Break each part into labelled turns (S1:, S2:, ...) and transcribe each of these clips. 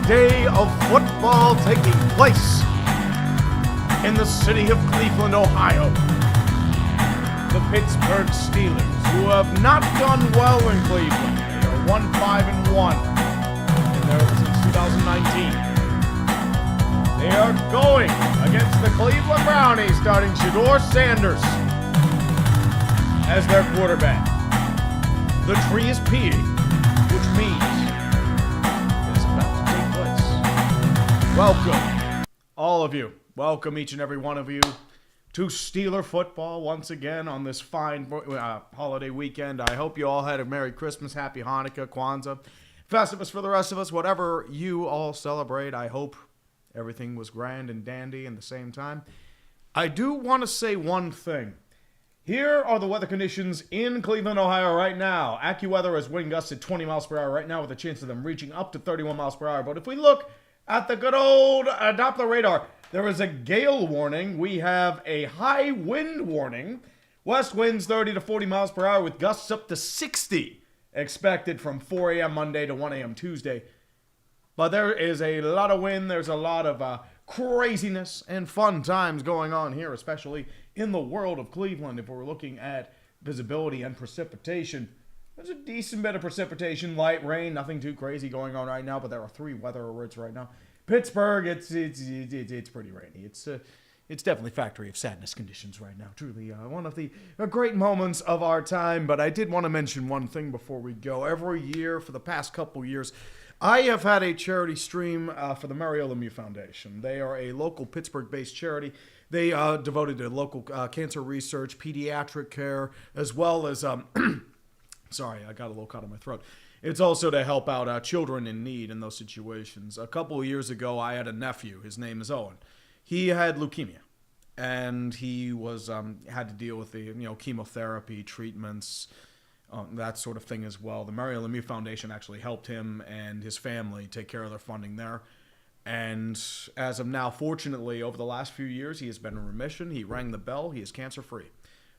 S1: day of football taking place in the city of Cleveland, Ohio. The Pittsburgh Steelers, who have not done well in Cleveland, they are 1-5-1 since 2019. They are going against the Cleveland Brownies, starting Shedeur Sanders as their quarterback. The tree is peeing, which means it's about to take place. Welcome, all of you. Welcome, each and every one of you, to Steeler football once again on this fine holiday weekend. I hope you all had a Merry Christmas, Happy Hanukkah, Kwanzaa, Festivus for the rest of us, whatever you all celebrate. I hope everything was grand and dandy at the same time. I do want to say one thing. Here are the weather conditions in Cleveland, Ohio right now. AccuWeather has wind gusts at 20 miles per hour right now with a chance of them reaching up to 31 miles per hour. But if we look at the good old Doppler radar, there is a gale warning. We have a high wind warning. West winds 30 to 40 miles per hour with gusts up to 60 expected from 4 a.m. Monday to 1 a.m. Tuesday. But there is a lot of wind. There's a lot of craziness and fun times going on here, especially in the world of Cleveland. If we're looking at visibility and precipitation, there's a decent bit of precipitation, light rain, nothing too crazy going on right now, but there are 3 weather alerts right now. Pittsburgh, it's pretty rainy. It's definitely factory of sadness conditions right now. Truly one of the great moments of our time. But I did want to mention one thing before we go. Every year for the past couple years, I have had a charity stream for the Mario Lemieux Foundation. They are a local Pittsburgh-based charity. They devoted to local cancer research, pediatric care, as well as sorry, I got a little caught in my throat. It's also to help out children in need in those situations. A couple of years ago, I had a nephew. His name is Owen. He had leukemia, and he was had to deal with the chemotherapy treatments, that sort of thing as well. The Mario Lemieux Foundation actually helped him and his family take care of their funding there. And as of now, fortunately, over the last few years, he has been in remission. He rang the bell. He is cancer-free.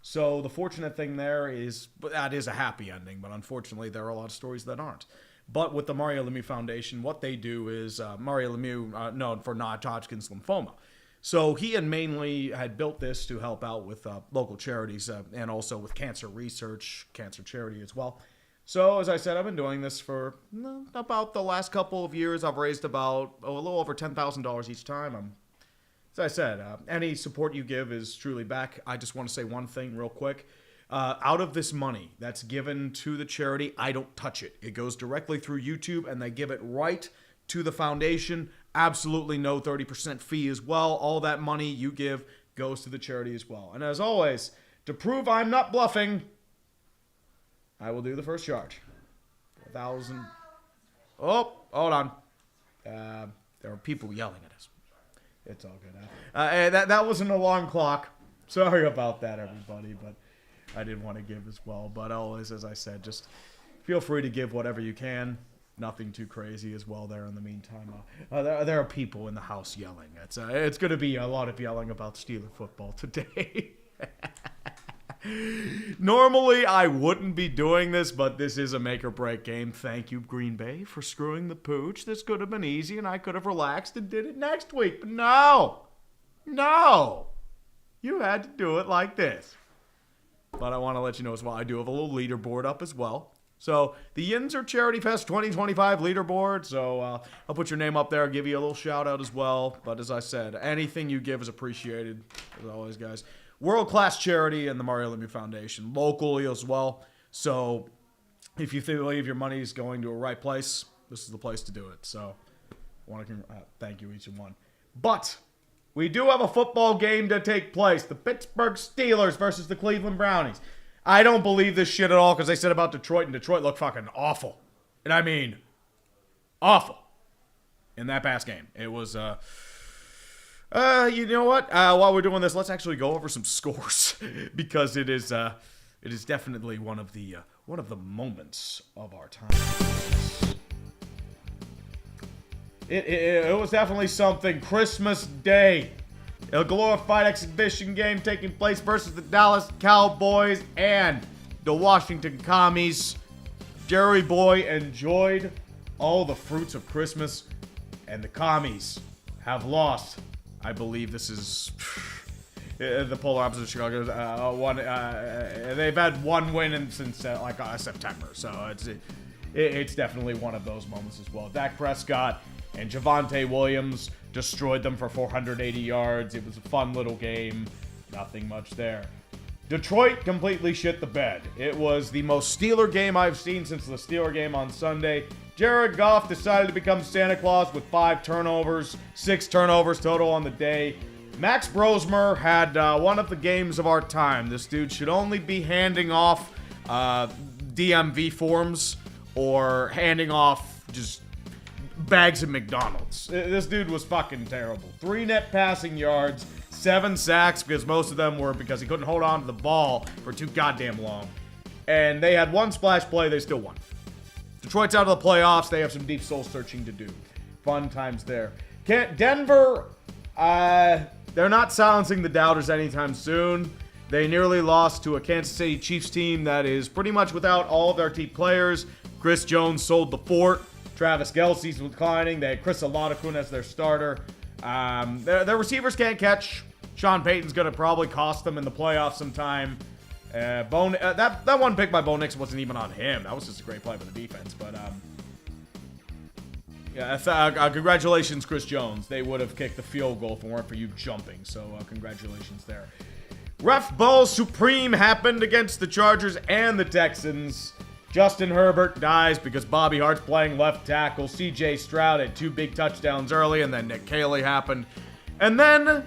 S1: So the fortunate thing there is that is a happy ending, but unfortunately there are a lot of stories that aren't. But with the Mario Lemieux Foundation, what they do is Mario Lemieux, known for non-Hodgkin's lymphoma. So he mainly had built this to help out with local charities and also with cancer research, cancer charity as well. So as I said, I've been doing this for about the last couple of years. I've raised about a little over $10,000 each time. As I said, any support you give is truly back. I just want to say one thing real quick. Out of this money that's given to the charity, I don't touch it. It goes directly through YouTube, and they give it right to the foundation. Absolutely no 30% fee as well. All that money you give goes to the charity as well. And as always, to prove I'm not bluffing, I will do the first charge. 1,000. Oh, hold on. There are people yelling at us. It's all good. That was an alarm clock. Sorry about that, everybody, but I didn't want to give as well. But always, as I said, just feel free to give whatever you can. Nothing too crazy as well there in the meantime. There are people in the house yelling. It's going to be a lot of yelling about Steeler football today. Normally, I wouldn't be doing this, but this is a make-or-break game. Thank you, Green Bay, for screwing the pooch. This could have been easy, and I could have relaxed and did it next week. But no. You had to do it like this. But I want to let you know as well, I do have a little leaderboard up as well. So, the Yinzer Charity Fest 2025 leaderboard. So, I'll put your name up there, give you a little shout-out as well. But as I said, anything you give is appreciated, as always, guys. World-class charity and the Mario Lemieux Foundation, locally as well. So if you believe your money is going to a right place, this is the place to do it. So I want to thank you each and one. But we do have a football game to take place. The Pittsburgh Steelers versus the Cleveland Brownies. I don't believe this shit at all because they said about Detroit, and Detroit looked fucking awful. And I mean, awful in that past game. It was... you know what? While we're doing this, let's actually go over some scores because it is definitely one of the moments of our time. It was definitely something. Christmas Day, a glorified exhibition game taking place versus the Dallas Cowboys and the Washington Commies. Jerry Boy enjoyed all the fruits of Christmas. And the commies have lost. I believe this is the polar opposite of Chicago. They've had one win since September, so it's definitely one of those moments as well. Dak Prescott and Javonte Williams destroyed them for 480 yards. It was a fun little game. Nothing much there. Detroit completely shit the bed. It was the most Steeler game I've seen since the Steeler game on Sunday. Jared Goff decided to become Santa Claus with 5 turnovers, 6 turnovers total on the day. Max Brosmer had one of the games of our time. This dude should only be handing off DMV forms or handing off just bags of McDonald's. This dude was fucking terrible. 3 net passing yards, 7 sacks, because most of them were because he couldn't hold on to the ball for too goddamn long. And they had 1 splash play, they still won. Detroit's out of the playoffs. They have some deep soul searching to do. Fun times there. Denver, they're not silencing the doubters anytime soon. They nearly lost to a Kansas City Chiefs team that is pretty much without all of their key players. Chris Jones sold the fort. Travis Kelce's declining. They had Chris Olakun as their starter. Their receivers can't catch. Sean Payton's going to probably cost them in the playoffs sometime. That one pick by Bo Nix wasn't even on him. That was just a great play by the defense. But congratulations, Chris Jones. They would have kicked the field goal if it weren't for you jumping. So congratulations there. Ref Ball Supreme happened against the Chargers and the Texans. Justin Herbert dies because Bobby Hart's playing left tackle. CJ Stroud had 2 big touchdowns early, and then Nick Caley happened. And then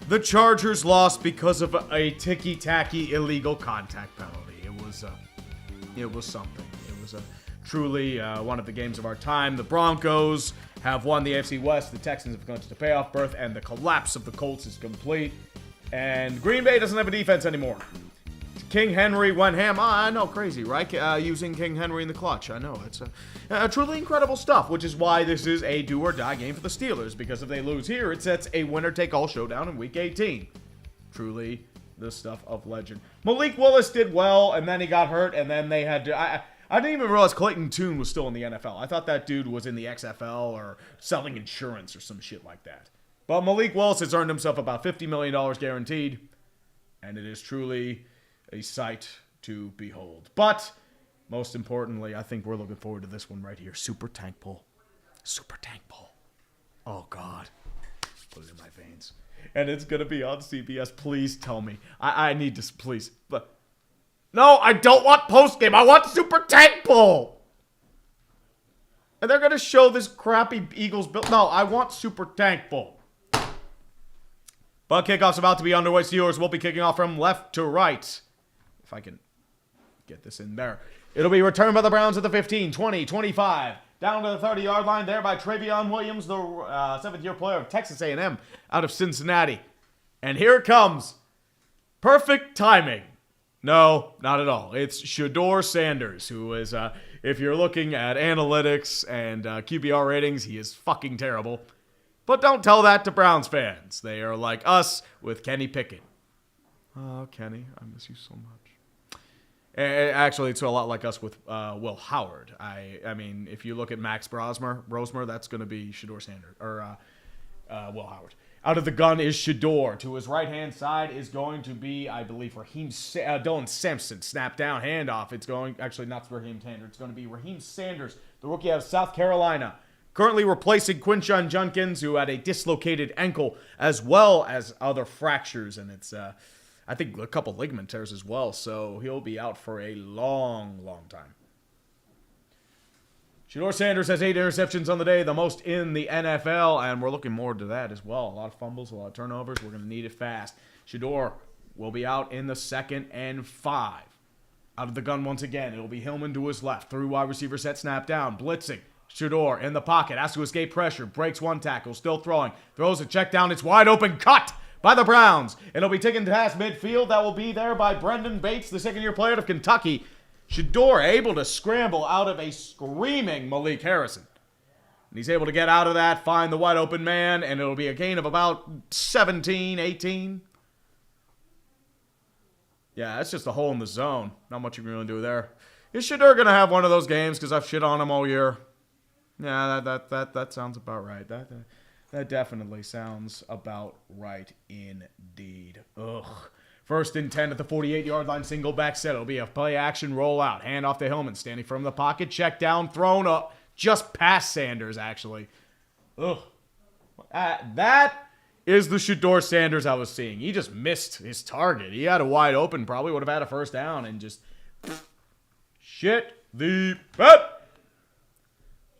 S1: the Chargers lost because of a ticky-tacky illegal contact penalty. It was something. It was truly one of the games of our time. The Broncos have won the AFC West. The Texans have clinched a playoff berth, and the collapse of the Colts is complete. And Green Bay doesn't have a defense anymore. King Henry went ham. I know, crazy, right? Using King Henry in the clutch. I know. It's truly incredible stuff, which is why this is a do-or-die game for the Steelers, because if they lose here, it sets a winner-take-all showdown in Week 18. Truly the stuff of legend. Malik Willis did well, and then he got hurt, and then they had to... I didn't even realize Clayton Tune was still in the NFL. I thought that dude was in the XFL or selling insurance or some shit like that. But Malik Willis has earned himself about $50 million guaranteed, and it is truly a sight to behold. But most importantly, I think we're looking forward to this one right here. Super Tank Pull. Super Tank Pull. Oh, God. Put it in my veins. And it's going to be on CBS. Please tell me. I need to, please. But no, I don't want postgame. I want Super Tank Pull. And they're going to show this crappy Eagles build. No, I want Super Tank Pull. But kickoff's about to be underway. Steelers will be kicking off from left to right. If I can get this in there. It'll be returned by the Browns at the 15, 20, 25. Down to the 30-yard line there by Travion Williams, the 7th-year player of Texas A&M out of Cincinnati. And here it comes. Perfect timing. No, not at all. It's Shedeur Sanders, who is, if you're looking at analytics and QBR ratings, he is fucking terrible. But don't tell that to Browns fans. They are like us with Kenny Pickett. Oh, Kenny, I miss you so much. Actually, it's a lot like us with Will Howard. I mean, if you look at Max Brosmer, that's going to be Shedeur Sanders, or Will Howard. Out of the gun is Shedeur. To his right-hand side is going to be, I believe, Dylan Sampson. Snap down, handoff. It's going, actually, not Raheem Sanders. It's going to be Raheem Sanders, the rookie out of South Carolina. Currently replacing Quinshon Judkins, who had a dislocated ankle, as well as other fractures, and it's, I think, a couple ligament tears as well, so he'll be out for a long, long time. Shedeur Sanders has 8 interceptions on the day, the most in the NFL, and we're looking forward to that as well. A lot of fumbles, a lot of turnovers. We're going to need it fast. Shedeur will be out in the 2nd and 5. Out of the gun once again. It'll be Hillman to his left. 3 wide receiver set, snap down, blitzing. Shedeur in the pocket, has to escape pressure, breaks 1 tackle, still throwing, throws a check down, it's wide open, cut by the Browns. It'll be taken past midfield, that will be there by Brendan Bates, the 2nd-year player of Kentucky. Shedeur able to scramble out of a screaming Malik Harrison. And he's able to get out of that, find the wide open man, and it'll be a gain of about 17, 18. Yeah, that's just a hole in the zone. Not much you can really do there. Is Shedeur going to have one of those games because I've shit on him all year? Yeah, that sounds about right. That definitely sounds about right indeed. Ugh. First and 10 at the 48-yard line, single back set. It'll be a play action rollout. Hand off to Hillman, standing from the pocket, check down, thrown up, just past Sanders, actually. Ugh. That is the Shedeur Sanders I was seeing. He just missed his target. He had a wide open, probably would have had a first down, and just shit the bed.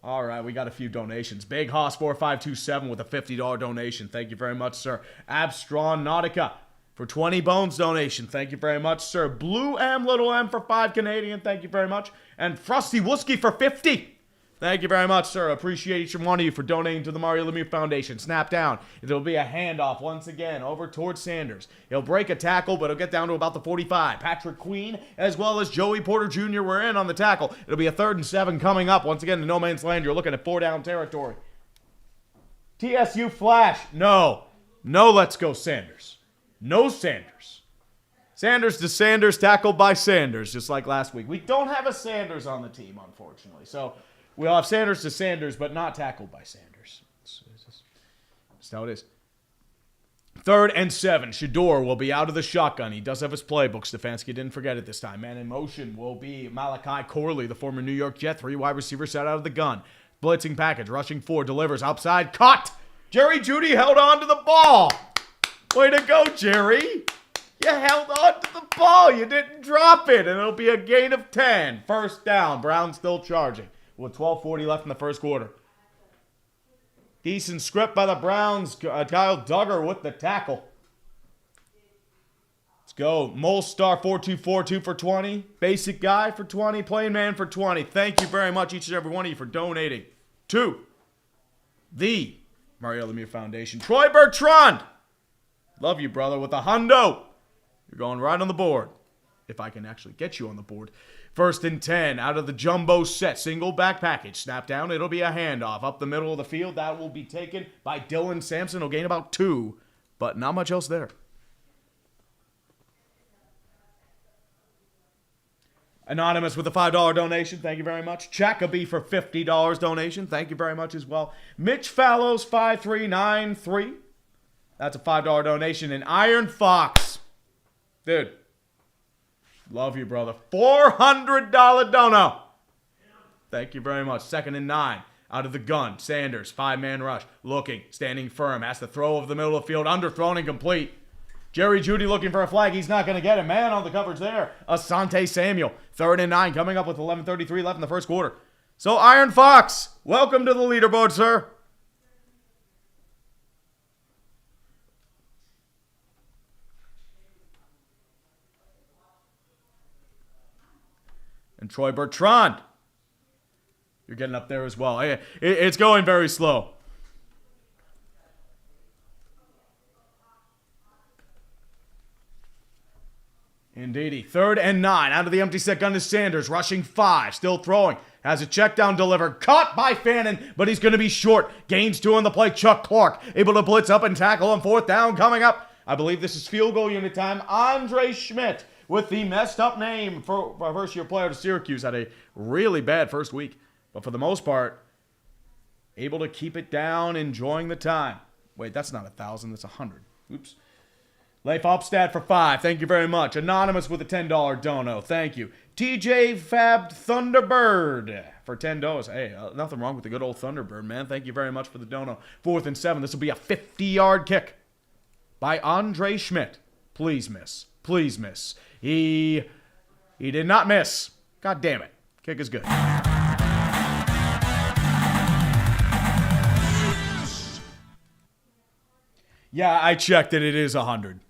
S1: All right, we got a few donations. Big Hoss 4527 with a $50 donation. Thank you very much, sir. Abstron Nautica for 20 bones donation. Thank you very much, sir. Blue M, little M for 5 Canadian. Thank you very much. And Frosty Wooski for 50. Thank you very much, sir. Appreciate each one of you for donating to the Mario Lemieux Foundation. Snap down. It'll be a handoff once again over towards Sanders. He'll break a tackle, but he'll get down to about the 45. Patrick Queen, as well as Joey Porter Jr. were in on the tackle. It'll be a 3rd and 7 coming up. Once again, to no man's land. You're looking at 4-down territory. TSU flash. No. No, let's go Sanders. No Sanders. Sanders to Sanders, tackled by Sanders, just like last week. We don't have a Sanders on the team, unfortunately. So we'll have Sanders to Sanders, but not tackled by Sanders. It's just how it is. 3rd and 7. Shedeur will be out of the shotgun. He does have his playbook. Stefanski didn't forget it this time. Man in motion will be Malachi Corley, the former New York Jet. 3 wide receivers set out of the gun. Blitzing package, rushing 4, delivers outside, caught. Jerry Jeudy held on to the ball. Way to go, Jerry. You held on to the ball. You didn't drop it, and it'll be a gain of 10. First down. Brown still charging with 12:40 left in the first quarter. Decent script by the Browns. Kyle Duggar with the tackle. Let's go. Molestar 4242 for 20. Basic guy for 20. Plain man for 20. Thank you very much, each and every one of you, for donating to the Mario Lemieux Foundation. Troy Bertrand. Love you, brother, with a hundo. You're going right on the board. If I can actually get you on the board. 1st and 10 out of the jumbo set. Single back package. Snap down. It'll be a handoff up the middle of the field. That will be taken by Dylan Sampson. He'll gain about 2, but not much else there. Anonymous with a $5 donation. Thank you very much. Chackaby for $50 donation. Thank you very much as well. Mitch Fallows 5393. That's a $5 donation. And Iron Fox. Dude. Love you, brother. $400 dono. Thank you very much. 2nd and 9. Out of the gun. Sanders. 5-man rush. Looking. Standing firm. Has to throw over the middle of the field. Underthrown and complete. Jerry Jeudy looking for a flag. He's not going to get it. Man on the coverage there. Asante Samuel. 3rd and 9. Coming up with 11:33 left in the first quarter. So Iron Fox. Welcome to the leaderboard, sir. And Troy Bertrand. You're getting up there as well. It's going very slow. Indeedy. 3rd and 9. Out of the empty set gun is Sanders. Rushing 5. Still throwing. Has a check down delivered. Caught by Fannin, but he's going to be short. Gains 2 on the play. Chuck Clark able to blitz up and tackle on 4th down. Coming up. I believe this is field goal unit time. Andre Schmidt with the messed up name for a first-year player to Syracuse. Had a really bad first week. But for the most part, able to keep it down, enjoying the time. Wait, that's not 1,000. That's 100. Oops. Leif Opstad for 5. Thank you very much. Anonymous with a $10 dono. Thank you. TJ Fabbed Thunderbird for $10. Hey, nothing wrong with the good old Thunderbird, man. Thank you very much for the dono. 4th and 7. This will be a 50-yard kick by Andre Schmidt. Please miss. Please miss. He did not miss. God damn it. Kick is good. Yeah, I checked it. It is 100.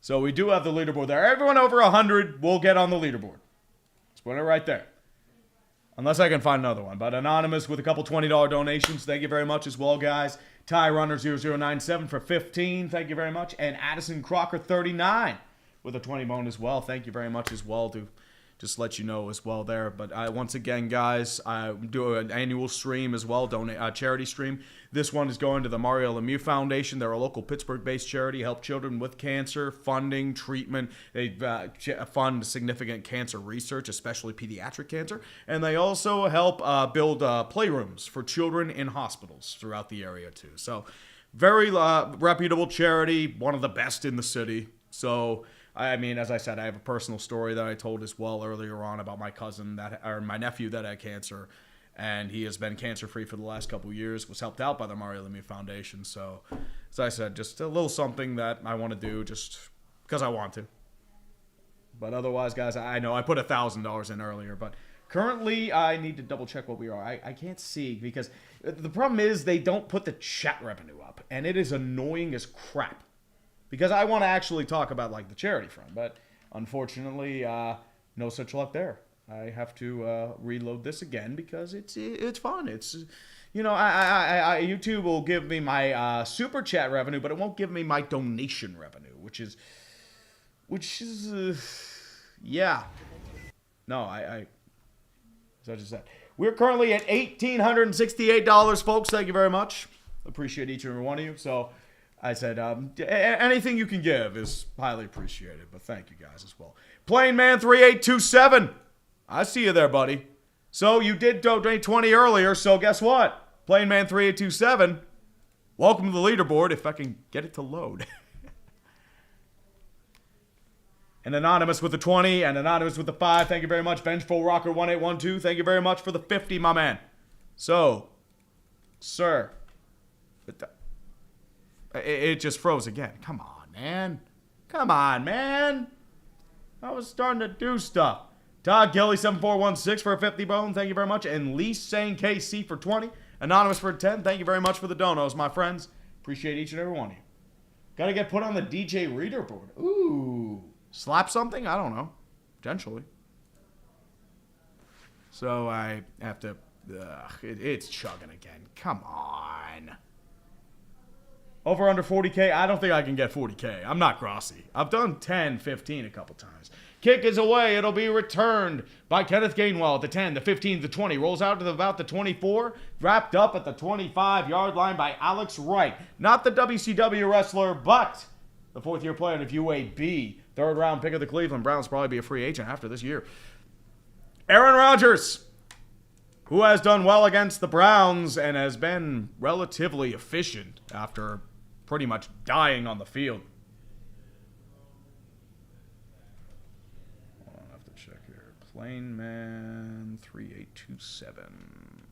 S1: So we do have the leaderboard there. Everyone over 100 will get on the leaderboard. Let's put it right there. Unless I can find another one. But Anonymous with a couple $20 donations. Thank you very much as well, guys. Ty Runner 0097 for 15. Thank you very much. And Addison Crocker 39 with a 20 bone as well. Thank you very much as well to just let you know as well there. But once again, guys, I do an annual stream as well, charity stream. This one is going to the Mario Lemieux Foundation. They're a local Pittsburgh-based charity, help children with cancer, funding, treatment. They fund significant cancer research, especially pediatric cancer. And they also help build playrooms for children in hospitals throughout the area too. So very reputable charity, one of the best in the city. So, I mean, as I said, I have a personal story that I told as well earlier on about my my nephew that had cancer, and he has been cancer-free for the last couple of years, was helped out by the Mario Lemieux Foundation. So, as I said, just a little something that I want to do just because I want to. But otherwise, guys, I know I put $1,000 in earlier, but currently I need to double-check what we are. I can't see because the problem is they don't put the chat revenue up, and it is annoying as crap. Because I want to actually talk about, like, the charity front. But, unfortunately, no such luck there. I have to reload this again because it's fun. It's, you know, YouTube will give me my super chat revenue, but it won't give me my donation revenue, which is, yeah. No, as I just said. We're currently at $1,868, folks. Thank you very much. Appreciate each and every one of you. So, I said, anything you can give is highly appreciated, but thank you guys as well. Plain Man 3827, I see you there, buddy. So you did donate 20 earlier, so guess what? Plain Man 3827, welcome to the leaderboard if I can get it to load. And Anonymous with the 20, and Anonymous with the 5, thank you very much. Vengeful Rocker 1812, thank you very much for the 50, my man. So, sir, it just froze again. Come on, man. Come on, man. I was starting to do stuff. Todd Kelly 7416 for a 50 bone. Thank you very much. And Lee Saying KC for 20. Anonymous for 10. Thank you very much for the donos, my friends. Appreciate each and every one of you. Got to get put on the DJ reader board. Ooh. Slap something? I don't know. Potentially. So I have to... it's chugging again. Come on. Over under 40K? I don't think I can get 40K. I'm not Grossi. I've done 10, 15 a couple times. Kick is away. It'll be returned by Kenneth Gainwell at the 10, the 15, the 20. Rolls out to about the 24. Wrapped up at the 25-yard line by Alex Wright. Not the WCW wrestler, but the fourth-year player of UAB. Third-round pick of the Cleveland Browns. Probably be a free agent after this year. Aaron Rodgers, who has done well against the Browns and has been relatively efficient after pretty much dying on the field. Hold on, I have to check here. Plain Man 3827.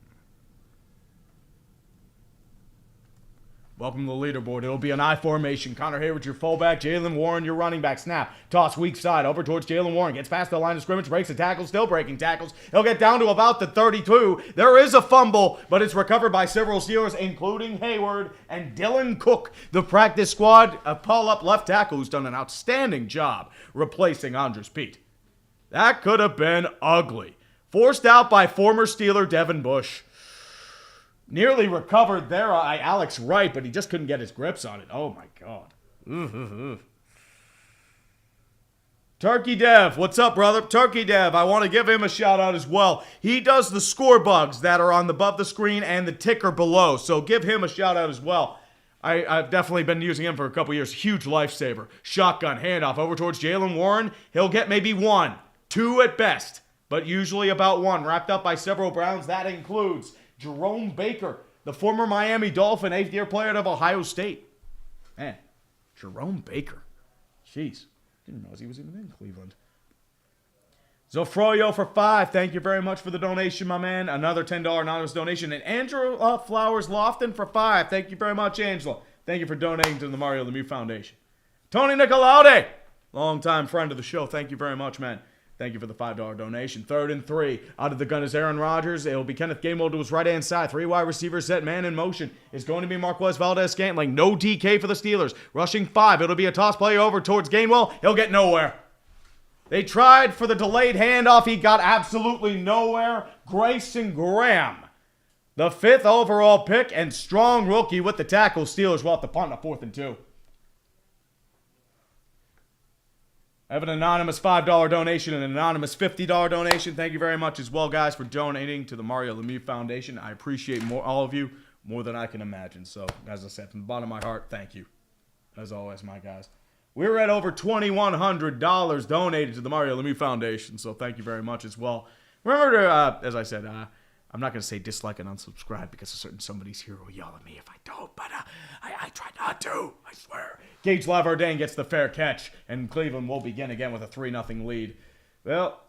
S1: Welcome to the leaderboard. It'll be an I formation. Connor Hayward, your fullback. Jalen Warren, your running back. Snap. Toss weak side. Over towards Jalen Warren. Gets past the line of scrimmage. Breaks the tackle. Still breaking tackles. He'll get down to about the 32. There is a fumble, but it's recovered by several Steelers, including Hayward and Dylan Cook, the practice squad. A pull-up left tackle who's done an outstanding job replacing Andres Pete. That could have been ugly. Forced out by former Steeler Devin Bush. Nearly recovered there by Alex Wright, but he just couldn't get his grips on it. Oh, my God. Turkey Dev, what's up, brother? Turkey Dev, I want to give him a shout-out as well. He does the score bugs that are on above the screen and the ticker below, so give him a shout-out as well. I've definitely been using him for a couple years. Huge lifesaver. Shotgun, handoff over towards Jalen Warren. He'll get maybe 1, 2 at best, but usually about 1. Wrapped up by several Browns. That includes Jerome Baker, the former Miami Dolphin, 8th-year player of Ohio State. Man, Jerome Baker. Jeez. Didn't realize he was even in Cleveland. Zofroyo for 5. Thank you very much for the donation, my man. Another $10 anonymous donation. And Angela Flowers Lofton for 5. Thank you very much, Angela. Thank you for donating to the Mario Lemieux Foundation. Tony Nicolaude, longtime friend of the show. Thank you very much, man. Thank you for the $5 donation. 3rd and 3. Out of the gun is Aaron Rodgers. It'll be Kenneth Gainwell to his right-hand side. 3 wide receivers set, man in motion. It's going to be Marquez Valdez-Scantling. No DK for the Steelers. Rushing 5. It'll be a toss play over towards Gainwell. He'll get nowhere. They tried for the delayed handoff. He got absolutely nowhere. Grayson Graham, the 5th overall pick and strong rookie with the tackle. Steelers will have to punt on 4th and 2. I have an anonymous $5 donation and an anonymous $50 donation. Thank you very much as well, guys, for donating to the Mario Lemieux Foundation. I appreciate all of you more than I can imagine. So, as I said, from the bottom of my heart, thank you. As always, my guys. We're at over $2,100 donated to the Mario Lemieux Foundation, so thank you very much as well. Remember to, as I said, I'm not going to say dislike and unsubscribe because a certain somebody's here will yell at me if I don't, but I try not to, I swear. Gage Lavardane gets the fair catch, and Cleveland will begin again with a 3-0 lead. Well,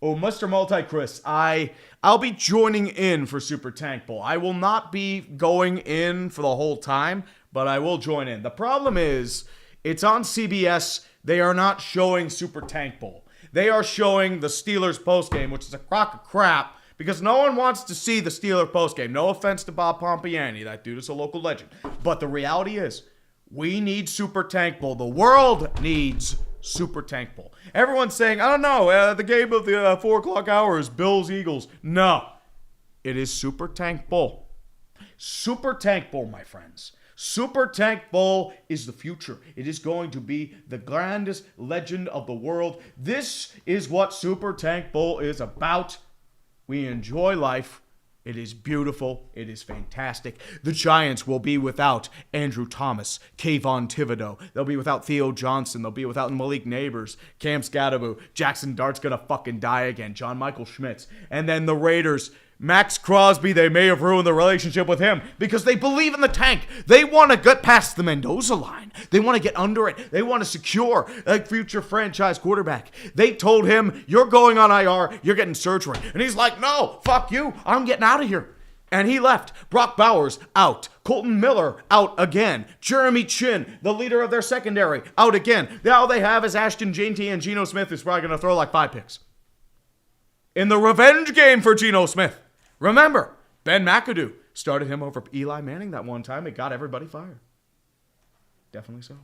S1: Mr. Multi-Chris, I'll be joining in for Super Tank Bowl. I will not be going in for the whole time, but I will join in. The problem is, it's on CBS. They are not showing Super Tank Bowl. They are showing the Steelers postgame, which is a crock of crap because no one wants to see the Steelers postgame. No offense to Bob Pompiani. That dude is a local legend. But the reality is, we need Super Tank Bowl. The world needs Super Tank Bowl. Everyone's saying, I don't know, the game of the 4 o'clock hour is Bills-Eagles. No. It is Super Tank Bowl. Super Tank Bowl, my friends. Super Tank Bowl is the future. It is going to be the grandest legend of the world. This is what Super Tank Bowl is about. We enjoy life. It is beautiful. It is fantastic. The Giants will be without Andrew Thomas, Kayvon Thibodeau. They'll be without Theo Johnson. They'll be without Malik Neighbors, Cam Scadaboo. Jackson Dart's going to fucking die again. John Michael Schmitz. And then the Raiders, Max Crosby, they may have ruined the relationship with him because they believe in the tank. They want to get past the Mendoza line. They want to get under it. They want to secure a future franchise quarterback. They told him, you're going on IR, you're getting surgery. And he's like, no, fuck you, I'm getting out of here. And he left. Brock Bowers, out. Colton Miller, out again. Jeremy Chin, the leader of their secondary, out again. Now all they have is Ashton Jeanty and Geno Smith, who's probably going to throw like 5 picks. In the revenge game for Geno Smith. Remember, Ben McAdoo started him over Eli Manning that one time. It got everybody fired. Definitely so.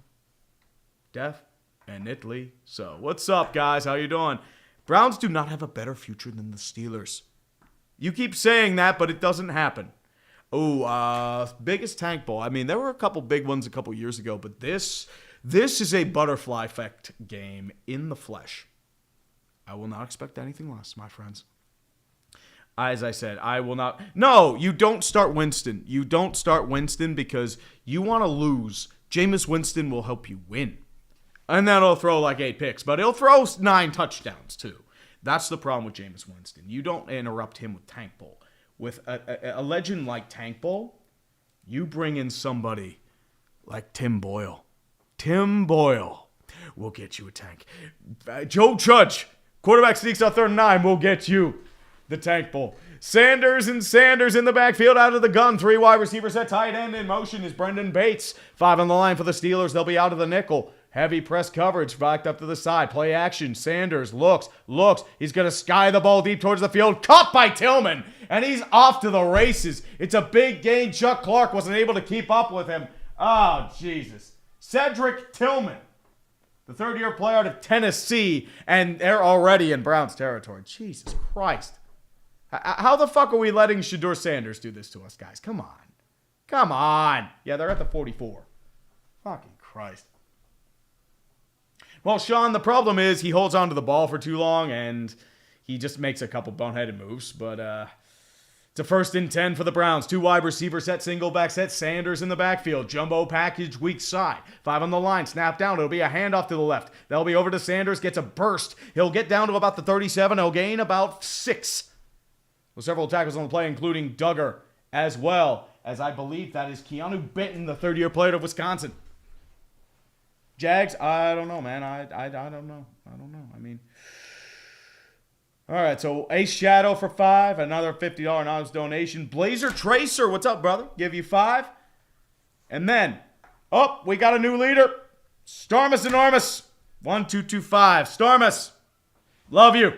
S1: Definitely so. What's up, guys? How you doing? Browns do not have a better future than the Steelers. You keep saying that, but it doesn't happen. Biggest tank bowl. I mean, there were a couple big ones a couple years ago, but this is a butterfly effect game in the flesh. I will not expect anything less, my friends. As I said, I will not. No, you don't start Winston. You don't start Winston because you want to lose. Jameis Winston will help you win. And then he'll throw like 8 picks, but he'll throw 9 touchdowns too. That's the problem with Jameis Winston. You don't interrupt him with Tank Bowl. With a legend like Tank Bowl, you bring in somebody like Tim Boyle. Tim Boyle will get you a tank. Joe Judge, quarterback sneaks out 3rd and 9, will get you the Tank Bowl. Sanders in the backfield out of the gun. 3 wide receivers at tight end. In motion is Brendan Bates. 5 on the line for the Steelers. They'll be out of the nickel. Heavy press coverage backed up to the side. Play action. Sanders looks. He's going to sky the ball deep towards the field. Caught by Tillman. And he's off to the races. It's a big gain. Chuck Clark wasn't able to keep up with him. Oh, Jesus. Cedric Tillman, the 3rd-year player out of Tennessee, and they're already in Browns territory. Jesus Christ. How the fuck are we letting Shedeur Sanders do this to us, guys? Come on. Yeah, they're at the 44. Fucking Christ. Well, Sean, the problem is he holds on to the ball for too long, and he just makes a couple boneheaded moves. But it's a 1st and 10 for the Browns. 2 wide receiver set, single back set. Sanders in the backfield. Jumbo package, weak side. 5 on the line, snap down. It'll be a handoff to the left. That'll be over to Sanders, gets a burst. He'll get down to about the 37. He'll gain about 6. With several tackles on the play, including Duggar, as well as I believe that is Keanu Benton, the 3rd-year player of Wisconsin. Jags, I don't know, man. I don't know. I mean, all right, so Ace Shadow for 5, another $50 anonymous donation. Blazer Tracer, what's up, brother? Give you 5. And then, we got a new leader. Starmus Enormous, 1225. Starmus, love you.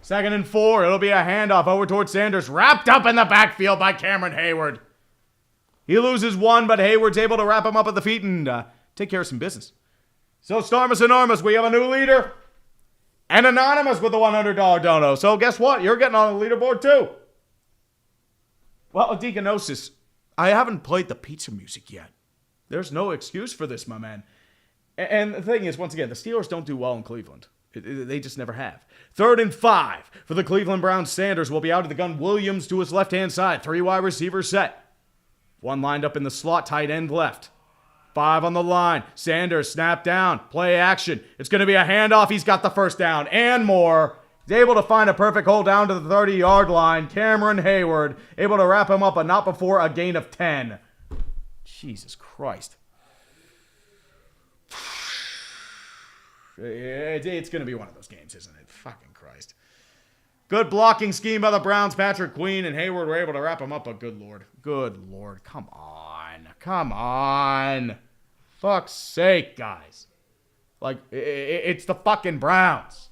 S1: 2nd and 4. It'll be a handoff over towards Sanders. Wrapped up in the backfield by Cameron Hayward. He loses 1, but Hayward's able to wrap him up at the feet and take care of some business. So, Starmus Enormous, we have a new leader. And Anonymous with the $100 dono. So, guess what? You're getting on the leaderboard, too. Well, Deacanosis, I haven't played the pizza music yet. There's no excuse for this, my man. And the thing is, once again, the Steelers don't do well in Cleveland. They just never have. 3rd and 5 for the Cleveland Browns. Sanders will be out of the gun. Williams to his left-hand side. 3 wide receivers set. 1 lined up in the slot, tight end left. 5 on the line. Sanders, snap down. Play action. It's going to be a handoff. He's got the first down and more. He's able to find a perfect hole down to the 30-yard line. Cameron Hayward able to wrap him up, but not before a gain of 10. Jesus Christ. It's going to be one of those games, isn't it? Fucking Christ. Good blocking scheme by the Browns. Patrick Queen and Hayward were able to wrap him up, but good Lord. Good Lord. Come on. Come on. Fuck's sake, guys. Like, it's the fucking Browns.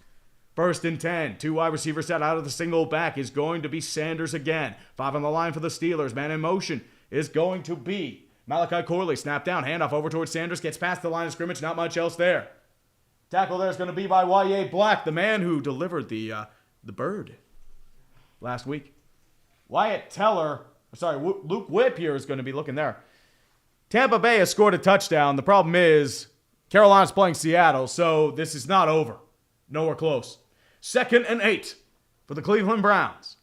S1: 1st and 10. 2 wide receivers set out of the single back is going to be Sanders again. 5 on the line for the Steelers. Man in motion is going to be Malachi Corley. Snap down. Handoff over towards Sanders. Gets past the line of scrimmage. Not much else there. Tackle there is going to be by Y.A. Black, the man who delivered the bird last week. Luke Whip here is going to be looking there. Tampa Bay has scored a touchdown. The problem is Carolina's playing Seattle, so this is not over. Nowhere close. 2nd and 8 for the Cleveland Browns.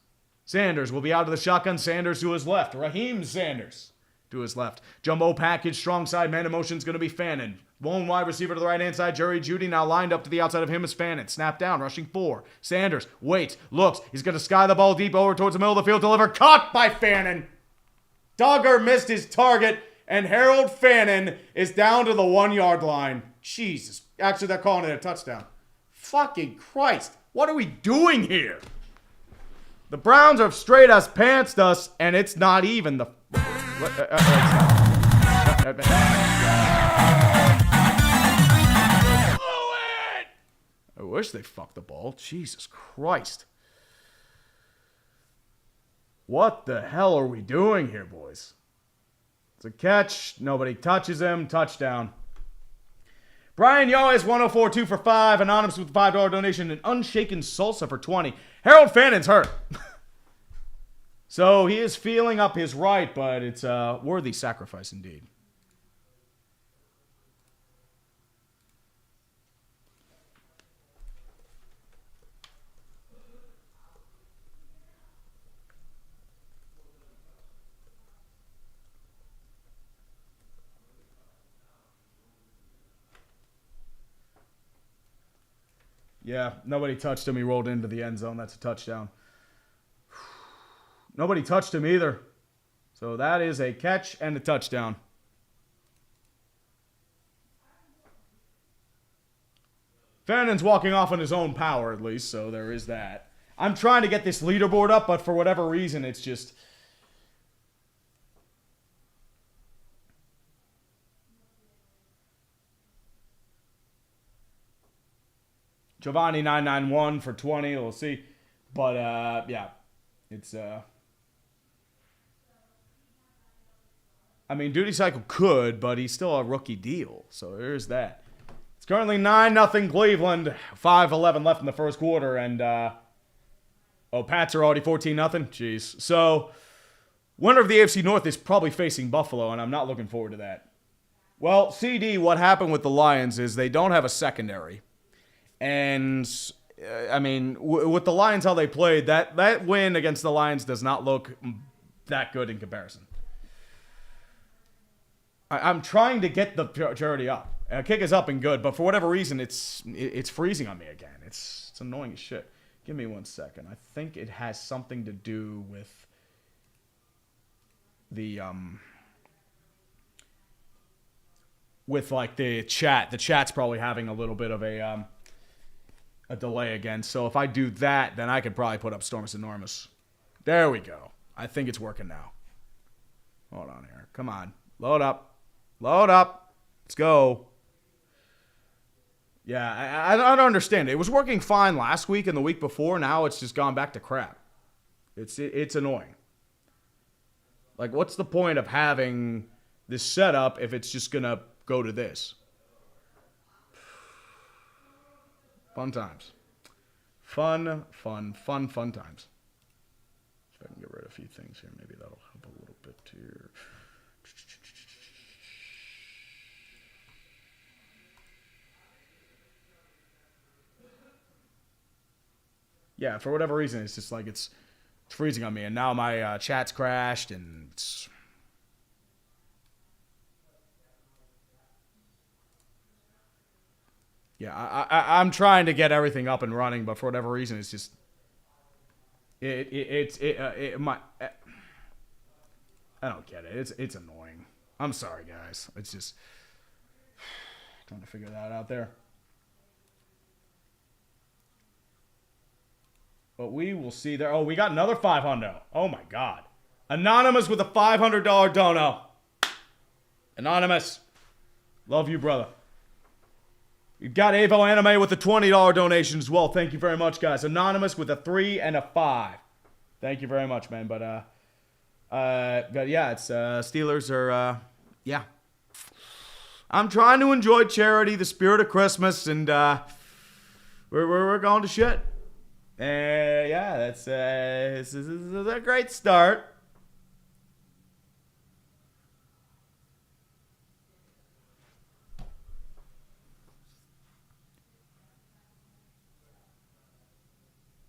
S1: Sanders will be out of the shotgun. Sanders to his left. Raheem Sanders to his left. Jumbo package, strong side, man in motion is going to be Fannin. Lone wide receiver to the right-hand side, Jerry Jeudy. Now lined up to the outside of him is Fannin. Snap down, rushing 4. Sanders waits, looks. He's going to sky the ball deep over towards the middle of the field. Deliver, caught by Fannin. Dogger missed his target, and Harold Fannin is down to the 1-yard line. Jesus. Actually, they're calling it a touchdown. Fucking Christ. What are we doing here? The Browns have straight as pantsed us, and it's not even the... I wish they fucked the ball. Jesus Christ. What the hell are we doing here, boys? It's a catch. Nobody touches him. Touchdown. Brian Yoes, 104, 2 for 5. Anonymous with a $5 donation. And Unshaken Salsa for 20. Harold Fannin's hurt. So he is feeling up his right, but it's a worthy sacrifice indeed. Yeah, nobody touched him. He rolled into the end zone. That's a touchdown. Nobody touched him either. So that is a catch and a touchdown. Fannin's walking off on his own power, at least, so there is that. I'm trying to get this leaderboard up, but for whatever reason, it's just... Giovanni 991 for 20, we'll see. But, yeah, it's, I mean, Duty Cycle could, but he's still a rookie deal, so there's that. It's currently 9-0 Cleveland, 5:11 left in the first quarter, and, Pats are already 14-0? Jeez. So, winner of the AFC North is probably facing Buffalo, and I'm not looking forward to that. Well, CD, what happened with the Lions is they don't have a secondary. And, I mean, with the Lions, how they played, that win against the Lions does not look that good in comparison. I'm trying to get the charity up. Kick is up and good, but for whatever reason, it's freezing on me again. It's annoying as shit. Give me 1 second. I think it has something to do with the, with, like, the chat. The chat's probably having a little bit of a delay again. So if I do that, then I could probably put up Stormus Enormous. There we go. I think it's working now. Hold on here. Come on. Load up. Load up. Let's go. Yeah, I don't understand. It was working fine last week and the week before. Now it's just gone back to crap. It's annoying. Like, what's the point of having this setup if it's just going to go to this? Fun times. Fun times. If I can get rid of a few things here, maybe that'll help a little bit here. yeah, for whatever reason, it's just like it's freezing on me. And now my chat's crashed, and it's... Yeah, I'm trying to get everything up and running, but for whatever reason, it's just... I don't get it. It's annoying. I'm sorry, guys. It's just... trying to figure that out there. But we will see there. Oh, we got another 500. Oh, my God. Anonymous with a $500 dono. Anonymous. Love you, brother. You've got Avo Anime with a $20 donation as well. Thank you very much, guys. Anonymous with a 3 and a 5. Thank you very much, man. But yeah, it's Steelers are yeah. I'm trying to enjoy charity, the spirit of Christmas, and we're going to shit. Yeah, that's this is a great start.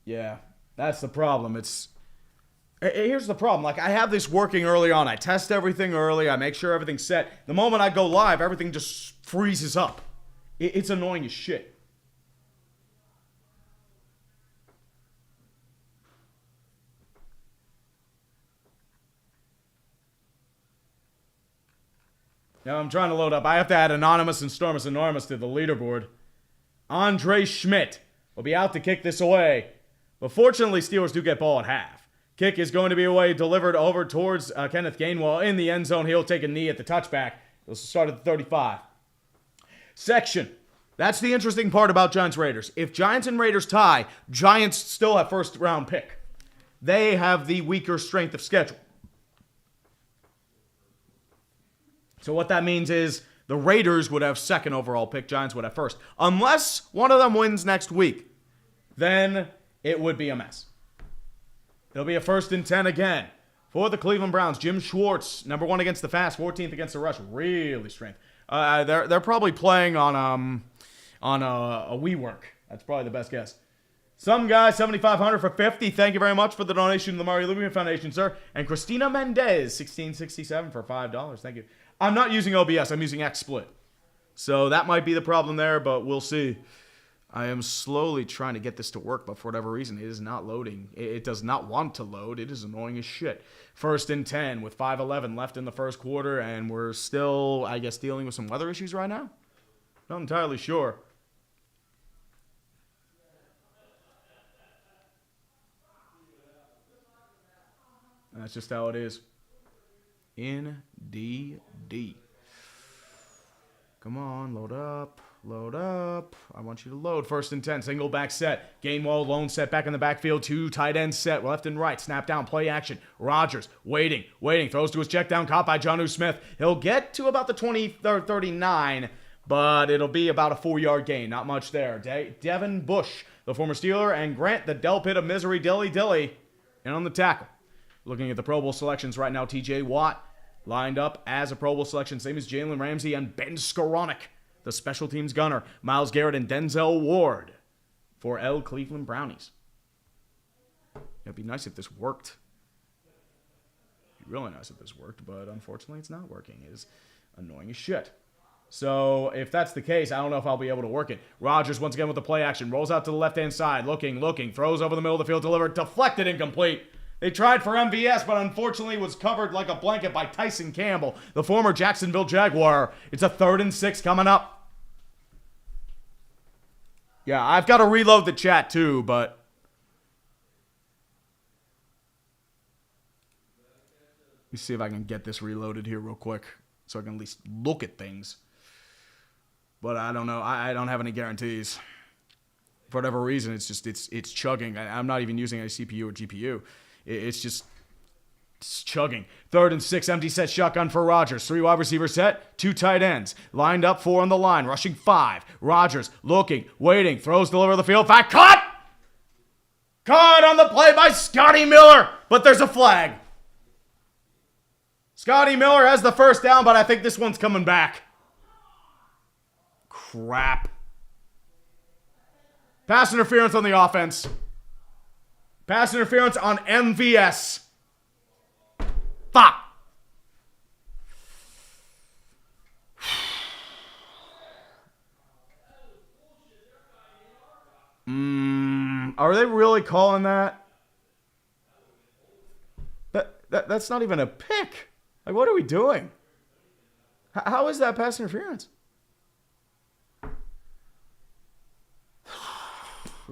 S1: Yeah, that's the problem. Here's the problem. Like, I have this working early on. I test everything early. I make sure everything's set. The moment I go live, everything just freezes up. It's annoying as shit. Now I'm trying to load up. I have to add Anonymous and Stormus Enormous to the leaderboard. Andre Schmidt will be out to kick this away. But fortunately, Steelers do get ball at half. Kick is going to be away, delivered over towards Kenneth Gainwell in the end zone. He'll take a knee at the touchback. He'll start at the 35. Section. That's the interesting part about Giants-Raiders. If Giants and Raiders tie, Giants still have first round pick. They have the weaker strength of schedule. So what that means is the Raiders would have second overall pick. Giants would have first. Unless one of them wins next week. Then it would be a mess. It'll be a 1st and 10 again for the Cleveland Browns. Jim Schwartz, number 1 against the pass, 14th against the rush. Really strength. They're probably playing on a WeWork. That's probably the best guess. Some guy, 7,500 for 50. Thank you very much for the donation to the Mario Lubian Foundation, sir. And Christina Mendez, 1667 for $5. Thank you. I'm not using OBS. I'm using XSplit. So that might be the problem there, but we'll see. I am slowly trying to get this to work, but for whatever reason, it is not loading. It does not want to load. It is annoying as shit. 1st and 10 with 5:11 left in the first quarter, and we're still, I guess, dealing with some weather issues right now? Not entirely sure. And that's just how it is. Indeed. Come on, load up. Load up. I want you to load. 1st and 10. Single back set. Gainwell lone set back in the backfield. 2 tight ends set. Left and right. Snap down. Play action. Rodgers waiting. Throws to his check down. Caught by Jonnu Smith. He'll get to about the 39, but it'll be about a 4-yard gain. Not much there. Devin Bush, the former Steeler, and Grant, the Del Pit of Misery, Dilly, in on the tackle. Looking at the Pro Bowl selections right now, TJ Watt lined up as a Pro Bowl selection, same as Jalen Ramsey and Ben Skoranek, the special teams gunner. Myles Garrett and Denzel Ward for Cleveland Brownies. It'd be nice if this worked. It'd be really nice if this worked, but unfortunately it's not working. It is annoying as shit. So if that's the case, I don't know if I'll be able to work it. Rodgers once again with the play action. Rolls out to the left-hand side. Looking. Throws over the middle of the field. Delivered. Deflected. Incomplete. They tried for MVS, but unfortunately was covered like a blanket by Tyson Campbell, the former Jacksonville Jaguar. It's a 3rd and 6 coming up. Yeah, I've got to reload the chat too, but... Let me see if I can get this reloaded here real quick so I can at least look at things. But I don't know. I don't have any guarantees. For whatever reason, it's chugging. I'm not even using a CPU or GPU. It's chugging. 3rd and 6, empty set shotgun for Rodgers. 3 wide receiver set, 2 tight ends. Lined up 4 on the line, rushing 5. Rodgers looking, waiting, throws, deliver the field. Back, cut! Caught on the play by Scotty Miller, but there's a flag. Scotty Miller has the first down, but I think this one's coming back. Crap. Pass interference on the offense. Pass interference on MVS. Fuck. Are they really calling that? That's not even a pick. Like, what are we doing? How is that pass interference?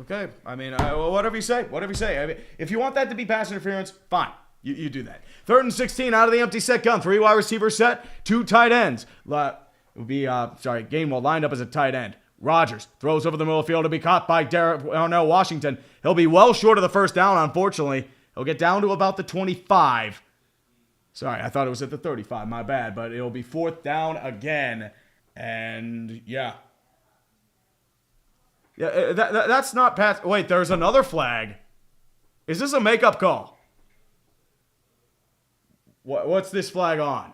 S1: Okay, I mean, whatever you say. Whatever you say. I mean, if you want that to be pass interference, fine. You do that. 3rd and 16 out of the empty set gun. 3 wide receiver set. 2 tight ends. It would be, Gainwell lined up as a tight end. Rodgers throws over the middle of the field to be caught by Washington. He'll be well short of the first down, unfortunately. He'll get down to about the 25. Sorry, I thought it was at the 35. My bad. But it'll be 4th down again. And, yeah. Yeah, that's not pass. Wait, there's another flag. Is this a makeup call? What's this flag on?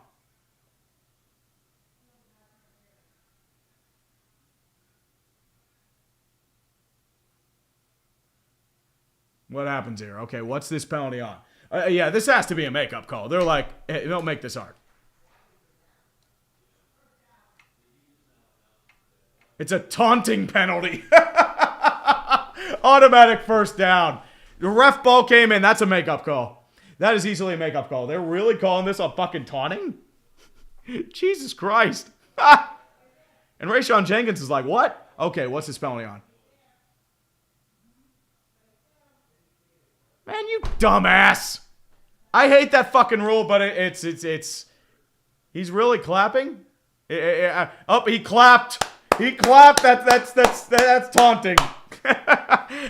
S1: What happens here? Okay, what's this penalty on? Yeah, this has to be a makeup call. They're like, hey, don't make this hard. It's a taunting penalty. Automatic first down. The ref ball came in. That's a makeup call. That is easily a makeup call. They're really calling this a fucking taunting? Jesus Christ. And Rayshon Jenkins is like, what? Okay, what's this penalty on? Man, you dumbass. I hate that fucking rule, but it's he's really clapping? He clapped. He clapped. That's taunting.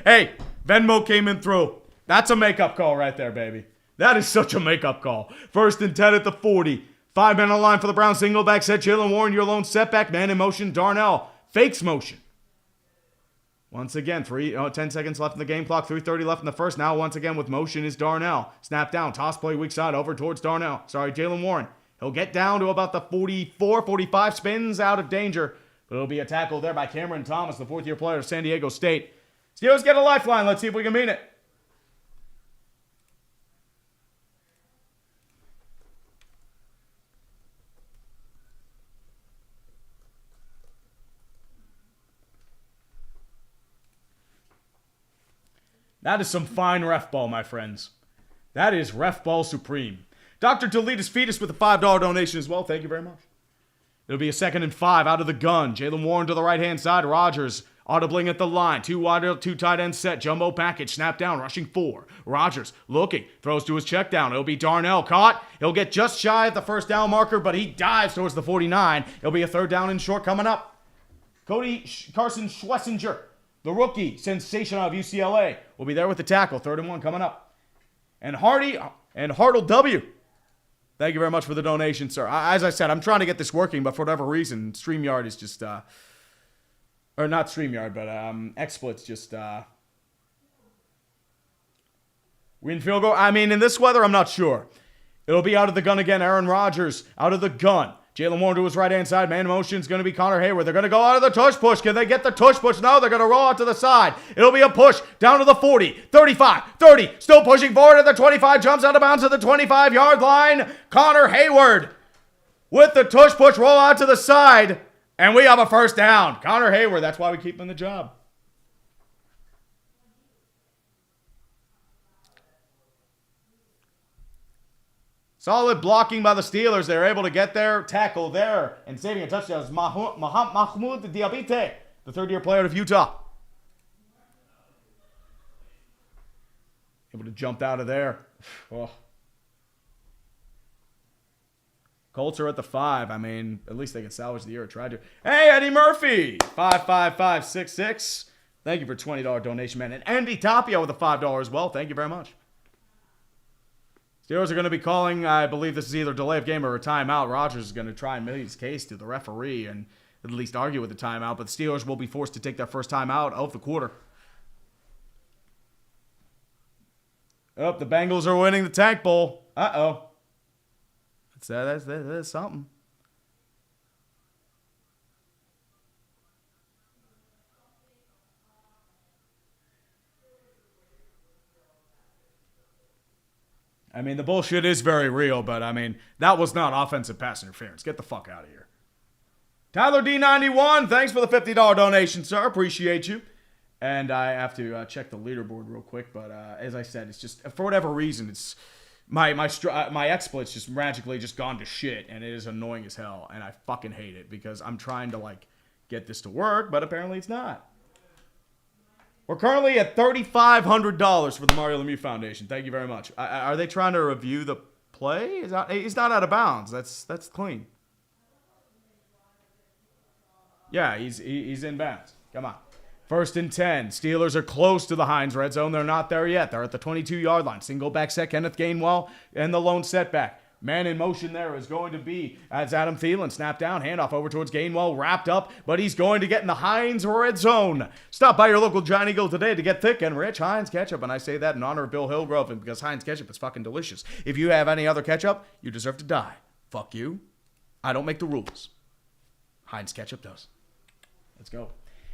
S1: Hey, Venmo came in through. That's a makeup call right there, baby. That is such a makeup call. 1st and 10 at the 40. 5 men on the line for the Browns. Single back set. Jalen Warren, your lone setback. Man in motion. Darnell fakes motion. Once again, 10 seconds left in the game clock. 3:30 left in the first. Now, once again, with motion is Darnell. Snap down. Toss play weak side over towards Darnell. Jalen Warren. He'll get down to about the 44, 45. Spins out of danger. But it'll be a tackle there by Cameron Thomas, the 4th-year player of San Diego State. Steelers get a lifeline. Let's see if we can mean it. That is some fine ref ball, my friends. That is ref ball supreme. Dr. Deletus Fetus with a $5 donation as well. Thank you very much. It'll be a 2nd and 5 out of the gun. Jalen Warren to the right-hand side. Rodgers audibling at the line. 2 wide, 2 tight end set. Jumbo package. Snap down. Rushing 4. Rodgers looking. Throws to his check down. It'll be Darnell caught. He'll get just shy of the first down marker, but he dives towards the 49. It'll be a 3rd down and short coming up. Carson Schlesinger, the rookie sensation of UCLA, will be there with the tackle. 3rd and 1 coming up. And Hartle W. Thank you very much for the donation, sir. As I said, I'm trying to get this working, but for whatever reason, StreamYard is just, or not StreamYard, but XSplit's just, win field goal. I mean, in this weather, I'm not sure. It'll be out of the gun again. Aaron Rodgers out of the gun. Jalen Warren to his right-hand side. Man in motion is going to be Connor Hayward. They're going to go out of the tush push. Can they get the tush push? No, they're going to roll out to the side. It'll be a push down to the 40, 35, 30. Still pushing forward at the 25. Jumps out of bounds at the 25-yard line. Connor Hayward with the tush push. Roll out to the side. And we have a first down. Connor Hayward. That's why we keep him in the job. Solid blocking by the Steelers. They're able to get their tackle there and saving a touchdown is Mahmoud Diabite, the 3rd-year player out of Utah. Able to jump out of there. Oh. Colts are at the 5. I mean, at least they can salvage the year. Tried to. Hey, Eddie Murphy, 55566. Thank you for $20 donation, man. And Andy Tapia with a $5 as well. Thank you very much. Steelers are going to be calling, I believe this is either delay of game or a timeout. Rodgers is going to try and make his case to the referee and at least argue with the timeout, but the Steelers will be forced to take their first timeout of the quarter. Oh, the Bengals are winning the Tank Bowl. Uh-oh. That's something. I mean, the bullshit is very real, but I mean, that was not offensive pass interference. Get the fuck out of here. Tyler D91, thanks for the $50 donation, sir. Appreciate you. And I have to check the leaderboard real quick, but as I said, it's just, for whatever reason, it's my exploit's just magically just gone to shit, and it is annoying as hell, and I fucking hate it because I'm trying to, like, get this to work, but apparently it's not. We're currently at $3,500 for the Mario Lemieux Foundation. Thank you very much. Are they trying to review the play? He's not out of bounds. That's clean. Yeah, he's in bounds. Come on. 1st and 10. Steelers are close to the Heinz red zone. They're not there yet. They're at the 22-yard line. Single back set, Kenneth Gainwell, and the lone setback. Man in motion there is going to be as Adam Thielen snapped down, handoff over towards Gainwell, wrapped up, but he's going to get in the Heinz red zone. Stop by your local Giant Eagle today to get thick and rich Heinz ketchup, and I say that in honor of Bill Hillgrove and because Heinz ketchup is fucking delicious. If you have any other ketchup, you deserve to die. Fuck you. I don't make the rules. Heinz ketchup does. Let's go.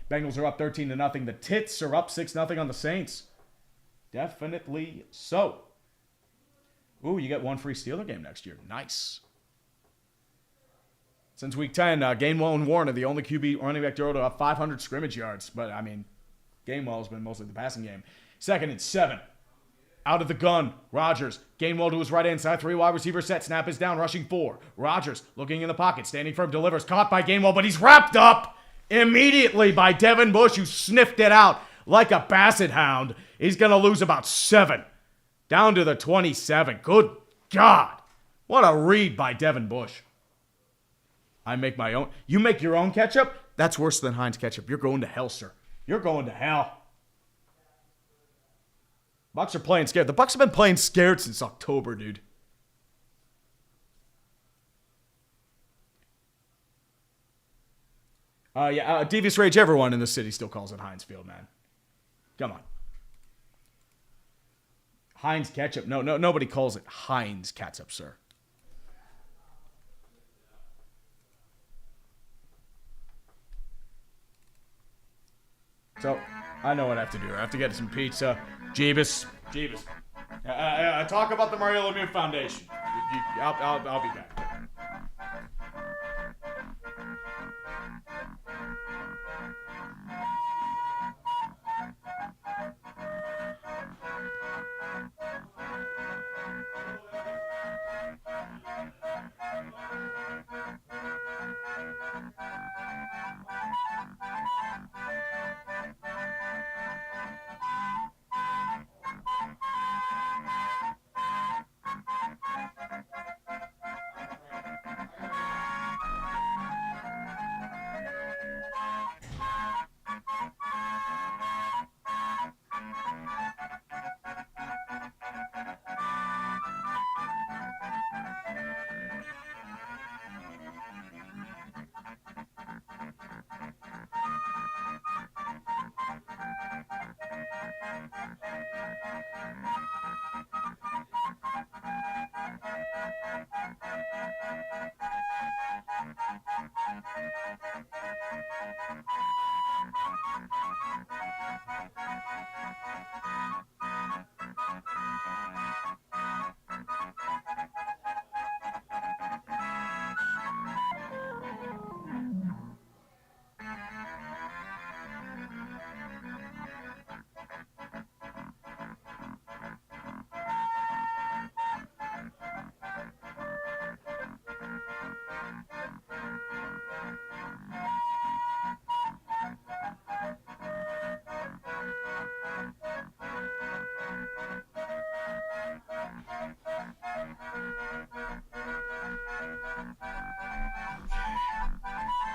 S1: Bengals are up 13-0. The Tits are up 6-0 on the Saints. Definitely so. Ooh, you get one free Steeler game next year. Nice. Since week 10, Gainwell and Warren are the only QB running back duo to have 500 scrimmage yards. But, I mean, Gainwell's been mostly the passing game. 2nd and 7. Out of the gun. Rodgers. Gainwell to his right hand side. 3 wide receiver set. Snap is down. Rushing 4. Rodgers looking in the pocket. Standing firm. Delivers. Caught by Gainwell, but he's wrapped up immediately by Devin Bush, who sniffed it out like a basset hound. He's going to lose about 7. Down to the 27. Good God. What a read by Devin Bush. I make my own. You make your own ketchup? That's worse than Heinz ketchup. You're going to hell, sir. You're going to hell. Bucks are playing scared. The Bucks have been playing scared since October, dude. Devious Rage, everyone in the city still calls it Heinz Field, man. Come on. Heinz ketchup. No, nobody calls it Heinz ketchup, sir. So, I know what I have to do. I have to get some pizza. Jeebus. Talk about the Mario Lemieux Foundation. I'll be back.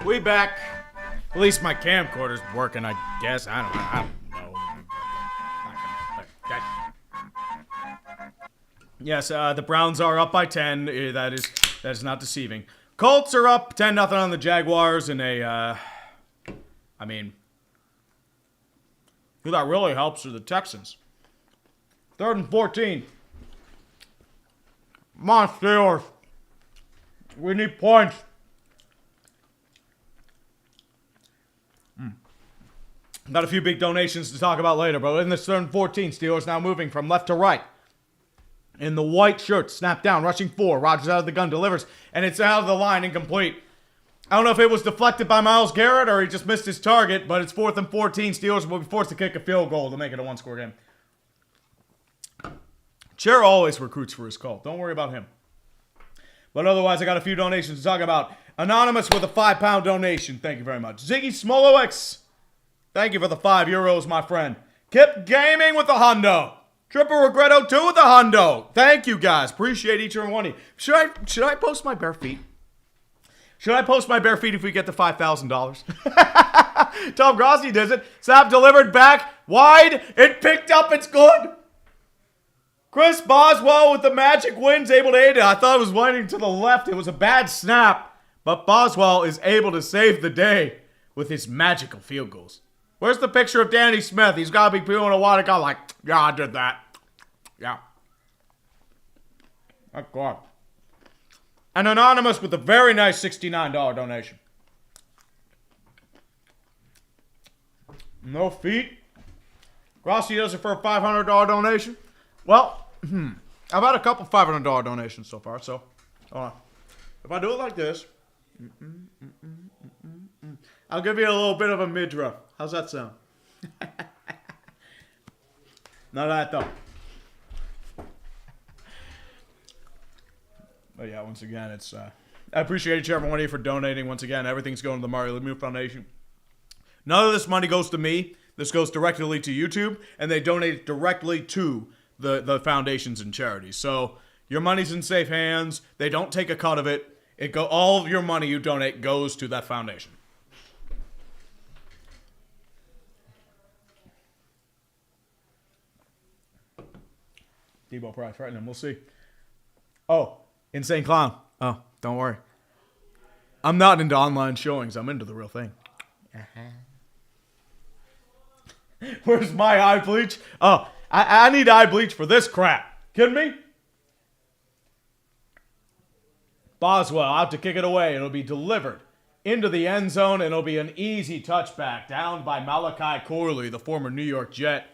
S1: We back. At least my camcorder's working, I guess. I don't know. Yes, the Browns are up by 10. That is not deceiving. Colts are up 10-0 on the Jaguars in a, I mean, who that really helps are the Texans. 3rd and 14. Come on, Steelers. We need points. Got a few big donations to talk about later, but in this 3rd and 14, Steelers now moving from left to right. in the white shirt, snap down, rushing 4. Rodgers out of the gun, delivers, and it's out of the line, incomplete. I don't know if it was deflected by Myles Garrett or he just missed his target, but it's 4th and 14. Steelers will be forced to kick a field goal to make it a one-score game. Chair always recruits for his call. Don't worry about him. But otherwise, I got a few donations to talk about. Anonymous with a £5 donation. Thank you very much. Ziggy Smolowicz. Thank you for the €5, my friend. Kip Gaming with the hundo. Triple Regretto 2 with the hundo. Thank you, guys. Appreciate each and every one of you. Should I post my bare feet? Should I post my bare feet if we get to $5,000? Tom Grossi does it. Snap delivered back. Wide. It picked up. It's good. Chris Boswell with the magic wins, able to aid it. I thought it was winding to the left. It was a bad snap. But Boswell is able to save the day with his magical field goals. Where's the picture of Danny Smith? He's got to be doing a water gun like, yeah, I did that. Yeah. Oh, God. An Anonymous with a very nice $69 donation. No feet. Grossi does it for a $500 donation. Well, I've had a couple $500 donations so far, so if I do it like this, I'll give you a little bit of a midriff. How's that sound? Not that though. But yeah, once again, it's I appreciate each and every one of you for donating. Once again, everything's going to the Mario Lemieux Foundation. None of this money goes to me. This goes directly to YouTube, and they donate it directly to the foundations and charities. So your money's in safe hands. They don't take a cut of it. All of your money you donate goes to that foundation. Debo Price, right? And we'll see. Oh, Insane Clown. Oh, don't worry. I'm not into online showings. I'm into the real thing. Where's my eye bleach? Oh, I need eye bleach for this crap. Kidding me? Boswell out to kick it away. It'll be delivered into the end zone, and it'll be an easy touchback down by Malachi Corley, the former New York Jet,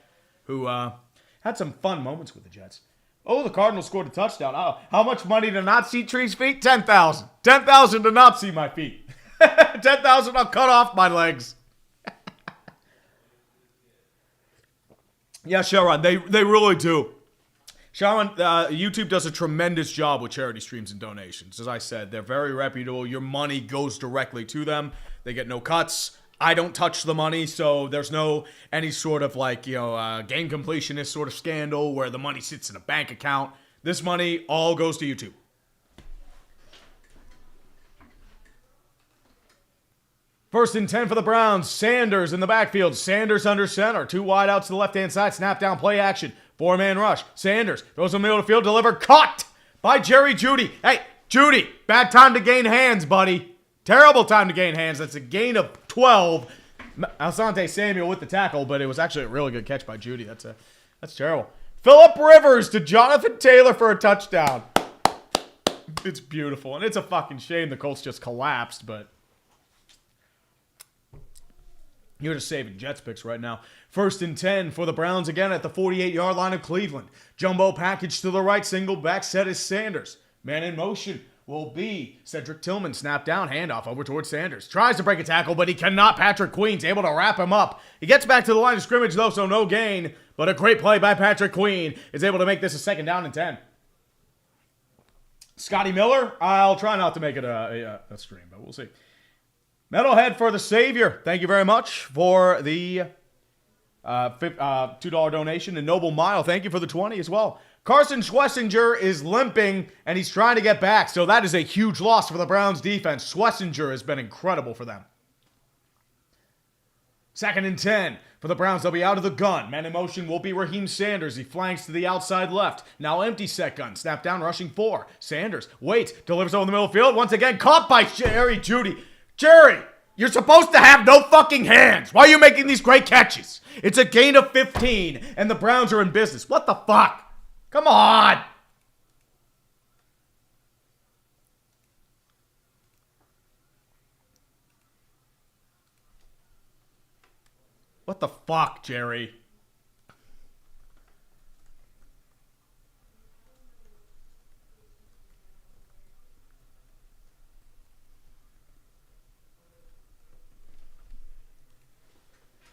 S1: who had some fun moments with the Jets. Oh, the Cardinals scored a touchdown. Oh, how much money to not see Tree's feet? $10,000. $10,000 to not see my feet. $10,000 I'll cut off my legs. Yeah, Sharon, they really do. Sharon, YouTube does a tremendous job with charity streams and donations. As I said, they're very reputable. Your money goes directly to them. They get no cuts. I don't touch the money, so there's no any sort of game completionist sort of scandal where the money sits in a bank account. This money all goes to YouTube. First and 10 for the Browns. Sanders in the backfield. Sanders under center. 2 wide out to the left-hand side. Snap down, play action. 4-man rush. Sanders throws in the middle of the field. Delivered. Caught by Jerry Jeudy. Hey, Jeudy, bad time to gain hands, buddy. Terrible time to gain hands. That's a gain of 12. Asante Samuel with the tackle, but it was actually a really good catch by Jeudy. That's terrible. Phillip Rivers to Jonathan Taylor for a touchdown. It's beautiful, and it's a fucking shame the Colts just collapsed, but you're just saving Jets picks right now. First and 10 for the Browns again at the 48-yard line of Cleveland. Jumbo package to the right, single back set is Sanders. Man in motion will be Cedric Tillman. Snap down, handoff over towards Sanders. Tries to break a tackle, but he cannot. Patrick Queen's able to wrap him up. He gets back to the line of scrimmage, though, so no gain. But a great play by Patrick Queen is able to make this a 2nd down and 10. Scotty Miller, I'll try not to make it a stream, but we'll see. Metalhead for the Savior. Thank you very much for the $2 donation. And Noble Mile, thank you for the 20 as well. Carson Schlesinger is limping, and he's trying to get back. So that is a huge loss for the Browns defense. Schlesinger has been incredible for them. 2nd and 10 for the Browns. They'll be out of the gun. Man in motion will be Raheem Sanders. He flanks to the outside left. Now empty set gun. Snap down, rushing 4. Sanders waits, delivers over the middle of the field. Once again, caught by Jerry Jeudy. Jerry, you're supposed to have no fucking hands. Why are you making these great catches? It's a gain of 15, and the Browns are in business. What the fuck? Come on. What the fuck, Jerry?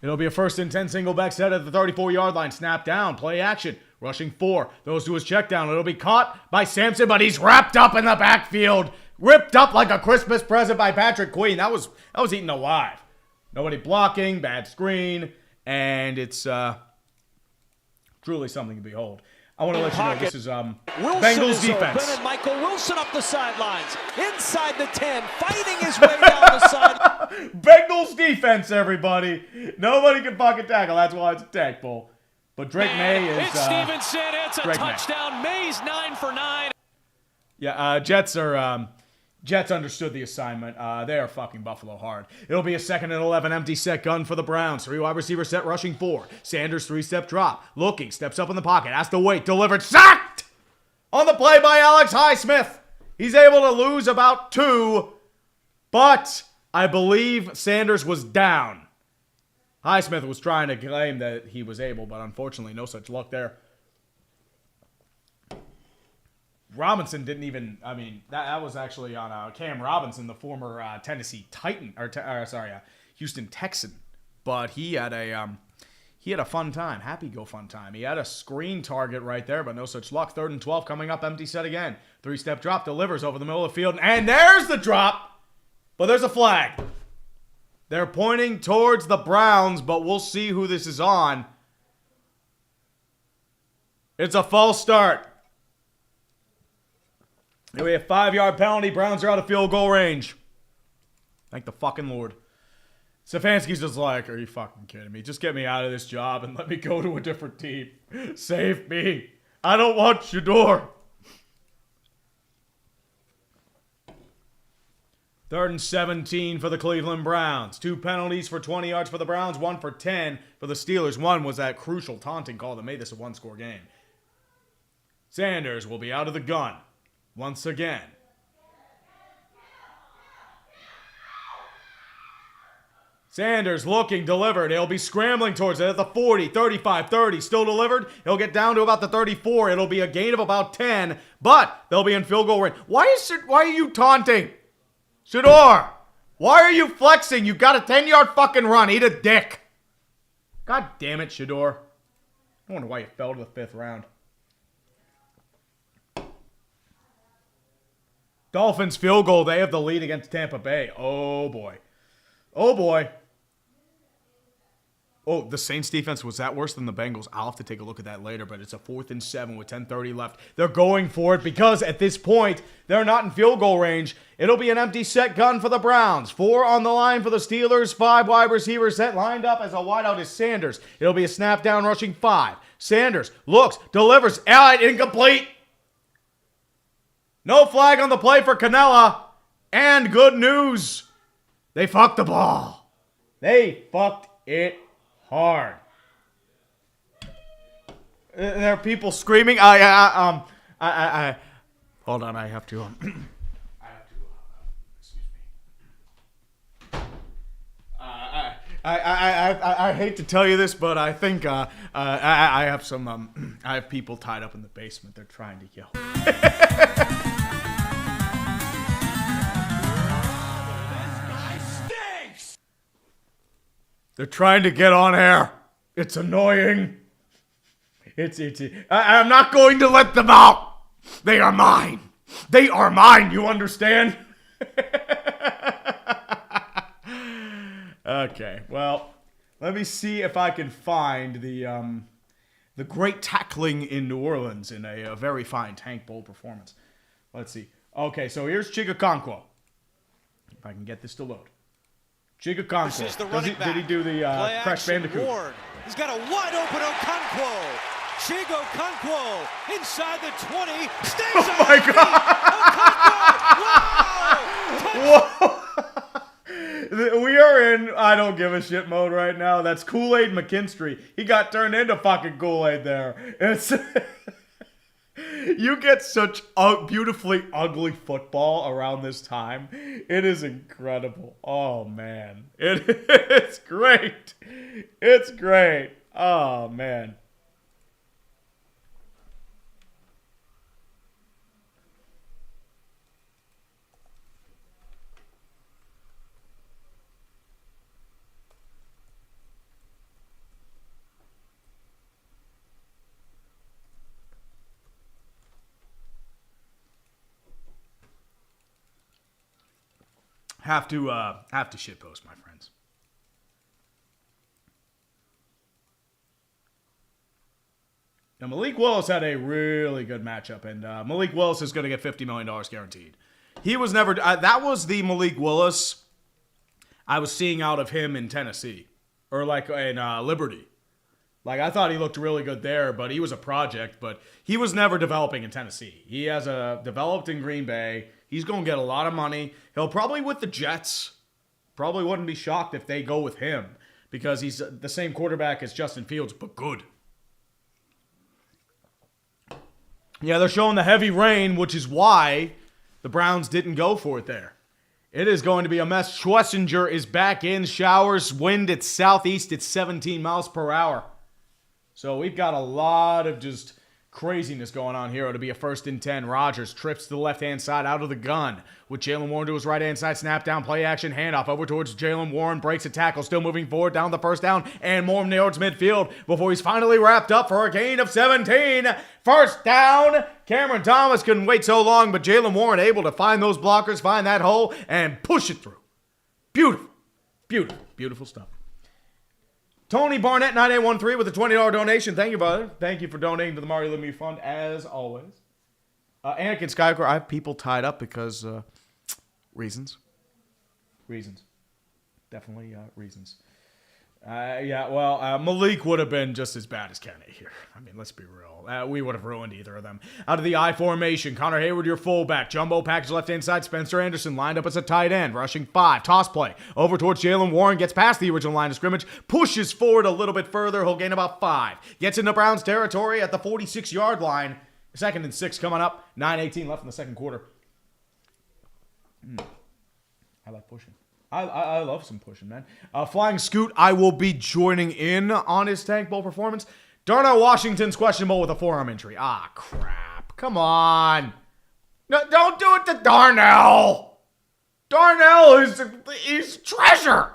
S1: It'll be a 1st and 10 single back set at the 34-yard line. Snap down, play action, rushing 4. Those to his check down. It'll be caught by Sampson, but he's wrapped up in the backfield. Ripped up like a Christmas present by Patrick Queen. That was eaten alive. Nobody blocking, bad screen, and it's truly something to behold. I want to let you know this is Bengals defense.
S2: Open and Michael Wilson up the sidelines, inside the 10, fighting his way down the side.
S1: Bengals defense, everybody. Nobody can fucking tackle. That's why it's a tag pull. But Drake May is.
S2: It's Stevenson. It's a
S1: Drake
S2: touchdown. May's 9 for 9.
S1: Yeah, Jets understood the assignment. They are fucking Buffalo hard. It'll be a 2nd and 11 empty set gun for the Browns. 3 wide receiver set rushing 4. Sanders 3-step drop. Looking, steps up in the pocket. Has to wait. Delivered. Sacked! On the play by Alex Highsmith. He's able to lose about 2. But I believe Sanders was down. Highsmith was trying to claim that he was able, but unfortunately no such luck there. Robinson didn't even, that was actually on Cam Robinson, the former Tennessee Titan, Houston Texan. But he had a fun time, happy-go-fun time. He had a screen target right there, but no such luck. 3rd and 12 coming up, empty set again. 3-step drop, delivers over the middle of the field, and there's the drop, but there's a flag. They're pointing towards the Browns, but we'll see who this is on. It's a false start. We have 5-yard penalty. Browns are out of field goal range. Thank the fucking Lord. Stefanski's just like, are you fucking kidding me? Just get me out of this job and let me go to a different team. Save me. I don't want Shador. 3rd and 17 for the Cleveland Browns. 2 penalties for 20 yards for the Browns. 1 for 10 for the Steelers. 1 was that crucial taunting call that made this a 1-score game. Sanders will be out of the gun. Once again. Sanders looking, delivered. He'll be scrambling towards it at the 40, 35, 30. Still delivered. He'll get down to about the 34. It'll be a gain of about 10, but they'll be in field goal range. Why are you taunting? Shador, why are you flexing? You got a 10-yard fucking run. Eat a dick. God damn it, Shador. I wonder why you fell to the 5th round. Dolphins field goal. They have the lead against Tampa Bay. Oh, boy. Oh, boy. Oh, the Saints defense, was that worse than the Bengals? I'll have to take a look at that later, but it's a 4th and 7 with 10:30 left. They're going for it because at this point, they're not in field goal range. It'll be an empty set gun for the Browns. 4 on the line for the Steelers. 5 wide receivers set lined up as a wideout is Sanders. It'll be a snap down rushing 5. Sanders looks, delivers, incomplete. No flag on the play for Canella. And good news, they fucked the ball. They fucked it hard. There are people screaming. Hold on, I have to. Excuse me. I hate to tell you this, but I think I have some. I have people tied up in the basement. They're trying to yell. They're trying to get on air. It's annoying. I'm not going to let them out. They are mine. They are mine. You understand? Okay. Well, let me see if I can find the great tackling in New Orleans in a very fine Tank Bowl performance. Let's see. Okay, so here's Chigakonkwo. If I can get this to load. Chigakonkwo. Did he do the Crash Bandicoot?
S2: Ward. He's got a wide open Okonkwo. Chigakonkwo inside the 20. Stays
S1: Oh my God! Whoa! We are in I don't give a shit mode right now. That's Kool-Aid McKinstry. He got turned into fucking Kool-Aid there. It's you get such beautifully ugly football around this time. It is incredible. Oh, man. It's great. It's great. Oh, man. have to shitpost, my friends. Now, Malik Willis had a really good matchup, and Malik Willis is going to get $50 million guaranteed. He was never... that was the Malik Willis I was seeing out of him in Tennessee. Or like in Liberty. Like, I thought he looked really good there, but he was a project. But he was never developing in Tennessee. He has developed in Green Bay. He's going to get a lot of money. He'll probably with the Jets. Probably wouldn't be shocked if they go with him. Because he's the same quarterback as Justin Fields, but good. Yeah, they're showing the heavy rain, which is why the Browns didn't go for it there. It is going to be a mess. Schlesinger is back in. Showers, wind at southeast at 17 miles per hour. So we've got a lot of just craziness going on here. It'll be a 1st and 10. Rodgers trips to the left-hand side out of the gun with Jalen Warren to his right-hand side. Snap down, play action, handoff over towards Jalen Warren. Breaks a tackle, still moving forward down the first down. And more yards midfield before he's finally wrapped up for a gain of 17. First down. Cameron Thomas couldn't wait so long, but Jalen Warren able to find those blockers, find that hole, and push it through. Beautiful. Beautiful. Beautiful stuff. Tony Barnett, 9813 with a $20 donation. Thank you, brother. Thank you for donating to the Mario Lemieux Fund, as always. Anakin Skywalker, I have people tied up because reasons. Reasons. Definitely reasons. Malik would have been just as bad as Kenny here. I mean, let's be real. We would have ruined either of them. Out of the I formation, Connor Hayward, your fullback. Jumbo package left-hand side. Spencer Anderson lined up as a tight end. Rushing 5. Toss play. Over towards Jalen Warren. Gets past the original line of scrimmage. Pushes forward a little bit further. He'll gain about 5. Gets into Browns territory at the 46-yard line. 2nd and 6 coming up. 9:18 left in the second quarter. I like pushing. I love some pushing, man. Flying Scoot, I will be joining in on his Tank Bowl performance. Darnell Washington's questionable with a forearm injury. Ah, crap. Come on. No, don't do it to Darnell. Darnell is treasure.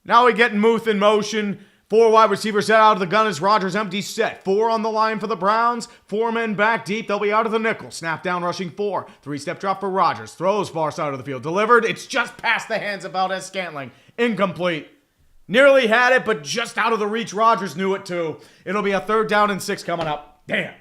S1: Now we get Muth in motion. 4 wide receivers set out of the gun as Rodgers empty set. 4 on the line for the Browns. 4 men back deep. They'll be out of the nickel. Snap down rushing 4. 3-step drop for Rodgers. Throws far side of the field. Delivered. It's just past the hands of Valdez-Scantling. Incomplete. Nearly had it, but just out of the reach. Rodgers knew it too. It'll be a 3rd down and 6 coming up. Damn.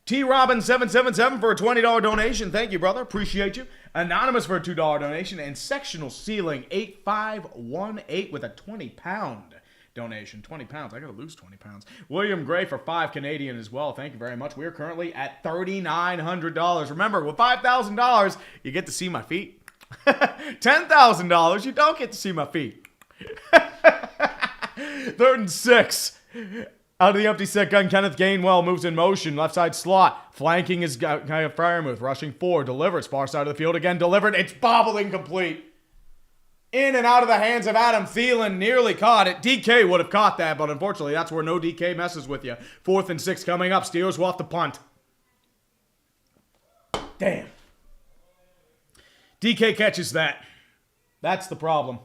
S1: T. Robin 777 for a $20 donation. Thank you, brother. Appreciate you. Anonymous for a $2 donation. And Sectional Ceiling 8518 with a 20-pound donation. 20 pounds. I got to lose 20 pounds. William Gray for 5 Canadian as well. Thank you very much. We are currently at $3,900. Remember, with $5,000, you get to see my feet. $10,000, you don't get to see my feet. 3rd and 6. Out of the empty set gun, Kenneth Gainwell moves in motion. Left side slot. Flanking is Kaya Fryermuth. Rushing 4. Delivers. Far side of the field again. Delivered. It's bobbling complete. In and out of the hands of Adam Thielen. Nearly caught it. DK would have caught that, but unfortunately, that's where no DK messes with you. 4th and 6 coming up. Steelers will have to punt. Damn. DK catches that. That's the problem.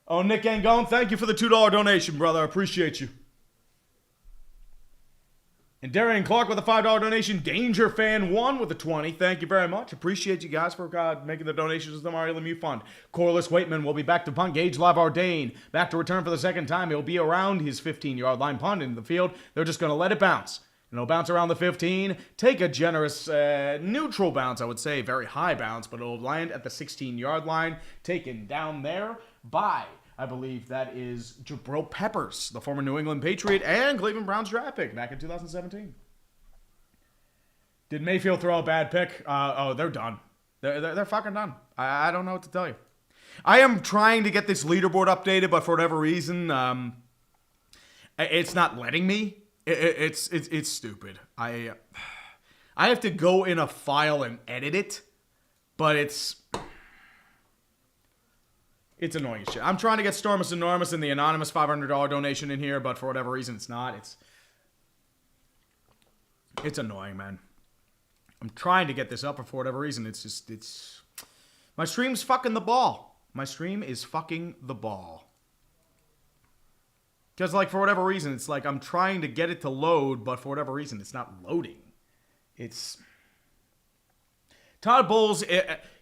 S1: Oh, Nick Angone, thank you for the $2 donation, brother. I appreciate you. And Darian Clark with a $5 donation. Danger Fan 1 with a 20. Thank you very much. Appreciate you guys for making the donations to the Mario Lemieux Fund. Corliss Waitman will be back to punt. Gage Lavardane back to return for the 2nd time. He'll be around his 15-yard line punt into the field. They're just going to let it bounce. And it'll bounce around the 15. Take a generous neutral bounce, I would say. Very high bounce, but it'll land at the 16-yard line. Taken down there by... I believe that is Jabril Peppers, the former New England Patriot and Cleveland Browns draft pick back in 2017. Did Mayfield throw a bad pick? They're done. They're fucking done. I don't know what to tell you. I am trying to get this leaderboard updated, but for whatever reason, it's not letting me. It's stupid. I have to go in a file and edit it, but it's annoying as shit. I'm trying to get Stormus Enormous and the anonymous $500 donation in here, but for whatever reason, it's not. It's annoying, man. I'm trying to get this up, but for whatever reason, it's... My stream's fucking the ball. My stream is fucking the ball. Because, like, for whatever reason, it's like I'm trying to get it to load, but for whatever reason, it's not loading. It's Todd Bowles,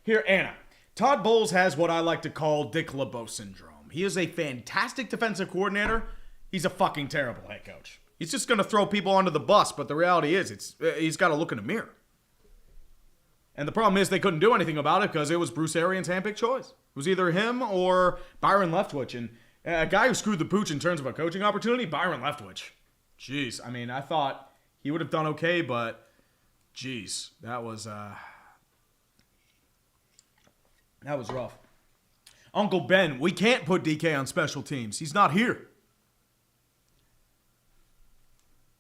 S1: here, Anna. Todd Bowles has what I like to call Dick LeBeau syndrome. He is a fantastic defensive coordinator. He's a fucking terrible head coach. He's just going to throw people under the bus, but the reality is he's got to look in the mirror. And the problem is they couldn't do anything about it because it was Bruce Arians' handpicked choice. It was either him or Byron Leftwich. And a guy who screwed the pooch in terms of a coaching opportunity, Byron Leftwich. Jeez, I mean, I thought he would have done okay, but jeez, that was rough. Uncle Ben, we can't put DK on special teams. He's not here.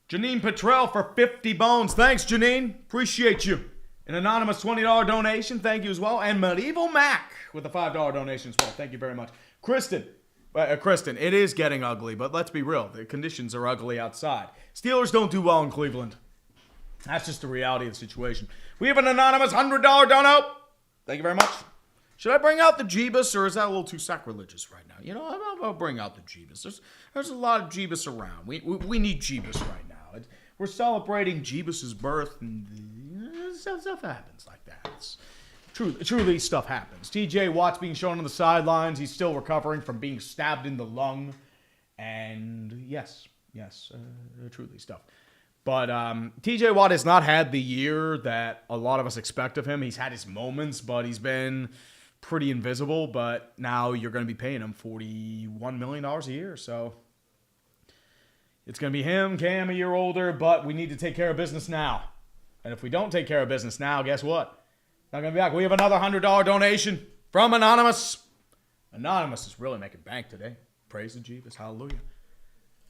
S1: Janine Petrell for 50 bones. Thanks, Janine. Appreciate you. An anonymous $20 donation. Thank you as well. And Medieval Mac with a $5 donation as well. Thank you very much. Kristen, it is getting ugly, but let's be real. The conditions are ugly outside. Steelers don't do well in Cleveland. That's just the reality of the situation. We have an anonymous $100 dono. Thank you very much. Should I bring out the Jeebus, or is that a little too sacrilegious right now? You know, I'll bring out the Jeebus. There's a lot of Jeebus around. We need Jeebus right now. We're celebrating Jeebus's birth, and stuff happens like that. It's truly, stuff happens. T.J. Watt's being shown on the sidelines. He's still recovering from being stabbed in the lung, and yes, truly stuff. But T.J. Watt has not had the year that a lot of us expect of him. He's had his moments, but he's been pretty invisible. But now you're going to be paying him $41 million a year. So it's going to be him, Cam, a year older, but we need to take care of business now. And if we don't take care of business now, guess what? Not going to be back. We have another $100 donation from Anonymous. Anonymous is really making bank today. Praise the Jeebus. Hallelujah.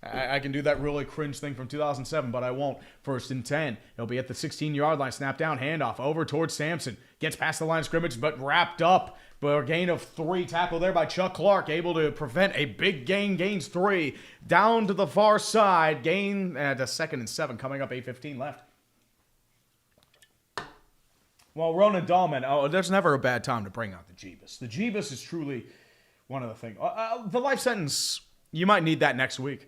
S1: I can do that really cringe thing from 2007, but I won't. 1st and 10. He'll be at the 16-yard line. Snap down, handoff over towards Sampson. Gets past the line of scrimmage, but wrapped up. But a gain of 3. Tackle there by Chuck Clark. Able to prevent a big gain. Gains 3. Down to the far side. Gain at a 2nd and 7. Coming up, 8:15 left. Well, Ronan Dahlman, there's never a bad time to bring out the Jeebus. The Jeebus is truly one of the things. The life sentence, you might need that next week.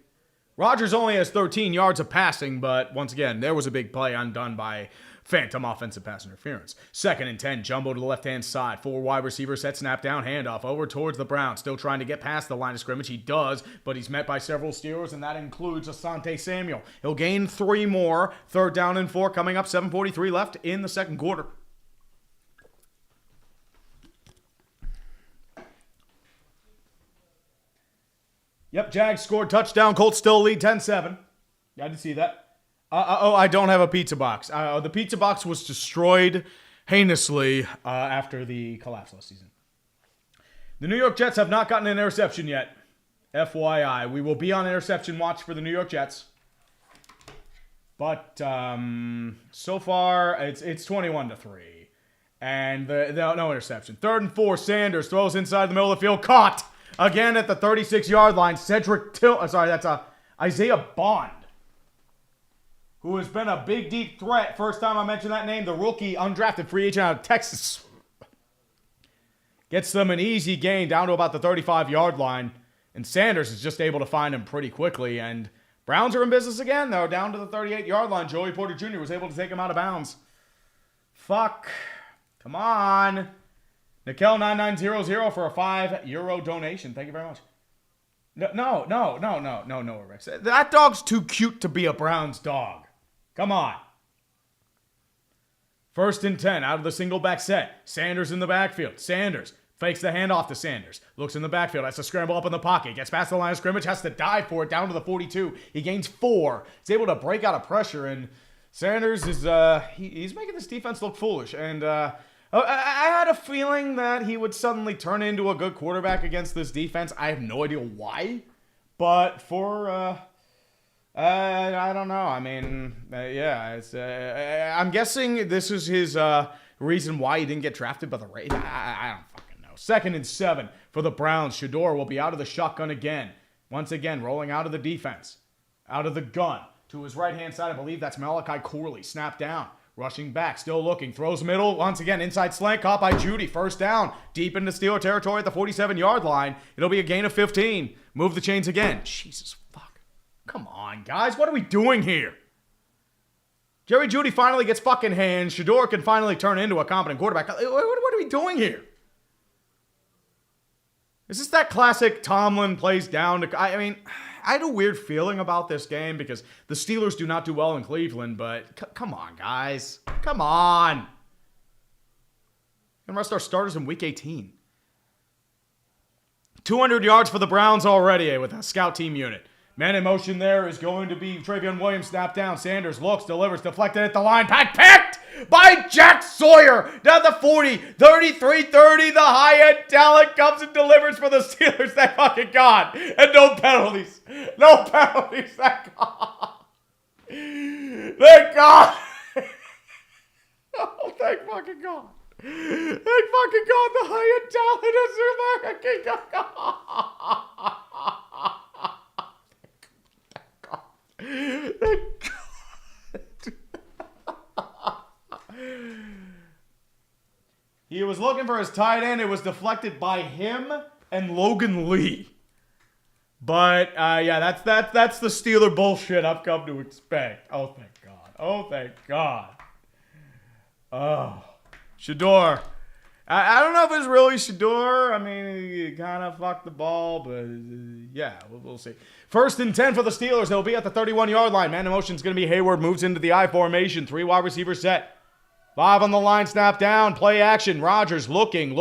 S1: Rodgers only has 13 yards of passing, but once again, there was a big play undone by phantom offensive pass interference. 2nd and 10, jumbo to the left-hand side. 4 wide receivers set, snap down, handoff over towards the Browns. Still trying to get past the line of scrimmage. He does, but he's met by several Steelers, and that includes Asante Samuel. He'll gain 3 more. 3rd down and 4, coming up, 7:43 left in the second quarter. Yep, Jags scored touchdown. Colts still lead 10-7. I did see that. I don't have a pizza box. The pizza box was destroyed heinously after the collapse last season. The New York Jets have not gotten an interception yet. FYI, we will be on interception watch for the New York Jets. But so far, it's 21-3. And no interception. 3rd and 4, Sanders throws inside the middle of the field. Caught! Again at the 36-yard line, that's Isaiah Bond, who has been a big, deep threat. First time I mentioned that name, the rookie undrafted free agent out of Texas. Gets them an easy gain down to about the 35-yard line, and Sanders is just able to find him pretty quickly. And Browns are in business again, though, down to the 38-yard line. Joey Porter Jr. was able to take him out of bounds. Fuck. Come on. Nickel9900 for a €5 donation. Thank you very much. No, Rex. That dog's too cute to be a Browns dog. Come on. 1st and 10 out of the single back set. Sanders in the backfield. Sanders fakes the handoff to Sanders. Looks in the backfield. Has to scramble up in the pocket. Gets past the line of scrimmage. Has to dive for it down to the 42. He gains 4. He's able to break out of pressure. And Sanders is he's making this defense look foolish. And I had a feeling that he would suddenly turn into a good quarterback against this defense. I have no idea why, but I don't know. I mean, I'm guessing this is his reason why he didn't get drafted by the Raiders. I don't fucking know. 2nd and 7 for the Browns. Shador will be out of the shotgun again. Once again, rolling out of the defense, out of the gun to his right-hand side. I believe that's Malachi Corley. Snap down. Rushing back, still looking, throws middle, once again, inside slant, caught by Judy, 1st down, deep into Steeler territory at the 47-yard line. It'll be a gain of 15. Move the chains again. Jesus, fuck. Come on, guys, what are we doing here? Jerry Jeudy finally gets fucking hands. Shedeur can finally turn into a competent quarterback. What are we doing here? Is this that classic Tomlin plays down to... I mean, I had a weird feeling about this game because the Steelers do not do well in Cleveland, but come on, guys. Come on. And rest our starters in Week 18. 200 yards for the Browns already with a scout team unit. Man in motion there is going to be Travion Williams. Snap down. Sanders looks, delivers, deflected at the line. Picked by Jack Sawyer. Down the 40. 33-30. The high-end talent comes and delivers for the Steelers. Thank fucking God. And no penalties. No penalties. Thank God. Thank God. Oh, thank fucking God. Thank fucking God. The high-end talent is there. Thank God. Thank God. He was looking for his tight end. It was deflected by him and Logan Lee. But yeah, that's the Steeler bullshit I've come to expect. Oh, thank God. Oh, thank God. Oh, Shedeur. I don't know if it's really Shedeur. I mean, he kind of fucked the ball, but yeah, we'll see. 1st and 10 for the Steelers. They'll be at the 31-yard line. Man in motion is going to be Hayward. Moves into the I formation. 3 wide receiver set. 5 on the line. Snap down. Play action. Rodgers looking.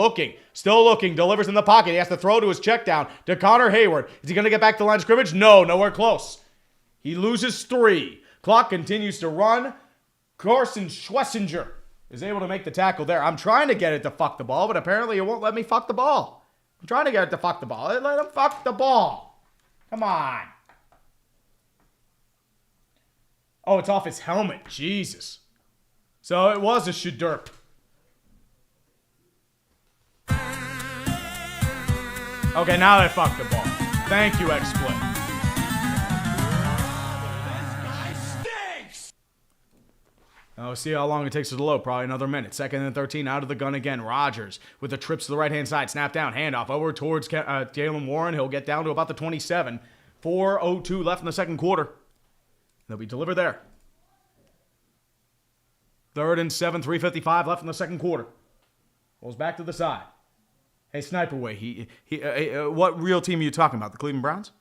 S1: Still looking. Delivers in the pocket. He has to throw to his check down to Connor Hayward. Is he going to get back to the line of scrimmage? No, nowhere close. He loses 3. Clock continues to run. Carson Schlesinger is able to make the tackle there. I'm trying to get it to fuck the ball, but apparently it won't let me fuck the ball. I'm trying to get it to fuck the ball. Let him fuck the ball. Come on. Oh, it's off his helmet. Jesus. So it was a Shedeur. Okay, now they fucked the ball. Thank you, XSplit. We'll see how long it takes to load. Probably another minute. 2nd and 13 out of the gun again. Rodgers with the trips to the right-hand side. Snap down. Handoff over towards Jaylen Warren. He'll get down to about the 27. 4:02 left in the second quarter. They'll be delivered there. 3rd and 7. 3:55 left in the second quarter. Rolls back to the side. Hey, Sniper Way. What real team are you talking about? The Cleveland Browns?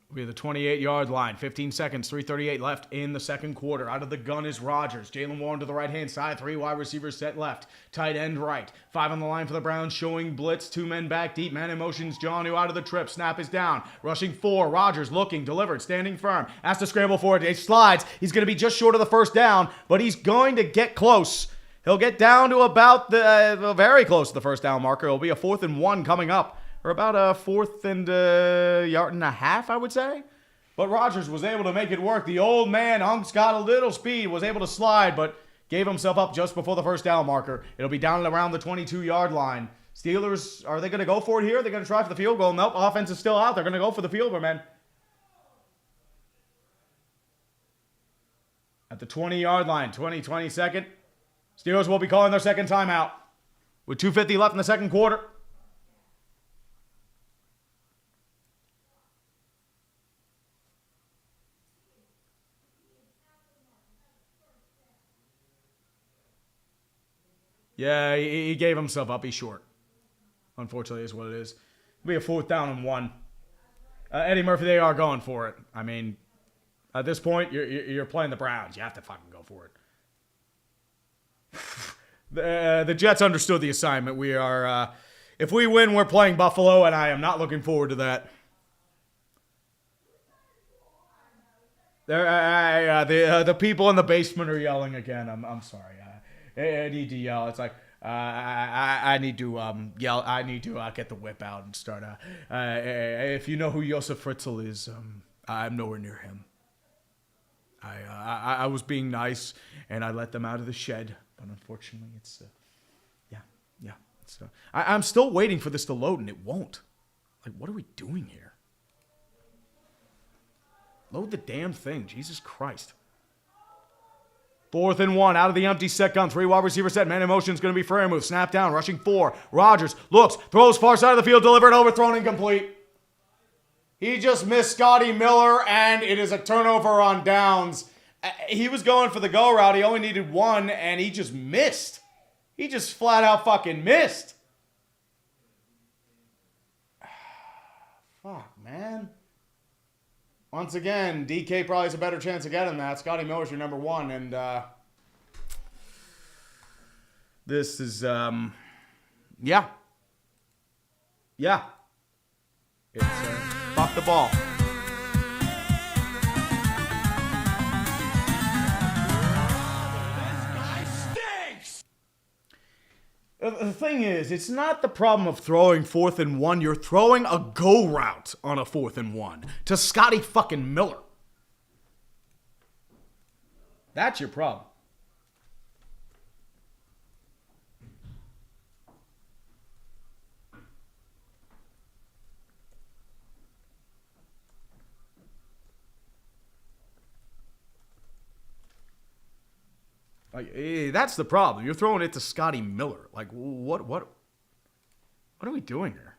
S1: We have the 28-yard line. 15 seconds. 3:38 left in the second quarter. Out of the gun is Rodgers. Jaylen Warren to the right-hand side. 3 wide receivers set left. Tight end right. 5 on the line for the Browns showing blitz. 2 men back deep. Man in motion's John, who out of the trip. Snap is down. Rushing 4. Rodgers looking. Delivered. Standing firm. Has to scramble for it. He slides. He's going to be just short of the first down, but he's going to get close. He'll get down to about very close to the first down marker. It'll be a 4th and 1 coming up. Or about a 4th and yard and a half, I would say. But Rodgers was able to make it work. The old man, Hunk's got a little speed, was able to slide, but gave himself up just before the first down marker. It'll be down around the 22-yard line. Steelers, are they going to go for it here? They're going to try for the field goal. Nope, offense is still out. They're going to go for the field goal, man. At the 20-yard line, 22nd. Steelers will be calling their second timeout. With 2:50 left in the second quarter. Yeah, he gave himself up. He's short. Unfortunately, is what it is. It'll be a 4th down and 1. Eddie Murphy, they are going for it. I mean, at this point, you're playing the Browns. You have to fucking go for it. The Jets understood the assignment. We are, if we win, we're playing Buffalo, and I am not looking forward to that. The people in the basement are yelling again. I'm sorry. I need to yell. It's like I need to yell. I need to get the whip out and start. If you know who Josef Fritzl is, I'm nowhere near him. I was being nice and I let them out of the shed, but unfortunately, it's yeah. It's, I'm still waiting for this to load and it won't. Like, what are we doing here? Load the damn thing, Jesus Christ. 4th and 1 out of the empty set gun. 3 wide receiver set. Man in motion is going to be Frere move. Snap down. Rushing 4. Rodgers looks. Throws far side of the field. Delivered. Overthrown. Incomplete. He just missed Scotty Miller, and it is a turnover on downs. He was going for the go route. He only needed 1, and he just missed. He just flat out fucking missed. Fuck, man. Once again, DK probably has a better chance of getting that. Scotty Miller's your number 1, and this is, yeah. Yeah. It's, fuck the ball. The thing is, it's not the problem of throwing 4th and 1. You're throwing a go route on a 4th and 1 to Scotty fucking Miller. That's your problem. Like, that's the problem. You're throwing it to Scotty Miller. Like, what are we doing here?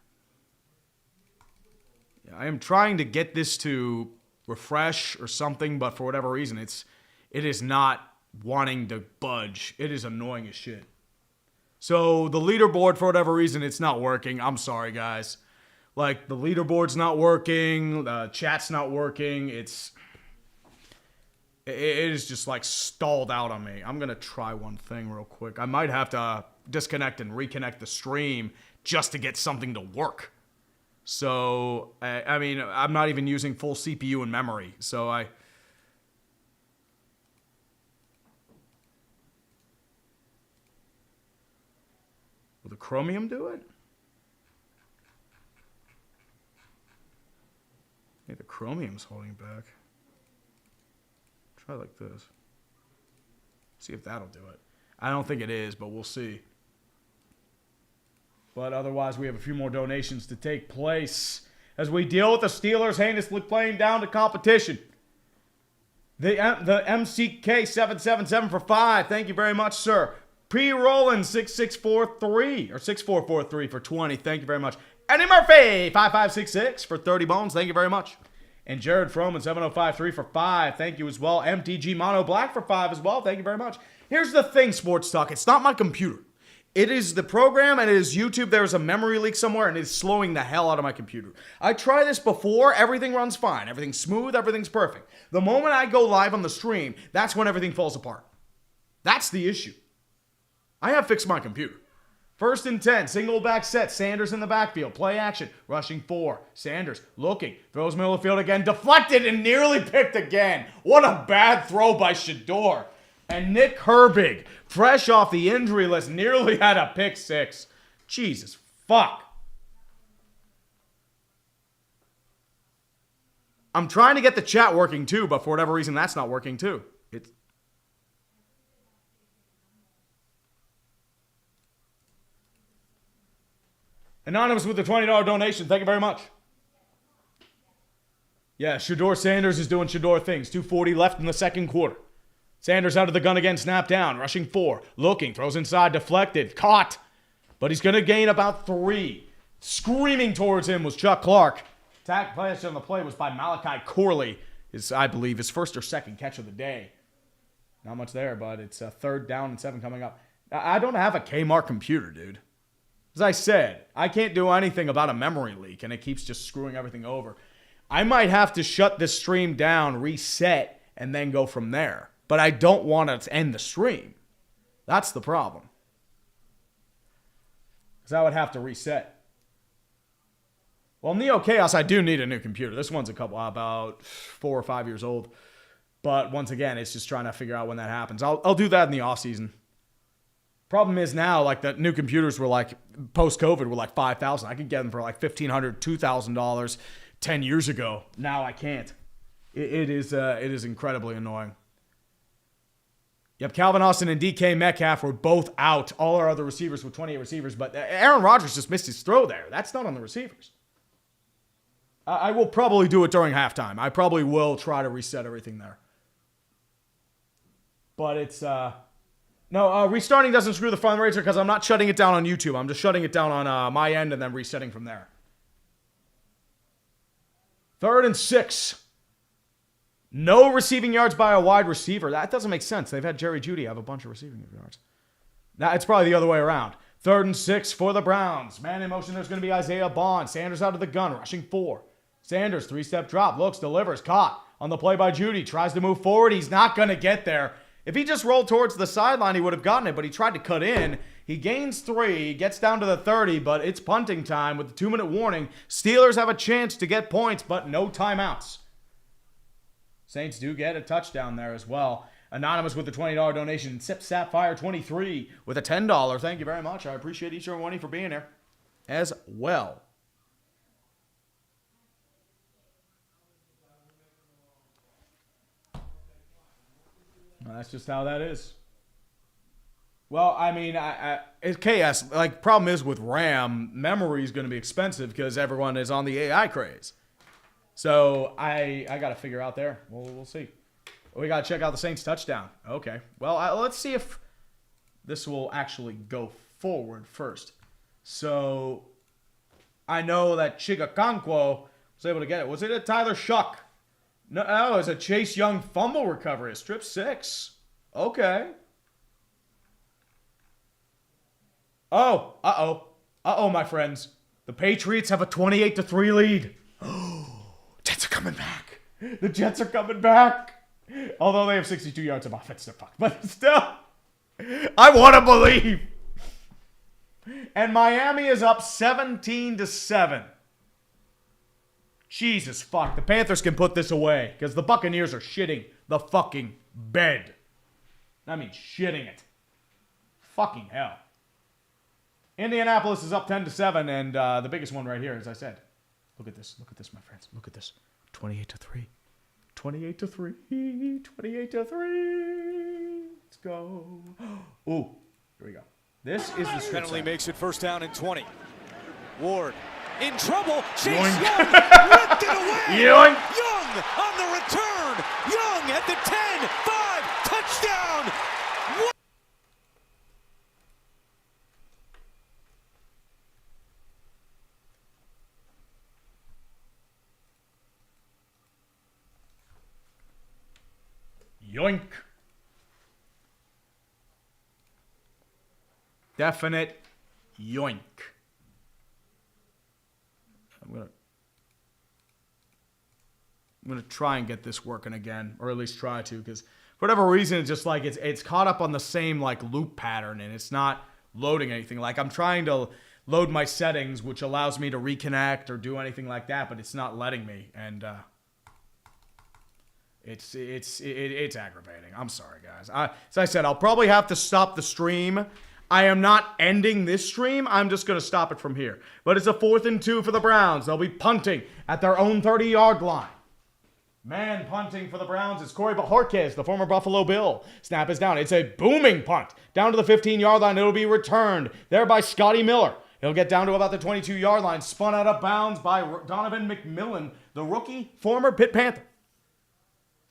S1: Yeah, I am trying to get this to refresh or something, but for whatever reason, it is not wanting to budge. It is annoying as shit. So the leaderboard, for whatever reason, it's not working. I'm sorry, guys. Like, the leaderboard's not working. The chat's not working. It is just like stalled out on me. I'm going to try one thing real quick. I might have to disconnect and reconnect the stream just to get something to work. So, I mean, I'm not even using full CPU and memory. So Will the Chromium do it? Hey, the Chromium's holding back. Try like this. See if that'll do it. I don't think it is, but we'll see. But otherwise, we have a few more donations to take place as we deal with the Steelers heinously playing down to competition. The MCK777 for 5. Thank you very much, sir. P. Roland 6643 or 6443 for 20. Thank you very much. Eddie Murphy 5566 for 30 bones. Thank you very much. And Jared Froman 7053 for 5. Thank you as well. MTG Mono Black for 5 as well. Thank you very much. Here's the thing, Sports Talk. It's not my computer. It is the program and it is YouTube. There's a memory leak somewhere and it's slowing the hell out of my computer. I tried this before. Everything runs fine. Everything's smooth. Everything's perfect. The moment I go live on the stream, that's when everything falls apart. That's the issue. I have fixed my computer. 1st and 10, single back set, Sanders in the backfield, play action, rushing 4, Sanders looking, throws middle of the field again, deflected and nearly picked again. What a bad throw by Shador. And Nick Herbig, fresh off the injury list, nearly had a pick 6. Jesus fuck. I'm trying to get the chat working too, but for whatever reason, that's not working too. It's Anonymous with the $20 donation. Thank you very much. Yeah, Shador Sanders is doing Shador things. 2:40 left in the second quarter. Sanders out of the gun again, snap down, rushing 4, looking, throws inside, deflected, caught. But he's going to gain about 3. Screaming towards him was Chuck Clark. Attack pass on the play was by Malachi Corley. I believe, his first or second catch of the day. Not much there, but it's a 3rd down and 7 coming up. I don't have a Kmart computer, dude. As I said, I can't do anything about a memory leak, and it keeps just screwing everything over. I might have to shut this stream down, reset, and then go from there. But I don't want to end the stream. That's the problem. Because I would have to reset. Well, Neo Chaos, I do need a new computer. This one's about 4 or 5 years old. But once again, it's just trying to figure out when that happens. I'll do that in the off season. Problem is now, like, the new computers were like, post-COVID, were like $5,000. I could get them for like $1,500, $2,000 10 years ago. Now I can't. It is incredibly annoying. Yep, Calvin Austin and DK Metcalf were both out. All our other receivers were 28 receivers, but Aaron Rodgers just missed his throw there. That's not on the receivers. I will probably do it during halftime. I probably will try to reset everything there. But it's, no, restarting doesn't screw the fundraiser because I'm not shutting it down on YouTube. I'm just shutting it down on my end and then resetting from there. 3rd and 6. No receiving yards by a wide receiver. That doesn't make sense. They've had Jerry Jeudy have a bunch of receiving yards. Now, it's probably the other way around. 3rd and 6 for the Browns. Man in motion, there's going to be Isaiah Bond. Sanders out of the gun, rushing 4. Sanders, 3-step drop, looks, delivers, caught on the play by Jeudy. Tries to move forward. He's not going to get there. If he just rolled towards the sideline, he would have gotten it, but he tried to cut in. He gains 3, gets down to the 30, but it's punting time with the 2-minute warning. Steelers have a chance to get points, but no timeouts. Saints do get a touchdown there as well. Anonymous with the $20 donation. Sip Sapphire 23 with a $10. Thank you very much. I appreciate each and every one of you for being here as well. Well, that's just how that is. Well, I mean, it's KS. Like, problem is with RAM, memory is going to be expensive because everyone is on the AI craze. So I got to figure out there. We'll see. We got to check out the Saints touchdown. Okay. Well, let's see if this will actually go forward first. So I know that Chigakonkwo was able to get it. Was it a Tyler Shuck? No, it was a Chase Young fumble recovery. A strip 6. Okay. Oh, uh-oh, my friends. The Patriots have a 28-3 lead. Jets are coming back. The Jets are coming back. Although they have 62 yards of offense, they're fucked. But still, I want to believe. And Miami is up 17-7. Jesus fuck. The Panthers can put this away because the Buccaneers are shitting the fucking bed. I mean, shitting it. Fucking hell. Indianapolis is up 10-7, and the biggest one right here, as I said. Look at this. Look at this, my friends. Look at this. 28-3. 28-3. 28-3. Let's go. Ooh, here we go. This is the
S2: penalty makes it 1st down and 20. Ward in trouble. Chase
S1: Yoink.
S2: Young ripped it away.
S1: Yoink.
S2: Young on the return. Young at the 10-5 touchdown.
S1: Yoink. Definite yoink. I'm gonna try and get this working again, or at least try to, because for whatever reason, it's just like it's caught up on the same like loop pattern, and it's not loading anything. Like I'm trying to load my settings, which allows me to reconnect or do anything like that, but it's not letting me, and it's aggravating. I'm sorry, guys. As I said, I'll probably have to stop the stream. I am not ending this stream. I'm just going to stop it from here. But it's a 4th and 2 for the Browns. They'll be punting at their own 30-yard line. Man punting for the Browns is Corey Bojorquez, the former Buffalo Bill. Snap is down. It's a booming punt. Down to the 15-yard line. It'll be returned there by Scotty Miller. He'll get down to about the 22-yard line. Spun out of bounds by Donovan McMillan, the rookie, former Pitt Panther.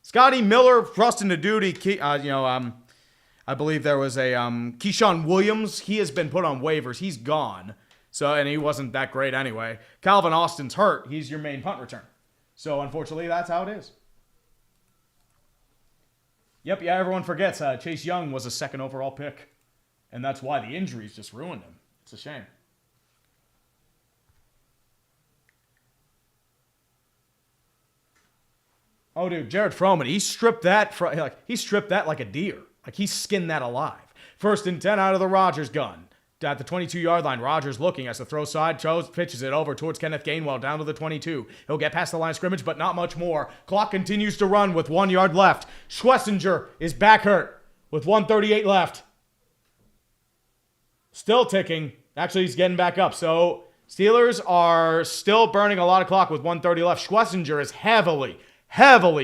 S1: Scotty Miller thrust into duty. I believe there was a Keyshawn Williams. He has been put on waivers. He's gone. So, and he wasn't that great anyway. Calvin Austin's hurt. He's your main punt return. So, unfortunately, that's how it is. Yep, yeah, everyone forgets. Chase Young was a 2nd overall pick. And that's why the injuries just ruined him. It's a shame. Oh, dude, Jared Froman, he stripped that like a deer. Like, he skinned that alive. 1st and 10 out of the Rodgers gun. At the 22-yard line, Rodgers looking as the throw side, pitches it over towards Kenneth Gainwell down to the 22. He'll get past the line of scrimmage, but not much more. Clock continues to run with 1 yard left. Schlesinger is back hurt with 1:38 left. Still ticking. Actually, he's getting back up. So, Steelers are still burning a lot of clock with 1:30 left. Schlesinger is heavily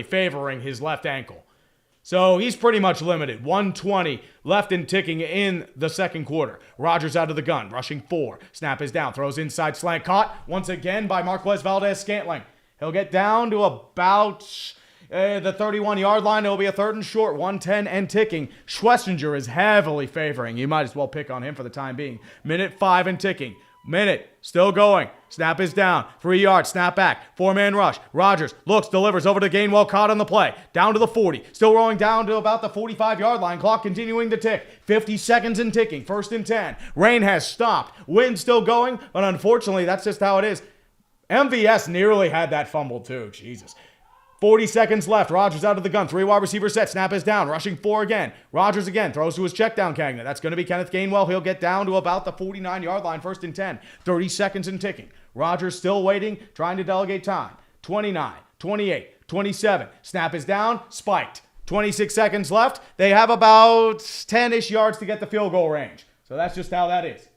S1: favoring his left ankle. So he's pretty much limited. 1:20 left and ticking in the 2nd quarter. Rodgers out of the gun, rushing 4. Snap is down, throws inside slant, caught once again by Marquez Valdez-Scantling. He'll get down to about The 31-yard line, it'll be a 3rd and short, 1:10 and ticking. Schlesinger is heavily favoring. You might as well pick on him for the time being. Minute 5 and ticking. Minute, still going. Snap is down. 3 yards, snap back. 4-man rush. Rodgers looks, delivers over to Gainwell, caught on the play. Down to the 40. Still rolling down to about the 45-yard line. Clock continuing to tick. 50 seconds and ticking. 1st and 10. Rain has stopped. Wind still going, but unfortunately, that's just how it is. MVS nearly had that fumble too. Jesus. 40 seconds left. Rodgers out of the gun. 3 wide receiver set. Snap is down. Rushing 4 again. Rodgers again. Throws to his check down Cagna. That's going to be Kenneth Gainwell. He'll get down to about the 49-yard line. 1st and 10. 30 seconds and ticking. Rodgers still waiting. Trying to delegate time. 29. 28. 27. Snap is down. Spiked. 26 seconds left. They have about 10-ish yards to get the field goal range. So that's just how that is.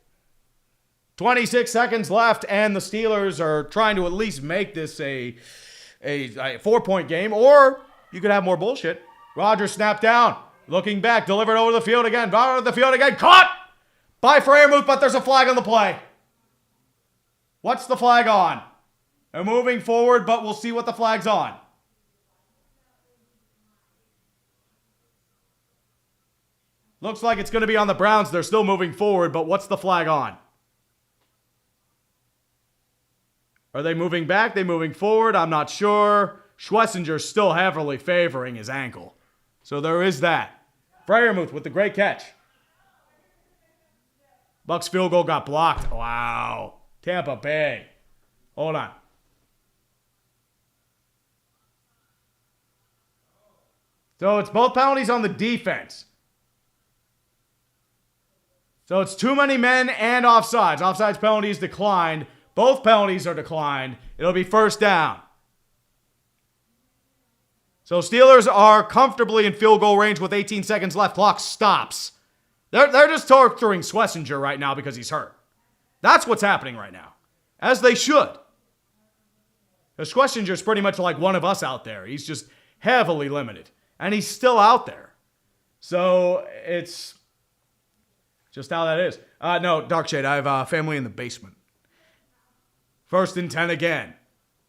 S1: 26 seconds left, and the Steelers are trying to at least make this a 4-point game, or you could have more bullshit. Rodgers snapped down, looking back, delivered over the field again, caught by Freiermuth, but there's a flag on the play. What's the flag on? They're moving forward, but we'll see what the flag's on. Looks like it's going to be on the Browns. They're still moving forward, but what's the flag on? Are they moving back? They moving forward? I'm not sure. Schlesinger's still heavily favoring his ankle. So there is that. Freiermuth with the great catch. Bucks field goal got blocked. Wow. Tampa Bay. Hold on. So it's both penalties on the defense. So it's too many men and offsides. Offsides penalties declined. Both penalties are declined. It'll be 1st down. So Steelers are comfortably in field goal range with 18 seconds left. Clock stops. They're just torturing Schlesinger right now because he's hurt. That's what's happening right now. As they should. Because Schlesinger's pretty much like one of us out there. He's just heavily limited. And he's still out there. So it's just how that is. No, Darkshade, I have family in the basement. 1st and 10 again.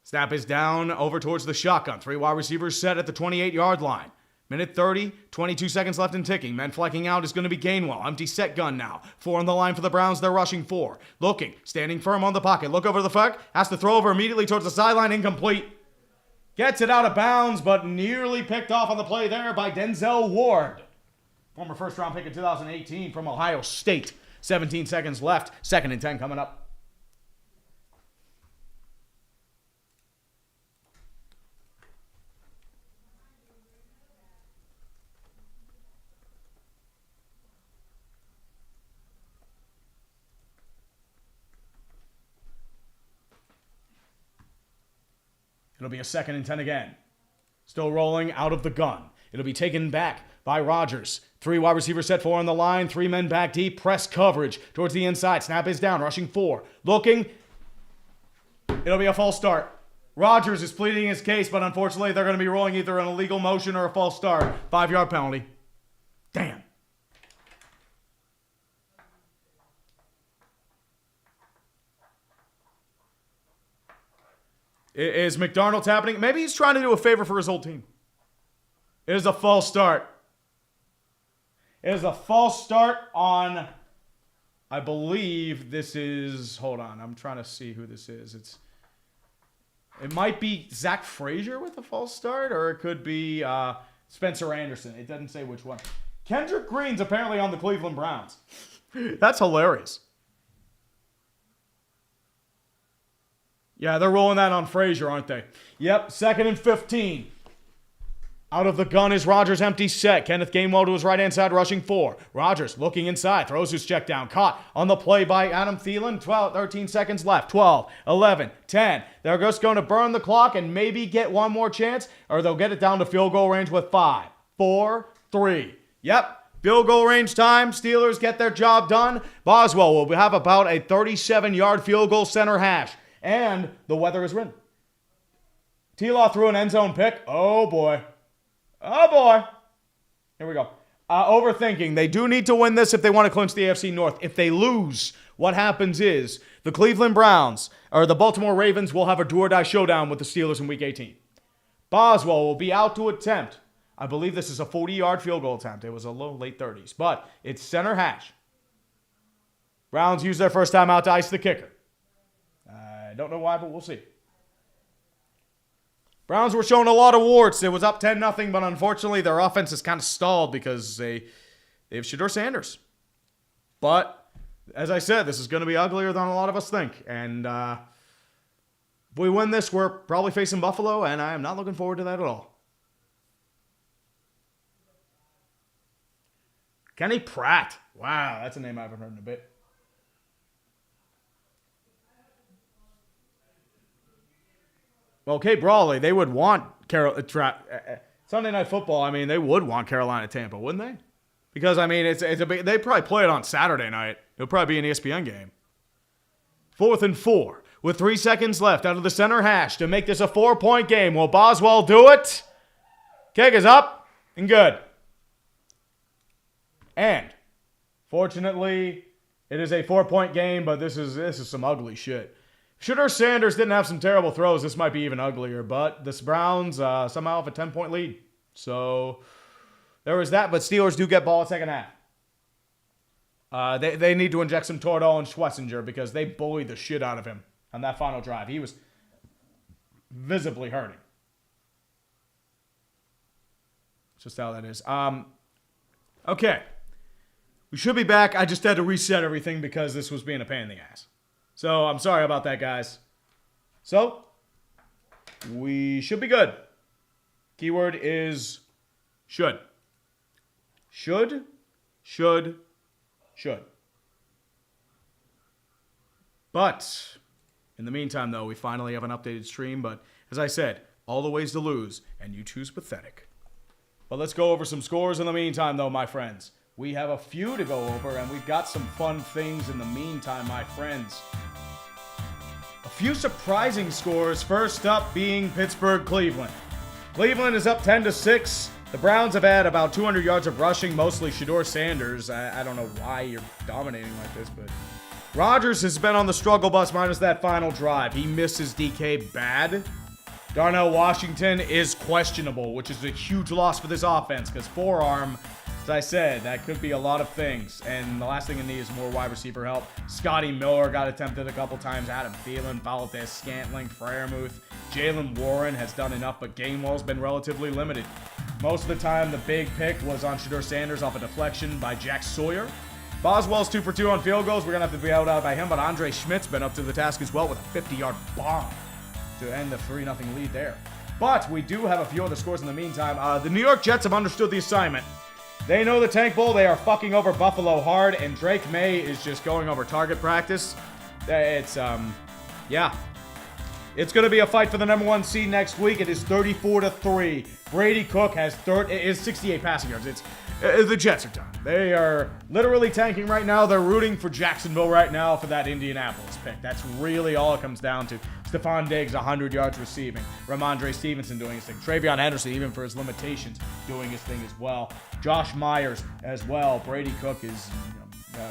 S1: Snap is down over towards the shotgun. 3 wide receivers set at the 28-yard line. Minute 30, 22 seconds left and ticking. Men flanking out is going to be Gainwell. Empty set gun now. 4 on the line for the Browns. They're rushing 4. Looking, standing firm on the pocket. Look over the fuck. Has to throw over immediately towards the sideline. Incomplete. Gets it out of bounds, but nearly picked off on the play there by Denzel Ward. Former 1st-round pick in 2018 from Ohio State. 17 seconds left. 2nd and 10 coming up. It'll be a 2nd and 10 again. Still rolling out of the gun. It'll be taken back by Rodgers. 3 wide receivers set, 4 on the line. 3 men back deep. Press coverage towards the inside. Snap is down. Rushing 4. Looking. It'll be a false start. Rodgers is pleading his case, but unfortunately they're going to be rolling either an illegal motion or a false start. 5-yard penalty. Damn. Is McDarnold's happening? Maybe he's trying to do a favor for his whole team. It is a false start. It is a false start on, I believe this is, hold on, I'm trying to see who this is. It might be Zach Frazier with a false start, or it could be Spencer Anderson. It doesn't say which one. Kendrick Green's apparently on the Cleveland Browns. That's hilarious. Yeah, they're rolling that on Frazier, aren't they? Yep, 2nd and 15. Out of the gun is Rodgers, empty set. Kenneth Gainwell to his right-hand side, rushing 4. Rodgers looking inside, throws his check down. Caught on the play by Adam Thielen. 13 seconds left. 12, 11, 10. They're just going to burn the clock and maybe get one more chance, or they'll get it down to field goal range with 5, 4, 3. Yep, field goal range time. Steelers get their job done. Boswell will have about a 37-yard field goal center hash. And the weather is written. T-Law threw an end zone pick. Oh, boy. Oh, boy. Here we go. Overthinking. They do need to win this if they want to clinch the AFC North. If they lose, what happens is the Cleveland Browns or the Baltimore Ravens will have a do-or-die showdown with the Steelers in Week 18. Boswell will be out to attempt. I believe this is a 40-yard field goal attempt. It was a low, late 30s, but it's center hash. Browns use their first time out to ice the kicker. I don't know why, but we'll see. Browns were showing a lot of warts. It was up 10-0, but unfortunately their offense is kind of stalled because they have Shedeur Sanders. But, as I said, this is going to be uglier than a lot of us think. And if we win this, we're probably facing Buffalo, and I am not looking forward to that at all. Kenny Pratt. Wow, that's a name I haven't heard in a bit. Okay, Brawley, they would want Sunday Night Football. I mean, they would want Carolina Tampa, wouldn't they? Because I mean, it's a big, they probably play it on Saturday night. It'll probably be an ESPN game. 4th and 4 with 3 seconds left out of the center hash to make this a 4-point game. Will Boswell do it? Kick is up and good. And fortunately, it is a 4-point game, but this is some ugly shit. Shedeur Sanders didn't have some terrible throws. This might be even uglier, but the Browns somehow have a 10-point lead. So there was that, but Steelers do get ball at second half. They need to inject some Tordo and Schlesinger because they bullied the shit out of him on that final drive. He was visibly hurting. It's just how that is. Okay. We should be back. I just had to reset everything because this was being a pain in the ass. So, I'm sorry about that, guys. So, we should be good. Keyword is should. Should. But, in the meantime, though, we finally have an updated stream. But, as I said, all the ways to lose, and you choose pathetic. But let's go over some scores in the meantime, though, my friends. We have a few to go over, and we've got some fun things in the meantime, my friends. A few surprising scores, first up being Pittsburgh-Cleveland. Cleveland is up 10-6. The Browns have had about 200 yards of rushing, mostly Shedeur Sanders. I don't know why you're dominating like this, but Rodgers has been on the struggle bus minus that final drive. He misses DK bad. Darnell Washington is questionable, which is a huge loss for this offense because forearm, as I said, that could be a lot of things. And the last thing you need is more wide receiver help. Scotty Miller got attempted a couple times. Adam Thielen, Valdez, Scantling, Freiermuth. Jalen Warren has done enough, but Gainwell's been relatively limited. Most of the time, the big pick was on Shedeur Sanders off a deflection by Jack Sawyer. Boswell's 2 for 2 on field goals. We're going to have to be out by him, but Andre Schmidt's been up to the task as well with a 50-yard bomb to end the 3-0 lead there. But we do have a few other scores in the meantime. The New York Jets have understood the assignment. They know the Tank Bowl. They are fucking over Buffalo hard, and Drake May is just going over target practice. It's, yeah. It's going to be a fight for the number 1 seed next week. It is 34-3. Brady Cook has 68 passing yards. The Jets are done. They are literally tanking right now. They're rooting for Jacksonville right now for that Indianapolis pick. That's really all it comes down to. Stephon Diggs, 100 yards receiving. Ramondre Stevenson doing his thing. Travion Henderson, even for his limitations, doing his thing as well. Josh Myers as well. Brady Cook is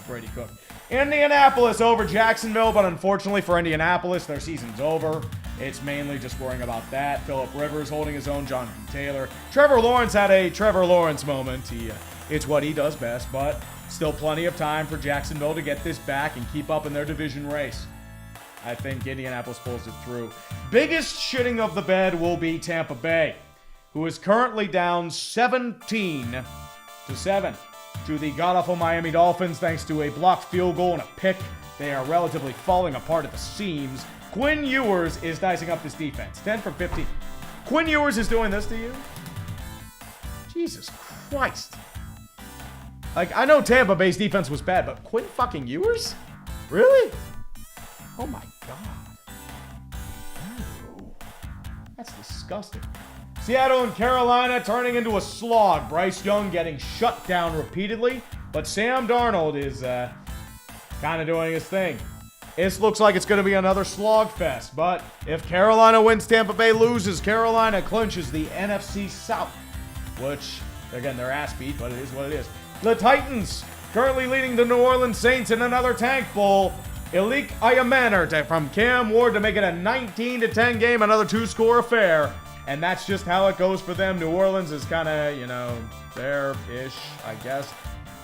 S1: Brady Cook. Indianapolis over Jacksonville, but unfortunately for Indianapolis, their season's over. It's mainly just worrying about that. Phillip Rivers holding his own. Jonathan Taylor. Trevor Lawrence had a Trevor Lawrence moment. It's what he does best, but still plenty of time for Jacksonville to get this back and keep up in their division race. I think Indianapolis pulls it through. Biggest shitting of the bed will be Tampa Bay, who is currently down 17-7 to the god-awful Miami Dolphins thanks to a blocked field goal and a pick. They are relatively falling apart at the seams. Quinn Ewers is dicing up this defense. 10 for 15. Quinn Ewers is doing this to you? Jesus Christ. Like, I know Tampa Bay's defense was bad, but Quinn fucking Ewers? Really? Oh my God. Ew. That's disgusting. Seattle and Carolina turning into a slog. Bryce Young getting shut down repeatedly, but Sam Darnold is kind of doing his thing. This looks like it's going to be another slog fest, but if Carolina wins, Tampa Bay loses. Carolina clinches the NFC South, which, again, they're ass beat, but it is what it is. The Titans currently leading the New Orleans Saints in another Tank Bowl. Ilik Ayamaner from Cam Ward to make it a 19-10 game, another 2-score affair. And that's just how it goes for them. New Orleans is kind of, you know, there-ish, I guess.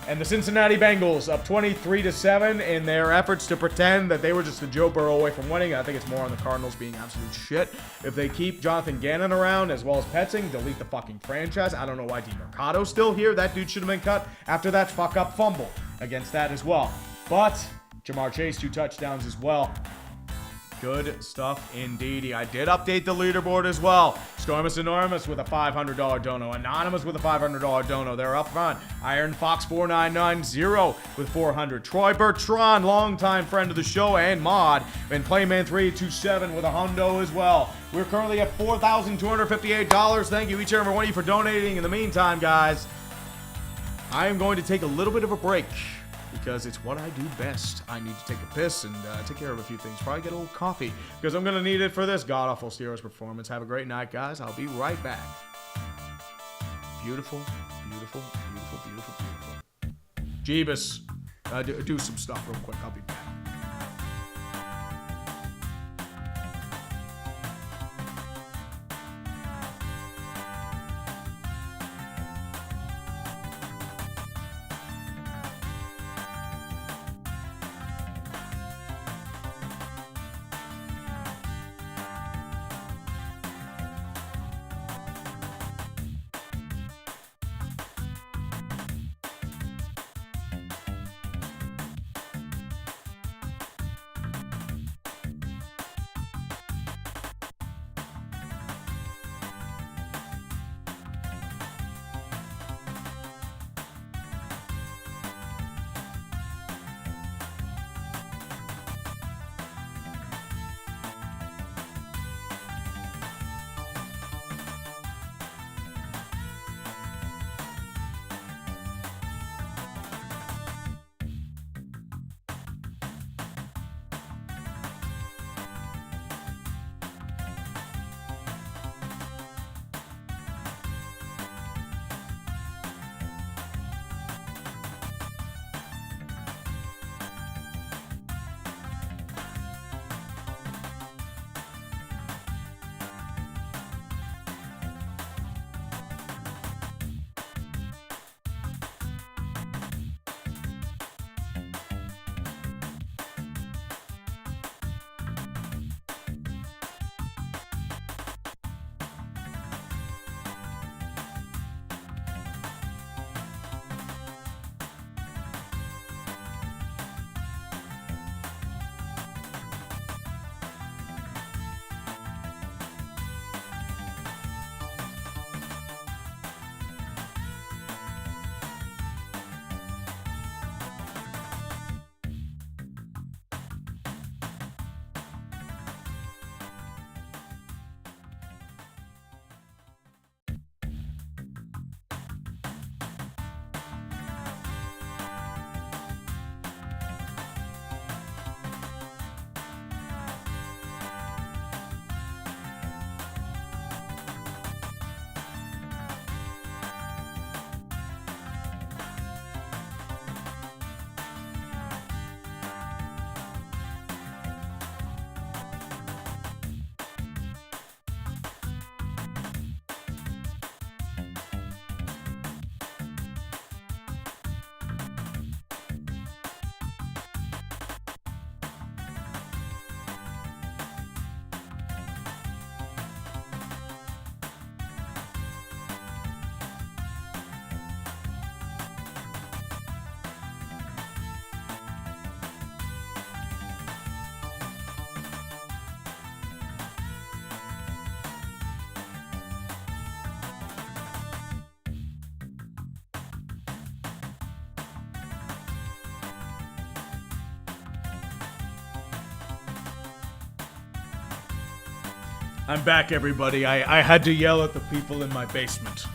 S1: And the Cincinnati Bengals up 23-7 in their efforts to pretend that they were just a Joe Burrow away from winning. I think it's more on the Cardinals being absolute shit. If they keep Jonathan Gannon around as well as Petzing, delete the fucking franchise. I don't know why DeMercado's still here. That dude should have been cut after that fuck-up fumble against that as well. But Jamar Chase, 2 touchdowns as well. Good stuff indeed. I did update the leaderboard as well. Stormus Enormous with a $500 dono. Anonymous with a $500 dono. They're up front. Iron Fox 4990 with 400. Troy Bertrand, longtime friend of the show and mod. And Playman 327 with a hundo as well. We're currently at $4,258. Thank you each and every one of you for donating. In the meantime, guys, I am going to take a little bit of a break, because it's what I do best. I need to take a piss and take care of a few things. Probably get a little coffee, because I'm going to need it for this god-awful Steelers performance. Have a great night, guys. I'll be right back. Beautiful, beautiful, beautiful, beautiful, beautiful. Jeebus, do some stuff real quick. I'll be back. I'm back, everybody. I had to yell at the people in my basement.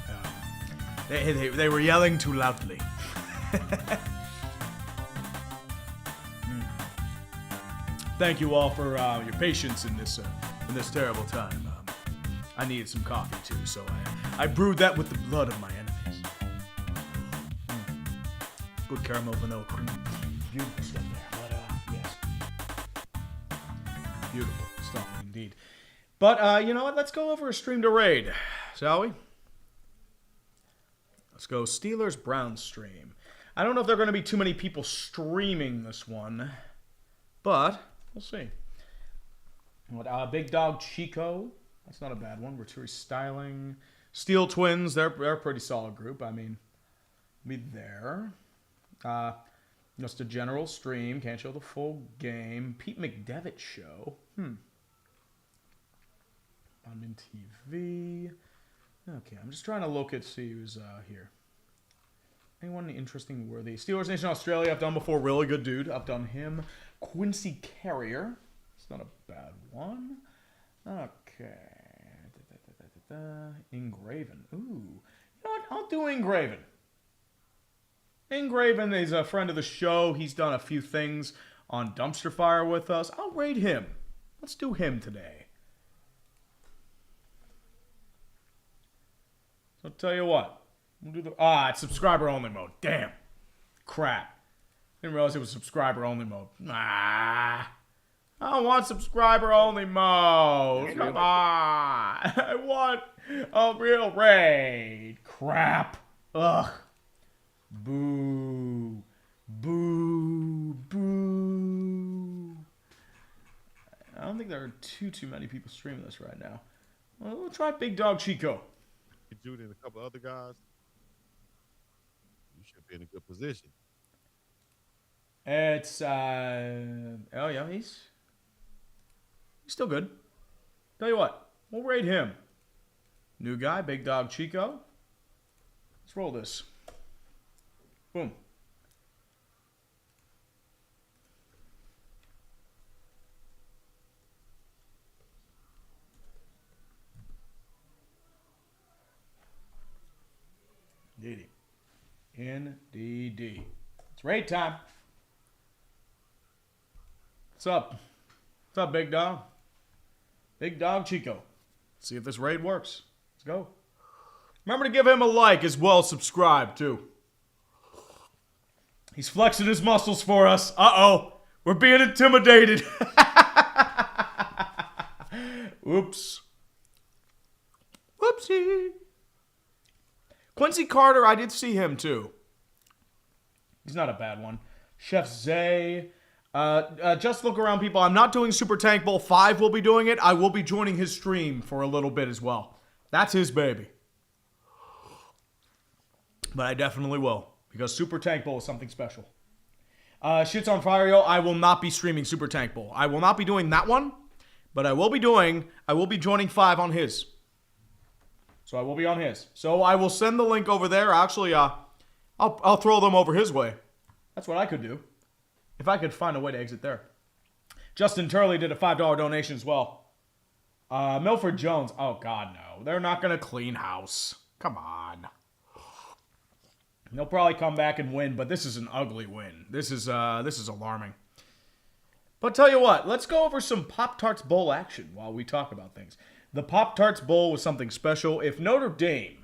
S1: They were yelling too loudly. Thank you all for your patience in this terrible time. I needed some coffee too, so I brewed that with the blood of my enemies. Good caramel vanilla cream. Beautiful stuff there. But yes, beautiful stuff indeed. But, you know what? Let's go over a stream to raid, shall we? Let's go Steelers-Browns stream. I don't know if there are going to be too many people streaming this one, but we'll see. What, Big Dog Chico. That's not a bad one. Rotary Styling. Steel Twins. They're a pretty solid group. I mean, be there. Just a general stream. Can't show the full game. Pete McDevitt show. On TV. Okay, I'm just trying to look at see who's here. Anyone interesting worthy? Steelers Nation Australia, I've done before. Really good dude. I've done him. Quincy Carrier. It's not a bad one. Okay. Engraven. Ooh. You know what? I'll do Engraven. Engraven is a friend of the show. He's done a few things on Dumpster Fire with us. I'll raid him. Let's do him today. So I'll tell you what. We'll do the it's subscriber only mode. Damn. Crap. Didn't realize it was subscriber only mode. I don't want subscriber only mode. Come on. I want a real raid. Crap. Ugh. Boo. Boo. Boo. I don't think there are too many people streaming this right now. Well, we'll try Big Dog Chico.
S3: Judy and a couple other guys, you should be in a good position.
S1: It's oh yeah, he's still good. Tell you what, we'll raid him. New guy, Big Dog Chico. Let's roll this. Boom. Indeed. It's raid time. What's up? What's up, Big Dog? Big Dog Chico. Let's see if this raid works. Let's go. Remember to give him a like as well as subscribe, too. He's flexing his muscles for us. Uh-oh. We're being intimidated. Oops. Whoopsie. Quincy Carter, I did see him too. He's not a bad one. Chef Zay. Just look around, people. I'm not doing Super Tank Bowl 5 will be doing it. I will be joining his stream for a little bit as well. That's his baby. But I definitely will. Because Super Tank Bowl is something special. Shit's on fire, yo. I will not be streaming Super Tank Bowl. I will not be doing that one. But I will be joining 5 on his. So I will be on his. So I will send the link over there. Actually, I'll throw them over his way. That's what I could do. If I could find a way to exit there. Justin Turley did a $5 donation as well. Milford Jones. Oh, God, no. They're not going to clean house. Come on. They'll probably come back and win, but this is an ugly win. This is alarming. But tell you what, let's go over some Pop-Tarts Bowl action while we talk about things. The Pop-Tarts Bowl was something special. If Notre Dame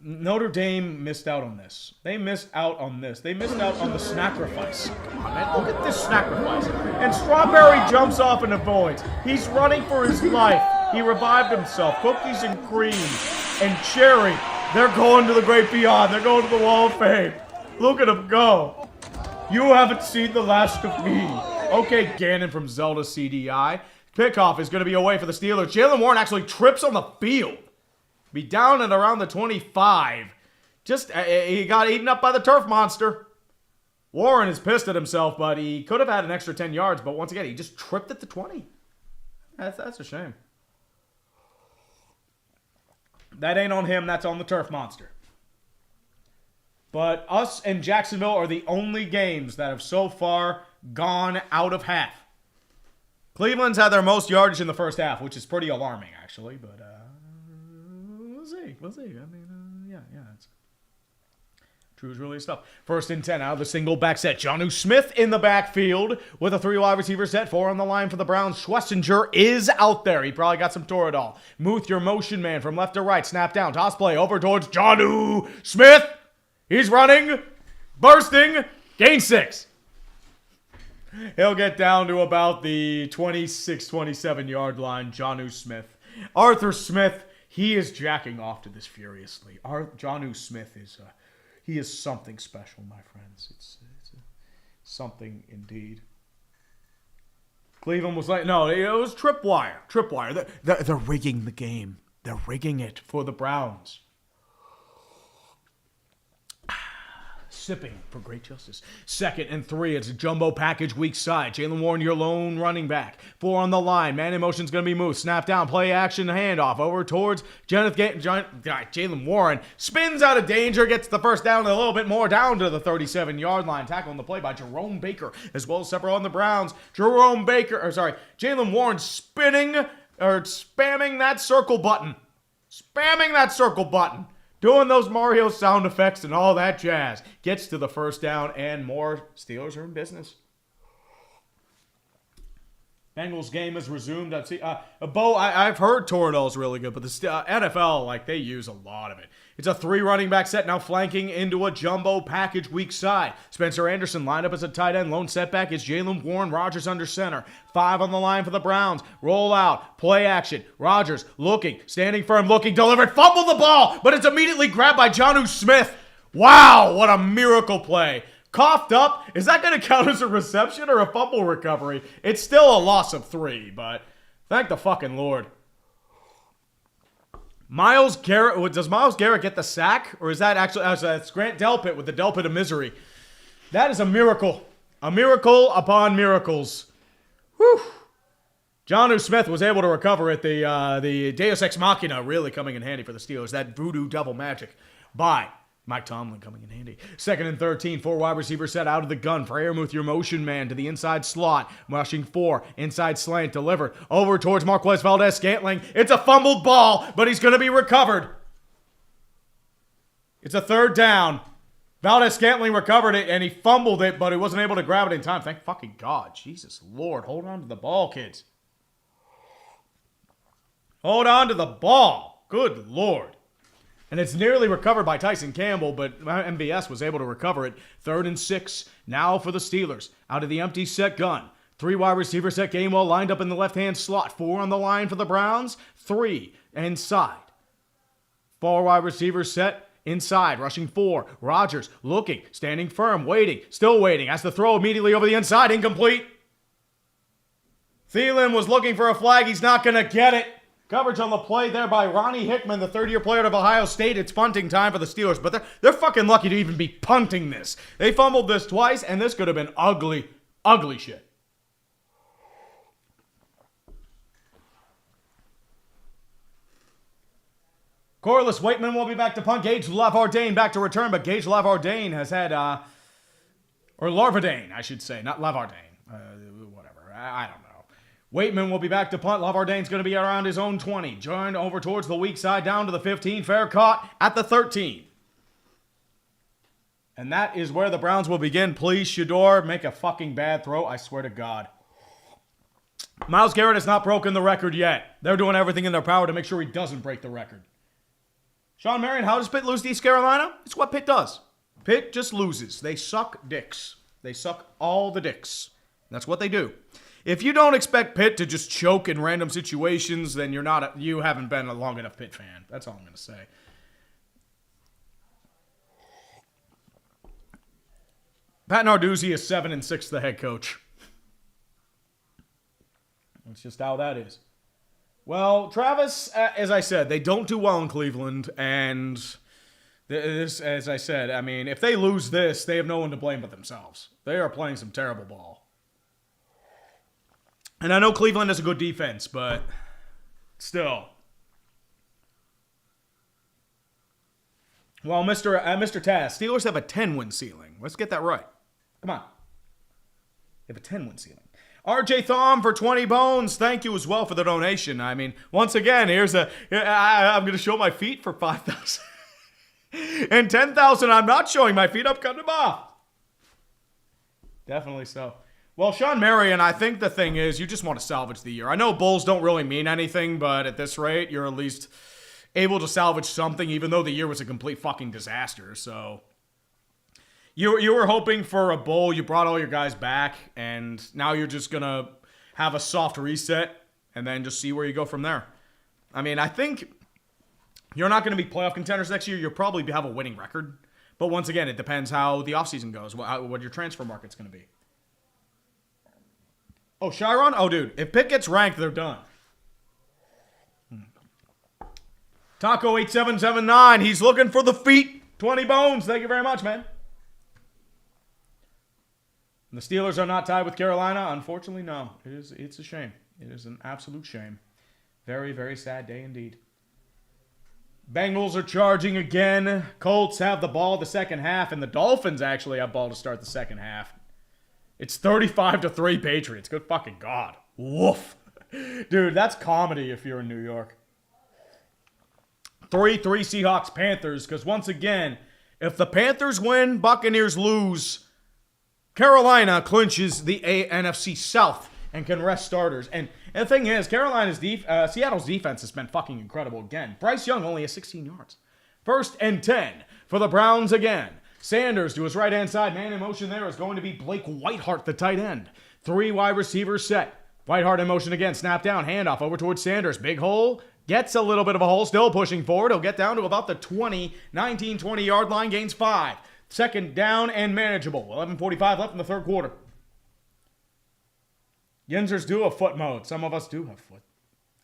S1: missed out on this. They missed out on this. They missed out on the sacrifice. Come on, man. Look at this sacrifice. And Strawberry jumps off and avoids. He's running for his life. He revived himself. Cookies and cream and cherry. They're going to the great beyond. They're going to the Wall of Fame. Look at him go. You haven't seen the last of me. Okay, Gannon from Zelda CDI. Kickoff is going to be away for the Steelers. Jalen Warren actually trips on the field. Be down at around the 25. Just, he got eaten up by the turf monster. Warren is pissed at himself, but he could have had an extra 10 yards. But once again, he just tripped at the 20. That's a shame. That ain't on him. That's on the turf monster. But us and Jacksonville are the only games that have so far gone out of half. Cleveland's had their most yardage in the first half, which is pretty alarming, actually. But we'll see. We'll see. I mean, yeah. It's true is really stuff. 1st and 10 out of the single back set. Jonnu Smith in the backfield with a 3 wide receiver set. 4 on the line for the Browns. Schlesinger is out there. He probably got some Toradol. Muth, your motion man from left to right. Snap down. Toss play over towards Jonnu Smith. He's running. Bursting. Gain 6. He'll get down to about the 26, 27-yard line. Jonnu Smith. Arthur Smith, he is jacking off to this furiously. Jonnu Smith he is something special, my friends. It's something indeed. Cleveland was like, no, it was tripwire. They're rigging the game. They're rigging it for the Browns. Sipping for great justice. 2nd and 3. It's a jumbo package weak side. Jaylen Warren, your lone running back. 4 on the line. Man in motion's going to be moved. Snap down. Play action. Handoff over towards Jaylen Warren. Spins out of danger. Gets the first down a little bit more down to the 37-yard line. Tackle on the play by Jerome Baker as well as several on the Browns. Jaylen Warren spamming that circle button. Doing those Mario sound effects and all that jazz. Gets to the first down and more. Steelers are in business. Bengals game is resumed. I've heard Toradol's really good, but the NFL, they use a lot of it. It's a 3 running back set now flanking into a jumbo package weak side. Spencer Anderson lined up as a tight end. Lone setback is Jaylen Warren. Rodgers under center. 5 on the line for the Browns. Roll out. Play action. Rodgers looking. Standing firm. Looking. Delivered. Fumbled the ball. But it's immediately grabbed by Jonnu Smith. Wow. What a miracle play. Coughed up. Is that going to count as a reception or a fumble recovery? It's still a loss of 3, but thank the fucking Lord. Myles Garrett, does Myles Garrett get the sack? Or is that actually, it's Grant Delpit with the Delpit of misery. That is a miracle. A miracle upon miracles. Whew. Jonnu Smith was able to recover it. The Deus Ex Machina really coming in handy for the Steelers. That voodoo double magic by Mike Tomlin coming in handy. 2nd and 13, 4 wide receivers set out of the gun. Freiermuth, your motion man, to the inside slot. Rushing 4, inside slant, delivered. Over towards Marquez Valdes-Scantling. It's a fumbled ball, but he's going to be recovered. It's a 3rd down. Valdes-Scantling recovered it, and he fumbled it, but he wasn't able to grab it in time. Thank fucking God. Jesus Lord. Hold on to the ball, kids. Hold on to the ball. Good Lord. And it's nearly recovered by Tyson Campbell, but MVS was able to recover it. 3rd and 6, now for the Steelers. Out of the empty set gun. 3 wide receiver set. Gainwell lined up in the left-hand slot. 4 on the line for the Browns. 3 inside. 4 wide receivers set inside. Rushing 4. Rodgers looking, standing firm, waiting, still waiting. Has to throw immediately over the inside. Incomplete. Thielen was looking for a flag. He's not going to get it. Coverage on the play there by Ronnie Hickman, the 3rd-year player of Ohio State. It's punting time for the Steelers, but they're fucking lucky to even be punting this. They fumbled this twice, and this could have been ugly, ugly shit. Corliss Waitman will be back to punt. Gage Lavardane back to return, but Gage Lavardane has had, or Larvardane, I should say, not Lavardane. Whatever, I don't know. Waitman will be back to punt. Lavardane's going to be around his own 20. Joined over towards the weak side, down to the 15. Fair caught at the 13. And that is where the Browns will begin. Please, Shador, make a fucking bad throw. I swear to God. Myles Garrett has not broken the record yet. They're doing everything in their power to make sure he doesn't break the record. Sean Marion, how does Pitt lose to East Carolina? It's what Pitt does. Pitt just loses. They suck dicks. They suck all the dicks. That's what they do. If you don't expect Pitt to just choke in random situations, then you haven't been a long enough Pitt fan. That's all I'm going to say. Pat Narduzzi is 7-6, the head coach. That's just how that is. Well, Travis, as I said, they don't do well in Cleveland, and this, as I said, I mean, if they lose this, they have no one to blame but themselves. They are playing some terrible ball. And I know Cleveland has a good defense, but still. Well, Mr. Taz, Steelers have a 10-win ceiling. Let's get that right. Come on. They have a 10-win ceiling. RJ Thom for 20 bones. Thank you as well for the donation. I mean, once again, I'm going to show my feet for 5,000. And 10,000, I'm not showing my feet. I'm cutting them off. Definitely so. Well, Sean Marion, I think the thing is you just want to salvage the year. I know Bulls don't really mean anything, but at this rate, you're at least able to salvage something, even though the year was a complete fucking disaster. So You were hoping for a bowl. You brought all your guys back, and now you're just going to have a soft reset and then just see where you go from there. I mean, I think you're not going to be playoff contenders next year. You'll probably have a winning record. But once again, it depends how the offseason goes, what your transfer market's going to be. Oh, Chiron? Oh, dude, if Pitt gets ranked, they're done. Taco8779, he's looking for the feet. 20 bones. Thank you very much, man. The Steelers are not tied with Carolina. Unfortunately, no. It's a shame. It is an absolute shame. Very, very sad day indeed. Bengals are charging again. Colts have the ball the second half, and the Dolphins actually have ball to start the second half. It's 35-3 Patriots. Good fucking God. Woof. Dude, that's comedy if you're in New York. 3-3 Seahawks Panthers, because once again, if the Panthers win, Buccaneers lose, Carolina clinches the NFC South and can rest starters. And the thing is, Seattle's defense has been fucking incredible again. Bryce Young only has 16 yards. 1st and 10 for the Browns again. Sanders to his right-hand side. Man in motion there is going to be Blake Whiteheart, the tight end. 3 wide receivers set. Whiteheart in motion again. Snap down. Handoff over towards Sanders. Big hole. Gets a little bit of a hole. Still pushing forward. He'll get down to about the 19-20 yard line. Gains 5. 2nd down and manageable. 11:45 left in the third quarter. Yinzers do have foot mode. Some of us do have foot,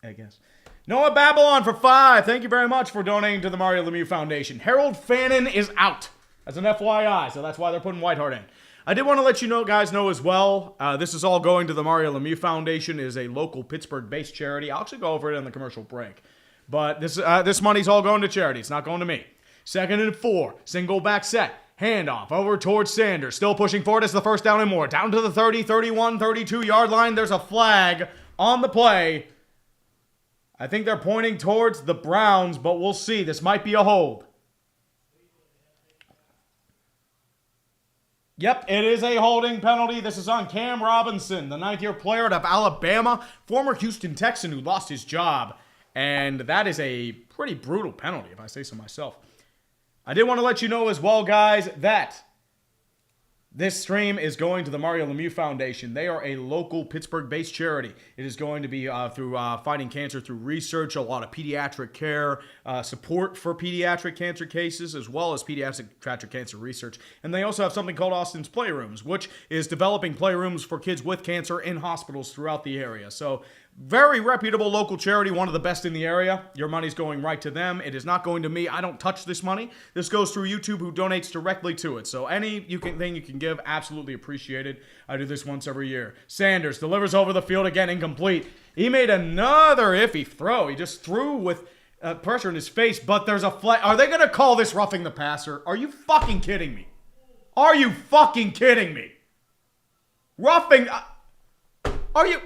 S1: I guess. Noah Babylon for 5. Thank you very much for donating to the Mario Lemieux Foundation. Harold Fannin is out. That's an FYI, so that's why they're putting Whiteheart in. I did want to let you guys know as well, this is all going to the Mario Lemieux Foundation. It is a local Pittsburgh-based charity. I'll actually go over it in the commercial break. But this money's all going to charity. It's not going to me. 2nd and 4. Single back set. Handoff over towards Sanders. Still pushing forward as the 1st down and more. Down to the 30, 31, 32-yard line. There's a flag on the play. I think they're pointing towards the Browns, but we'll see. This might be a hold. Yep, it is a holding penalty. This is on Cam Robinson, the 9th-year player out of Alabama, former Houston Texan who lost his job. And that is a pretty brutal penalty, if I say so myself. I did want to let you know as well, guys, that this stream is going to the Mario Lemieux Foundation. They are a local Pittsburgh-based charity. It is going to be through fighting cancer through research, a lot of pediatric care, support for pediatric cancer cases, as well as pediatric cancer research. And they also have something called Austin's Playrooms, which is developing playrooms for kids with cancer in hospitals throughout the area. So very reputable local charity, one of the best in the area. Your money's going right to them. It is not going to me. I don't touch this money. This goes through YouTube, who donates directly to it. So any thing you can give, absolutely appreciated. I do this once every year. Sanders delivers over the field again, incomplete. He made another iffy throw. He just threw with pressure in his face, but there's a flag. Are they going to call this roughing the passer? Are you fucking kidding me? Are you fucking kidding me? Roughing. Are you?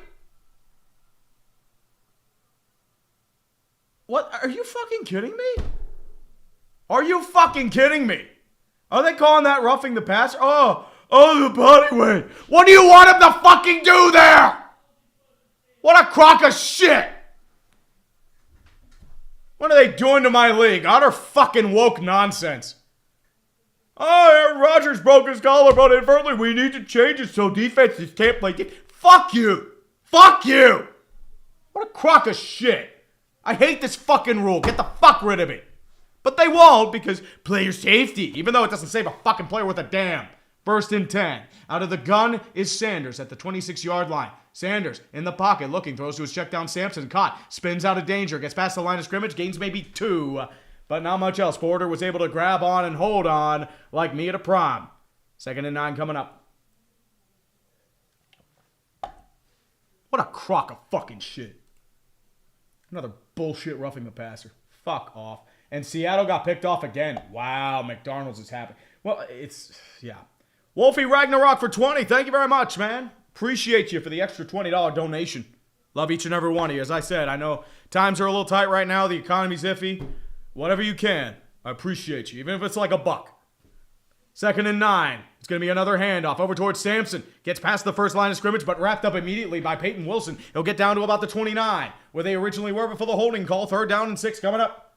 S1: What? Are you fucking kidding me? Are you fucking kidding me? Are they calling that roughing the passer? Oh, the body weight. What do you want him to fucking do there? What a crock of shit. What are they doing to my league? Utter fucking woke nonsense. Oh, Aaron Rodgers broke his collarbone inadvertently. We need to change it so defenses can't play. Fuck you. Fuck you. What a crock of shit. I hate this fucking rule. Get the fuck rid of it. But they won't because player safety, even though it doesn't save a fucking player worth a damn. 1st and 10. Out of the gun is Sanders at the 26-yard line. Sanders in the pocket looking, throws to his check down. Sampson caught, spins out of danger, gets past the line of scrimmage, gains maybe 2, but not much else. Porter was able to grab on and hold on like me at a prom. 2nd and 9 coming up. What a crock of fucking shit. Another bullshit roughing the passer. Fuck off. And Seattle got picked off again. Wow, McDonald's is happy. Well, yeah. Wolfie Ragnarok for 20. Thank you very much, man. Appreciate you for the extra $20 donation. Love each and every one of you. As I said, I know times are a little tight right now. The economy's iffy. Whatever you can, I appreciate you. Even if it's like $1. 2nd and 9. It's going to be another handoff over towards Sampson. Gets past the first line of scrimmage, but wrapped up immediately by Peyton Wilson. He'll get down to about the 29, where they originally were before the holding call. 3rd down and 6 coming up.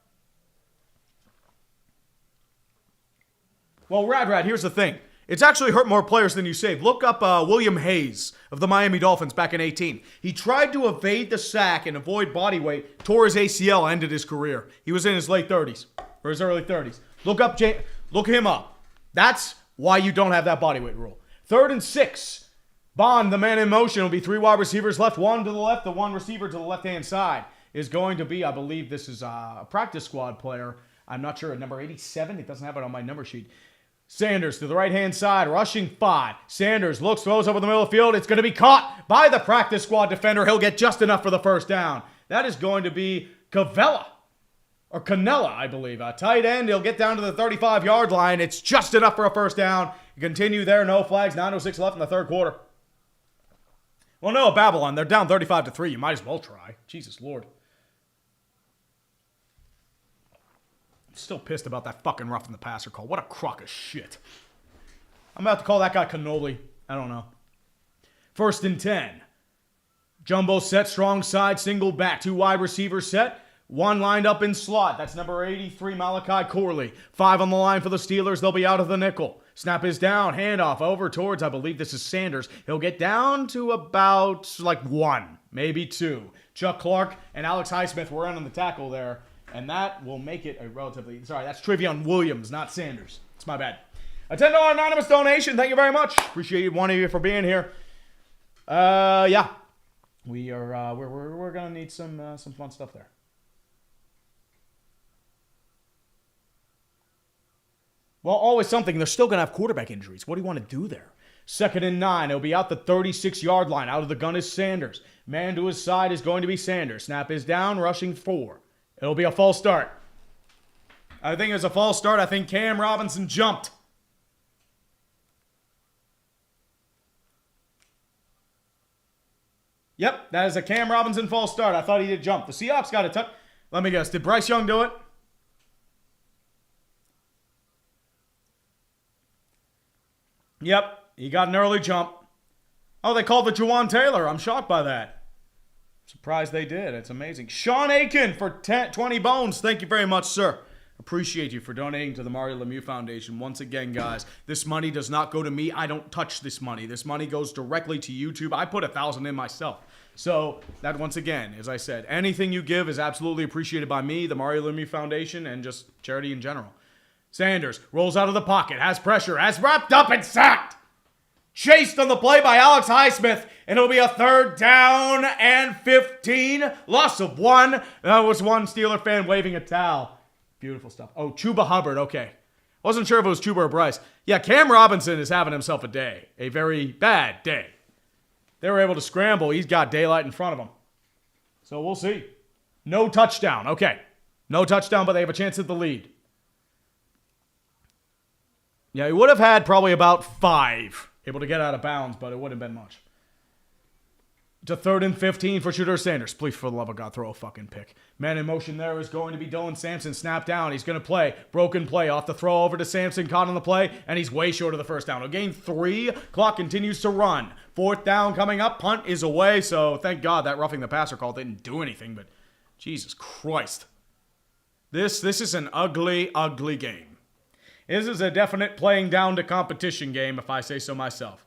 S1: Well, Rad, here's the thing. It's actually hurt more players than you saved. Look up William Hayes of the Miami Dolphins back in 18. He tried to evade the sack and avoid body weight, tore his ACL, ended his career. He was in his late 30s or his early 30s. Look him up. That's why you don't have that body weight rule. 3rd and 6. Bond, the man in motion, will be 3 wide receivers left, 1 to the left, the 1 receiver to the left-hand side is going to be, I believe this is a practice squad player. I'm not sure, number 87. It doesn't have it on my number sheet. Sanders to the right-hand side, rushing 5. Sanders looks, throws over the middle of the field. It's going to be caught by the practice squad defender. He'll get just enough for the first down. That is going to be Canella, I believe. A tight end. He'll get down to the 35-yard line. It's just enough for a first down. You continue there. No flags. 9:06 left in the third quarter. Well, no, Babylon. They're down 35-3. You might as well try. Jesus Lord. I'm still pissed about that fucking roughing the passer call. What a crock of shit. I'm about to call that guy cannoli. I don't know. 1st and 10. Jumbo set, strong side, single back. 2 wide receivers set. 1 lined up in slot. That's number 83, Malachi Corley. 5 on the line for the Steelers. They'll be out of the nickel. Snap is down. Handoff over towards, I believe this is Sanders. He'll get down to about 1, maybe 2. Chuck Clark and Alex Highsmith were in on the tackle there. And that will make it a relatively... Sorry, that's Trevion Williams, not Sanders. It's my bad. A $10 anonymous donation. Thank you very much. Appreciate one of you for being here. Yeah. We are... We're going to need some fun stuff there. Well, always something. They're still going to have quarterback injuries. What do you want to do there? 2nd and 9. He'll be out the 36-yard line. Out of the gun is Sanders. Man to his side is going to be Sanders. Snap is down, rushing 4. It'll be a false start. I think it was a false start. I think Cam Robinson jumped. Yep, that is a Cam Robinson false start. I thought he did jump. The Seahawks got a touch. Let me guess. Did Bryce Young do it? Yep, he got an early jump. Oh, they called the Juwan Taylor. I'm shocked by that. Surprised they did. It's amazing. Sean Aiken for 20 bones. Thank you very much, sir. Appreciate you for donating to the Mario Lemieux Foundation. Once again, guys, this money does not go to me. I don't touch this money. This money goes directly to YouTube. I put $1,000 in myself. So that, once again, as I said, anything you give is absolutely appreciated by me, the Mario Lemieux Foundation, and just charity in general. Sanders rolls out of the pocket, has pressure, has wrapped up and sacked. Chased on the play by Alex Highsmith, and it'll be a 3rd down and 15. Loss of 1. That was one Steeler fan waving a towel. Beautiful stuff. Oh, Chuba Hubbard. Okay. Wasn't sure if it was Chuba or Bryce. Yeah, Cam Robinson is having himself a day. A very bad day. They were able to scramble. He's got daylight in front of him. So we'll see. No touchdown. Okay. No touchdown, but they have a chance at the lead. Yeah, he would have had probably about 5. Able to get out of bounds, but it wouldn't have been much. To 3rd and 15 for Shooter Sanders. Please, for the love of God, throw a fucking pick. Man in motion there is going to be Dylan Sampson. Snap down. He's going to play. Broken play. Off the throw over to Sampson. Caught on the play, and he's way short of the first down. He'll gain 3. Clock continues to run. 4th down coming up. Punt is away, so thank God that roughing the passer call didn't do anything, but Jesus Christ. This is an ugly, ugly game. This is a definite playing down to competition game, if I say so myself.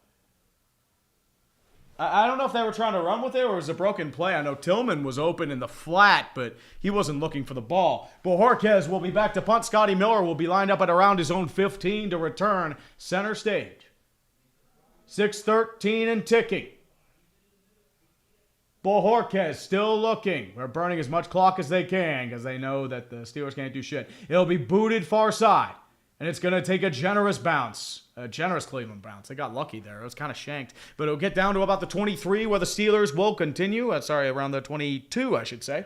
S1: I don't know if they were trying to run with it or it was a broken play. I know Tillman was open in the flat, but he wasn't looking for the ball. Bojorquez will be back to punt. Scotty Miller will be lined up at around his own 15 to return center stage. 6:13 and ticking. Bojorquez still looking. They're burning as much clock as they can because they know that the Steelers can't do shit. It'll be booted far side. And it's going to take a generous bounce. A generous Cleveland bounce. They got lucky there. It was kind of shanked. But it'll get down to about the 23 where the Steelers will continue. Around the 22, I should say.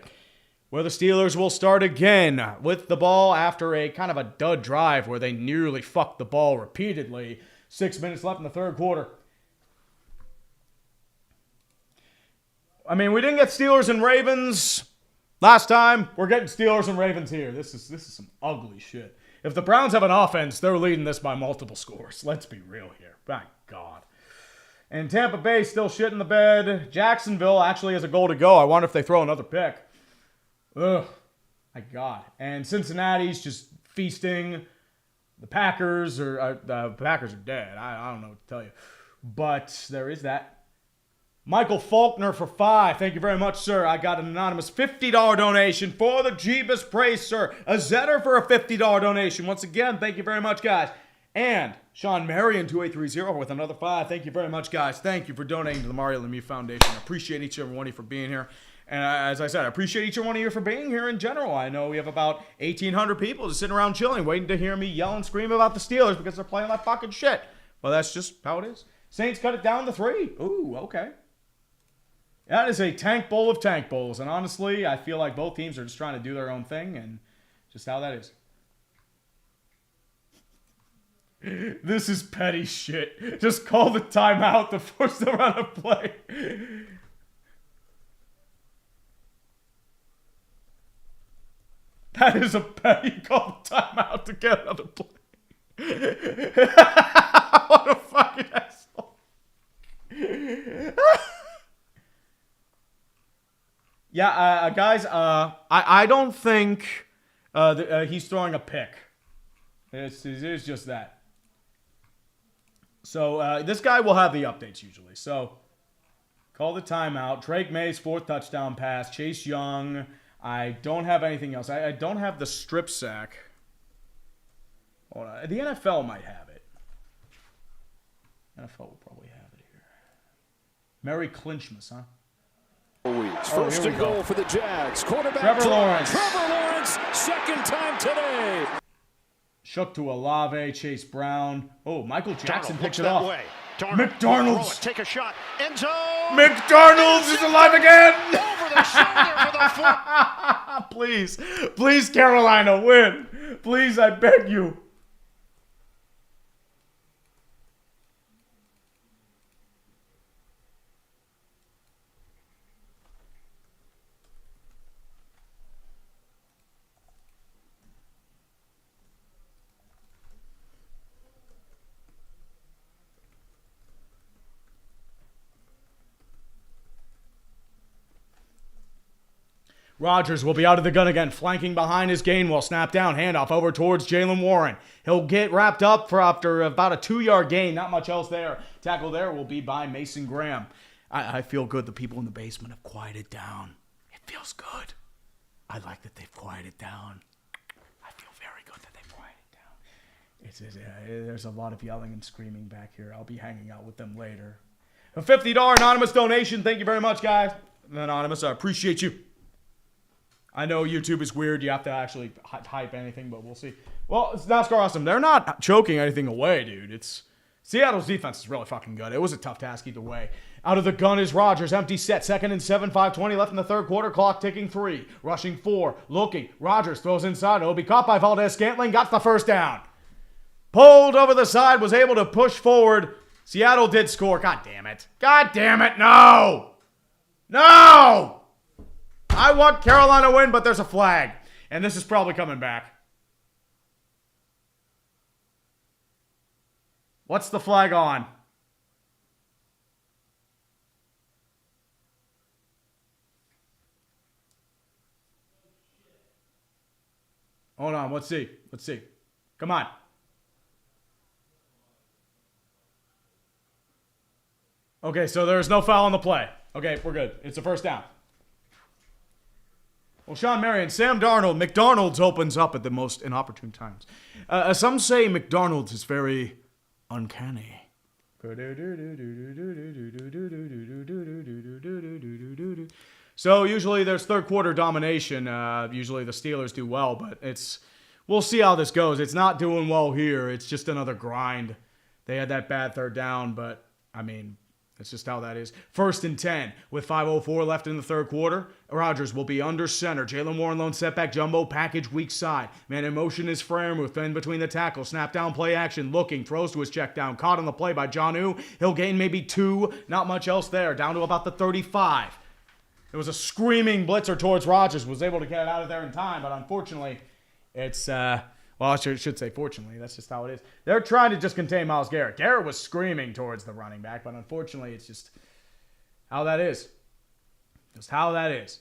S1: Where the Steelers will start again with the ball after a kind of a dud drive where they nearly fucked the ball repeatedly. 6 minutes left in the third quarter. I mean, we didn't get Steelers and Ravens last time. We're getting Steelers and Ravens here. This is some ugly shit. If the Browns have an offense, they're leading this by multiple scores. Let's be real here. My God. And Tampa Bay still shit in the bed. Jacksonville actually has a goal to go. I wonder if they throw another pick. Ugh. My God. And Cincinnati's just feasting. The Packers are dead. I don't know what to tell you. But there is that. Michael Faulkner for $5. Thank you very much, sir. I got an anonymous $50 donation for the Jeebus Praise, sir. A Zetter for a $50 donation. Once again, thank you very much, guys. And Sean Marion 2830 with another $5. Thank you very much, guys. Thank you for donating to the Mario Lemieux Foundation. I appreciate each and every one of you for being here. And as I said, I appreciate each and one of you for being here in general. I know we have about 1,800 people just sitting around chilling, waiting to hear me yell and scream about the Steelers because they're playing like fucking shit. Well, that's just how it is. Saints cut it down to 3. Ooh, okay. That is a tank bowl of tank bowls. And honestly, I feel like both teams are just trying to do their own thing and just how that is. This is petty shit. Just call the timeout to force the run of play. That is a petty call the timeout to get another play. What a fucking asshole. Yeah, guys, I don't think he's throwing a pick. It's just that. So this guy will have the updates usually. So call the timeout. Drake May's 4th touchdown pass. Chase Young. I don't have anything else. I don't have the strip sack. Hold on. The NFL might have it. NFL will probably have it here. Merry Clinchmas, huh?
S4: First and goal for the Jags. Quarterback
S1: Trevor Lawrence.
S4: Trevor Lawrence, second time today.
S1: Shook to Olave, Chase Brown. Oh, Michael Jackson
S5: Darnold
S1: picks it
S5: that
S1: off.
S5: way.
S1: McDonald's.
S5: Take a shot. End zone.
S1: McDonald's is alive again.
S5: Over the shoulder for the foot.
S1: Please, Carolina, win. Please, I beg you. Rodgers will be out of the gun again, flanking behind his Gainwell. Snap down, handoff over towards Jalen Warren. He'll get wrapped up for after about a 2-yard gain. Not much else there. Tackle there will be by Mason Graham. I feel good. The people in the basement have quieted down. It feels good. I like that they've quieted down. I feel very good that they've quieted down. There's a lot of yelling and screaming back here. I'll be hanging out with them later. A $50 anonymous donation. Thank you very much, guys. Anonymous, I appreciate you. I know YouTube is weird. You have to actually hype anything, but we'll see. Well, it's NASCAR awesome. They're not choking anything away, dude. Seattle's defense is really fucking good. It was a tough task either way. Out of the gun is Rodgers. Empty set. 2nd and 7. 5:20 left in the third quarter. Clock ticking 3. Rushing 4. Looking. Rodgers throws inside. It'll be caught by Valdez-Scantling. Got the first down. Pulled over the side. Was able to push forward. Seattle did score. God damn it. God damn it. No. No. I want Carolina to win, but there's a flag. And this is probably coming back. What's the flag on? Hold on, let's see. Come on. Okay, so there's no foul on the play. Okay, we're good. It's a first down. Well, Sean Marion, Sam Darnold, McDonald's opens up at the most inopportune times. Some say McDonald's is very uncanny. So usually there's third quarter domination. Usually the Steelers do well, but we'll see how this goes. It's not doing well here. It's just another grind. They had that bad third down, but I mean, that's just how that is. 1st and 10 with 5:04 left in the third quarter. Rodgers will be under center. Jalen Warren lone setback jumbo package weak side. Man in motion is Freiermuth in between the tackles. Snap down play action. Looking. Throws to his check down. Caught on the play by Jonnu. He'll gain maybe 2. Not much else there. Down to about the 35. It was a screaming blitzer towards Rodgers. Was able to get it out of there in time, but unfortunately, it's well, I should say fortunately. That's just how it is. They're trying to just contain Myles Garrett. Garrett was screaming towards the running back, but unfortunately, it's just how that is. Just how that is.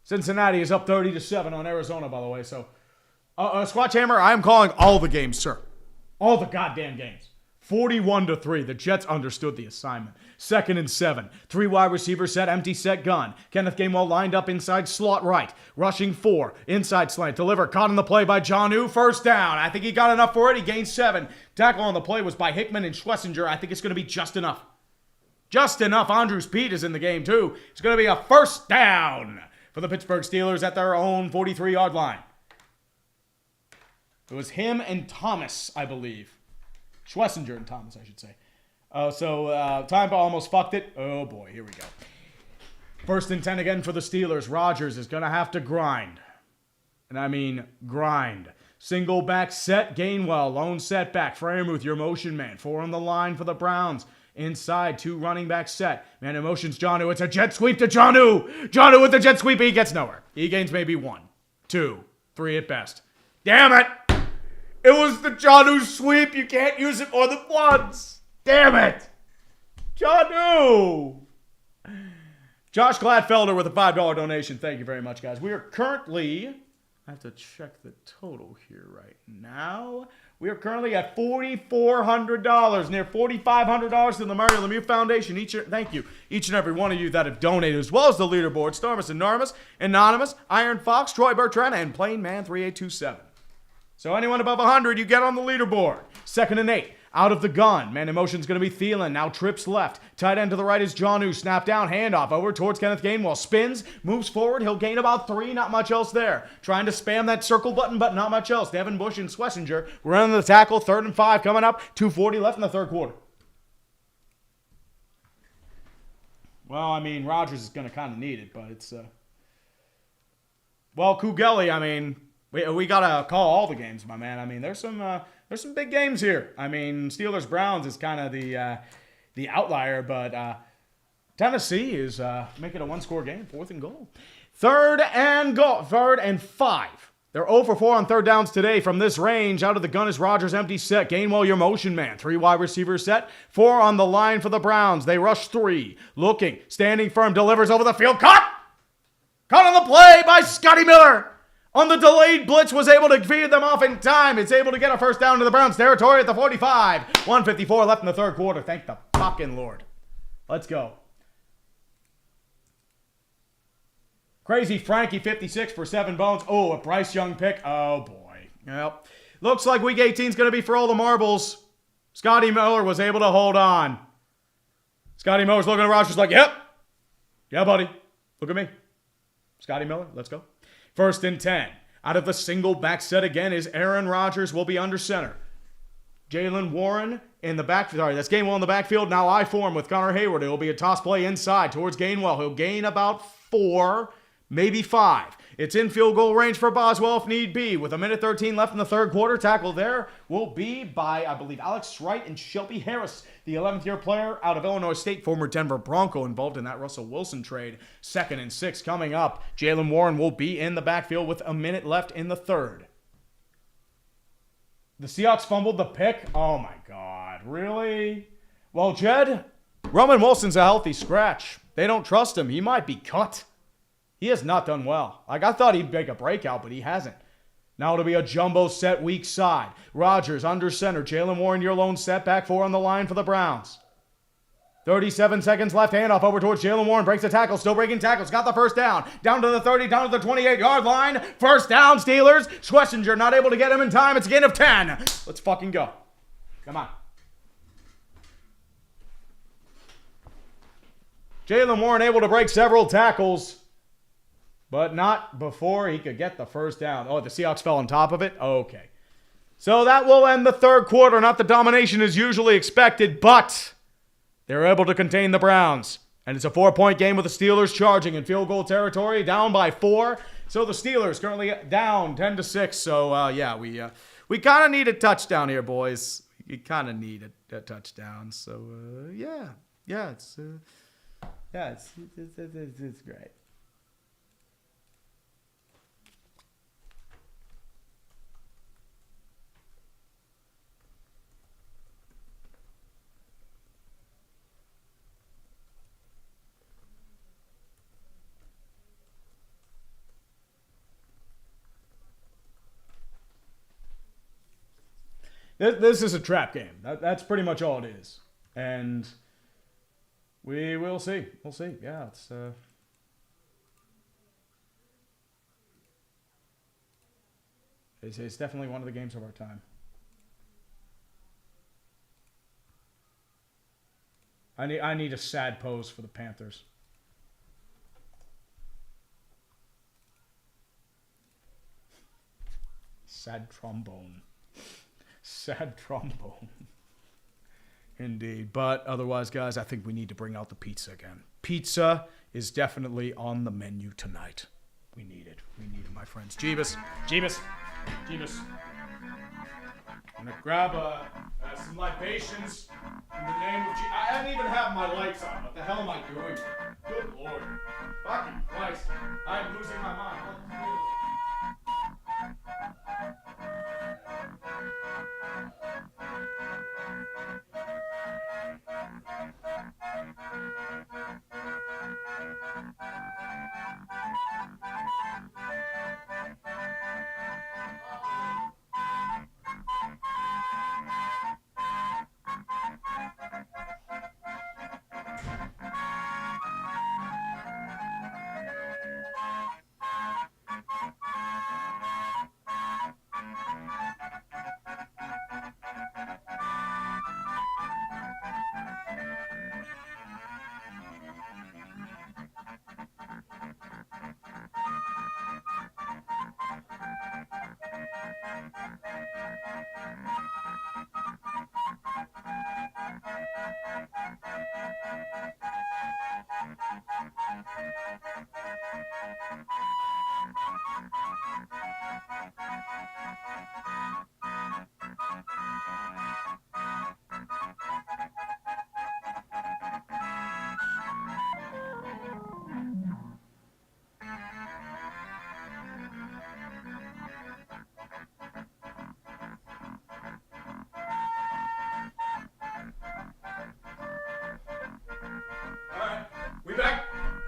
S1: Cincinnati is up 30-7 on Arizona, by the way. So, Squatch Hammer, I am calling all the games, sir. All the goddamn games. 41-3. The Jets understood the assignment. 2nd and 7. 3 wide receiver set, empty set gun. Kenneth Gainwell lined up inside slot right. Rushing 4. Inside slant. Deliver. Caught on the play by Jonnu. First down. I think he got enough for it. He gained 7. Tackle on the play was by Hickman and Schlesinger. I think it's going to be just enough. Just enough. Andrews Pete is in the game too. It's going to be a first down for the Pittsburgh Steelers at their own 43-yard line. It was him and Thomas, I believe. Schlesinger and Thomas, I should say. Tampa almost fucked it. Oh, boy. Here we go. 1st and 10 again for the Steelers. Rodgers is going to have to grind. And I mean grind. Single back set. Gainwell. Lone setback. Freiermuth, your motion man. 4 on the line for the Browns. Inside. 2 running back set. Man in motion's Jonnu. It's a jet sweep to Jonnu. Jonnu with the jet sweep. He gets nowhere. He gains maybe 1, 2, 3 at best. Damn it. It was the Jonnu sweep. You can't use it more than once. Damn it. Jonnu. Josh Gladfelder with a $5 donation. Thank you very much, guys. We are currently, I have to check the total here right now. We are currently at $4,400, near $4,500 to the Mario Lemieux Foundation. Thank you, each and every one of you that have donated, as well as the leaderboard. Stormus Enormous, Anonymous, Iron Fox, Troy Bertrand, and Plain Man 3827. So anyone above 100, you get on the leaderboard. 2nd and 8. Out of the gun. Man in motion's going to be Thielen. Now trips left. Tight end to the right is Jonnu. Snap down. Handoff over towards Kenneth Gainwell. Spins. Moves forward. He'll gain about 3. Not much else there. Trying to spam that circle button, but not much else. Devin Bush and Schlesinger running the tackle. 3rd and 5 coming up. 2:40 left in the 3rd quarter. Well, I mean, Rodgers is going to kind of need it, but it's... Well, Kugelli, I mean... We gotta call all the games, my man. I mean, there's some big games here. I mean, Steelers-Browns is kind of the outlier, but Tennessee is making a 1-score game, 4th and goal. 3rd and 5. They're 0 for 4 on 3rd downs today from this range. Out of the gun is Rodgers, empty set. Gainwell, your motion man. 3 wide receiver set. 4 on the line for the Browns. They rush 3. Looking, standing firm, delivers over the field. Caught on the play by Scotty Miller. On the delayed blitz, was able to feed them off in time. It's able to get a first down to the Browns territory at the 45. 1:54 left in the 3rd quarter. Thank the fucking Lord. Let's go. Crazy Frankie, 56 for 7 bones. Oh, a Bryce Young pick. Oh, boy. Yep. Looks like week 18 is going to be for all the marbles. Scotty Miller was able to hold on. Scotty Miller's looking at Rodgers like, yep. Yeah, buddy. Look at me. Scotty Miller, let's go. 1st and 10. Out of the single back set again is Aaron Rodgers will be under center. Jalen Warren in the backfield. Sorry, that's Gainwell in the backfield. Now I form with Connor Hayward. It will be a toss play inside towards Gainwell. He'll gain about 4, maybe 5. It's in field goal range for Boswell if need be. With 1:13 left in the 3rd quarter, tackle there will be by, I believe, Alex Wright and Shelby Harris, the 11th-year player out of Illinois State, former Denver Bronco, involved in that Russell Wilson trade. 2nd and 6 coming up. Jalen Warren will be in the backfield with 1 minute left in the 3rd. The Seahawks fumbled the pick. Oh, my God. Really? Well, Jed, Roman Wilson's a healthy scratch. They don't trust him. He might be cut. He has not done well. Like, I thought he'd make a breakout, but he hasn't. Now it'll be a jumbo set weak side. Rodgers under center. Jalen Warren, your lone setback. 4 on the line for the Browns. 37 seconds left. Handoff over towards Jalen Warren. Breaks the tackle. Still breaking tackles. Got the first down. Down to the 30. Down to the 28-yard line. First down, Steelers. Schlesinger not able to get him in time. It's a gain of 10. Let's fucking go. Come on. Jalen Warren able to break several tackles, but not before he could get the first down. Oh, the Seahawks fell on top of it? Okay. So that will end the 3rd quarter. Not the domination as usually expected, but they're able to contain the Browns. And it's a 4-point game with the Steelers charging in field goal territory, down by 4. So the Steelers currently down 10-6. So, we kind of need a touchdown here, boys. You kind of need a touchdown. So, it's great. This is a trap game. That's pretty much all it is. And we will see. We'll see. Yeah, it's definitely one of the games of our time. I need a sad pose for the Panthers. Sad trombone. Sad trombone. Indeed. But otherwise, guys, I think we need to bring out the pizza again. Pizza is definitely on the menu tonight. We need it. We need it, my friends. Jeebus. I'm going to grab some libations in the name of Jesus. I don't even have my lights on. What the hell am I doing? Good Lord. Fucking Christ. I'm losing my mind.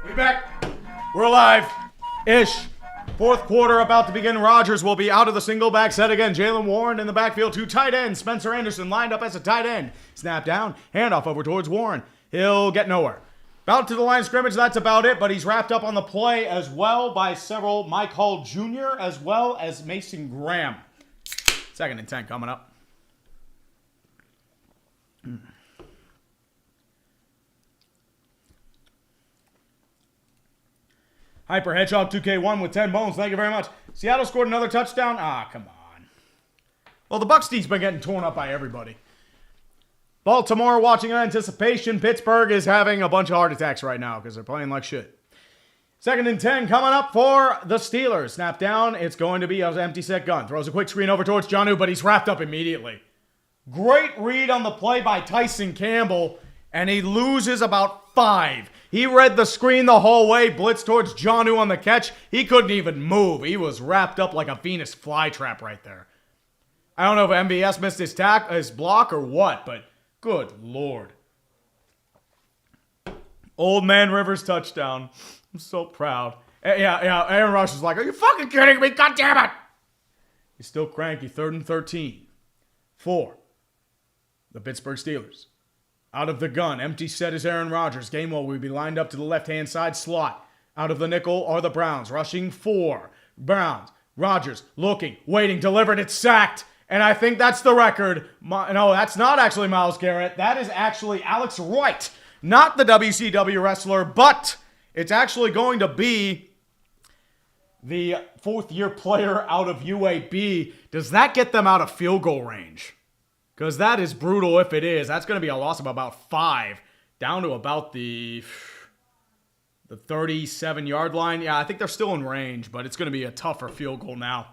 S1: We back. We're alive. Ish. Fourth quarter about to begin. Rodgers will be out of the single back set again. Jalen Warren in the backfield. 2 tight ends. Spencer Anderson lined up as a tight end. Snap down. Handoff over towards Warren. He'll get nowhere. About to the line of scrimmage. That's about it. But he's wrapped up on the play as well by several Mike Hall Jr. as well as Mason Graham. 2nd and 10 coming up. Hyper Hedgehog 2K1 with 10 bones. Thank you very much. Seattle scored another touchdown. Come on. Well, the Bucs team's been getting torn up by everybody. Baltimore watching in anticipation. Pittsburgh is having a bunch of heart attacks right now because they're playing like shit. 2nd and 10 coming up for the Steelers. Snap down. It's going to be an empty set gun. Throws a quick screen over towards Jonnu, but he's wrapped up immediately. Great read on the play by Tyson Campbell, and he loses about 5. He read the screen the whole way, blitzed towards Jonnu on the catch. He couldn't even move. He was wrapped up like a Venus flytrap right there. I don't know if MVS missed his block or what, but good Lord. Old man Rivers touchdown. I'm so proud. Yeah, Aaron Rodgers was like, are you fucking kidding me? God damn it. He's still cranky. 3rd and 13 for the Pittsburgh Steelers. Out of the gun, empty set is Aaron Rodgers. Gainwell will be lined up to the left-hand side slot. Out of the nickel are the Browns, rushing 4. Browns, Rodgers, looking, waiting, delivered, it's sacked. And I think that's the record. No, that's not actually Myles Garrett. That is actually Alex Wright. Not the WCW wrestler, but it's actually going to be the 4th-year player out of UAB. Does that get them out of field goal range? Because that is brutal if it is. That's going to be a loss of about 5. Down to about the 37-yard line. Yeah, I think they're still in range, but it's going to be a tougher field goal now.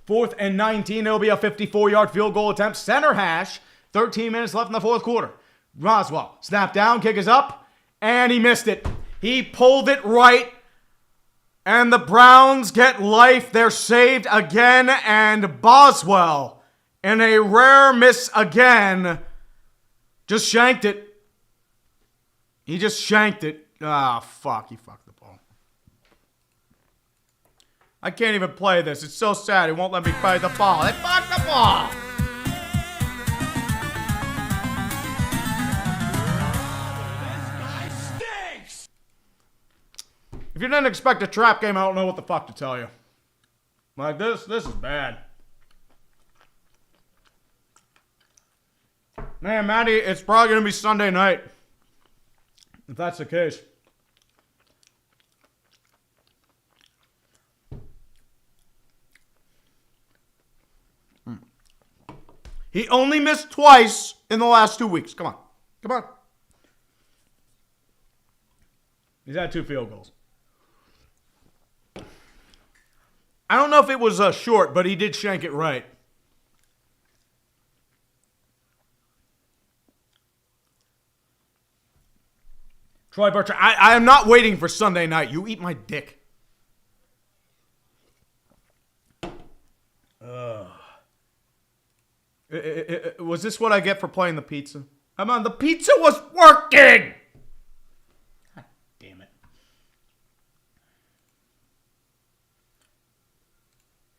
S1: 4th and 19. It'll be a 54-yard field goal attempt. Center hash. 13 minutes left in the 4th quarter. Roswell. Snap down. Kick is up. And he missed it. He pulled it right. And the Browns get life. They're saved again. And Boswell, in a rare miss again, just shanked it. He just shanked it. Fuck. He fucked the ball. I can't even play this. It's so sad. He won't let me play the ball. He fucked the ball. If you didn't expect a trap game, I don't know what the fuck to tell you. Like, this is bad. Man, Matty, it's probably going to be Sunday night. If that's the case. He only missed twice in the last 2 weeks. Come on. Come on. He's had 2 field goals. I don't know if it was short, but he did shank it right. Troy Bertrand, I am not waiting for Sunday night. You eat my dick. Was this what I get for playing the pizza? Come on, the pizza was working! God damn it.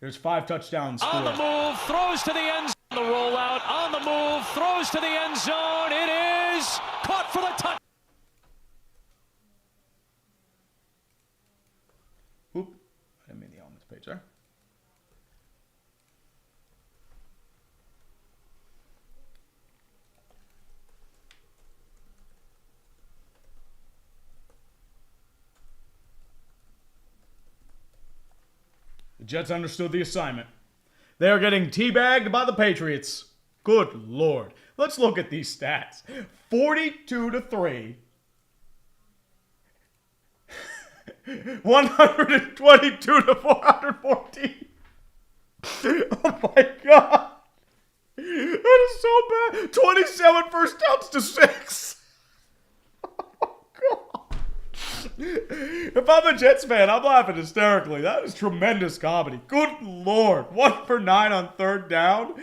S1: There's 5 touchdowns.
S6: On the move, throws to the end zone. The rollout, on the move, throws to the end zone. It is caught for the touchdown.
S1: Oop. I didn't mean the elements page there. The Jets understood the assignment. They are getting teabagged by the Patriots. Good Lord. Let's look at these stats. 42-3. 122-414. Oh my God. That is so bad. 27 first downs to 6. If I'm a Jets fan, I'm laughing hysterically. That is tremendous comedy. Good Lord. 1 for 9 on 3rd down.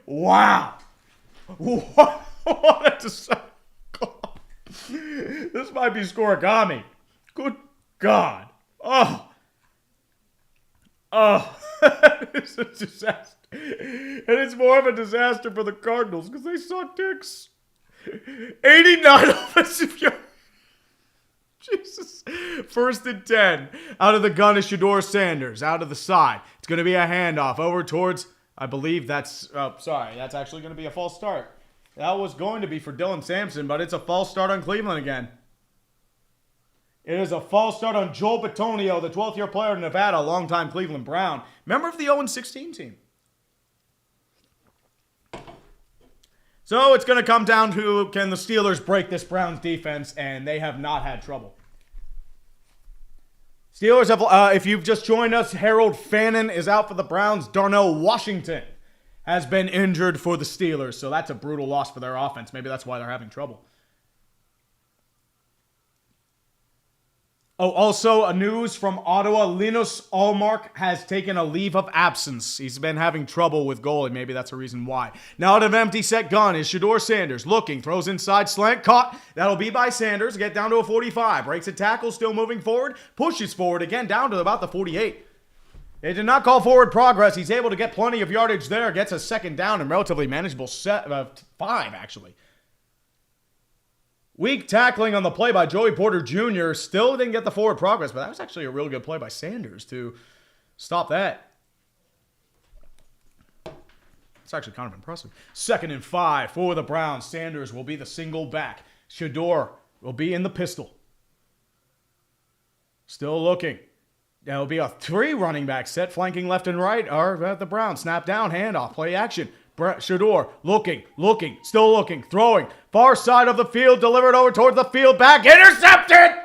S1: Wow. What a disaster. This might be scoregami. Good God. Oh. It's a disaster. And it's more of a disaster for the Cardinals because they suck dicks. 89 offensive yards. Jesus. 1st and 10. Out of the gun is Shedeur Sanders. Out of the side. It's going to be a handoff over towards, I believe that's, that's actually going to be a false start. That was going to be for Dylan Sampson, but it's a false start on Cleveland again. It is a false start on Joel Bitonio, the 12th-year player in Nevada, longtime Cleveland Brown. Member of the 0-16 team. So it's going to come down to, can the Steelers break this Browns defense? And they have not had trouble. Steelers have, if you've just joined us, Harold Fannin is out for the Browns. Darnell Washington has been injured for the Steelers. So that's a brutal loss for their offense. Maybe that's why they're having trouble. Oh, also a news from Ottawa. Linus Allmark has taken a leave of absence. He's been having trouble with goalie. Maybe that's a reason why. Now out of empty set gun is Shedeur Sanders. Looking, throws inside, slant, caught. That'll be by Sanders. Get down to a 45. Breaks a tackle, still moving forward. Pushes forward again, down to about the 48. They did not call forward progress. He's able to get plenty of yardage there. Gets a 2nd down and relatively manageable 5, actually. Weak tackling on the play by Joey Porter Jr. Still didn't get the forward progress, but that was actually a real good play by Sanders to stop that. It's actually kind of impressive. 2nd and 5 for the Browns. Sanders will be the single back. Shedeur will be in the pistol. Still looking. That'll be a 3 running back set, flanking left and right are at the Browns. Snap down, handoff, play action. Shedeur looking, still looking, throwing. Far side of the field, delivered over towards the field back. Intercepted!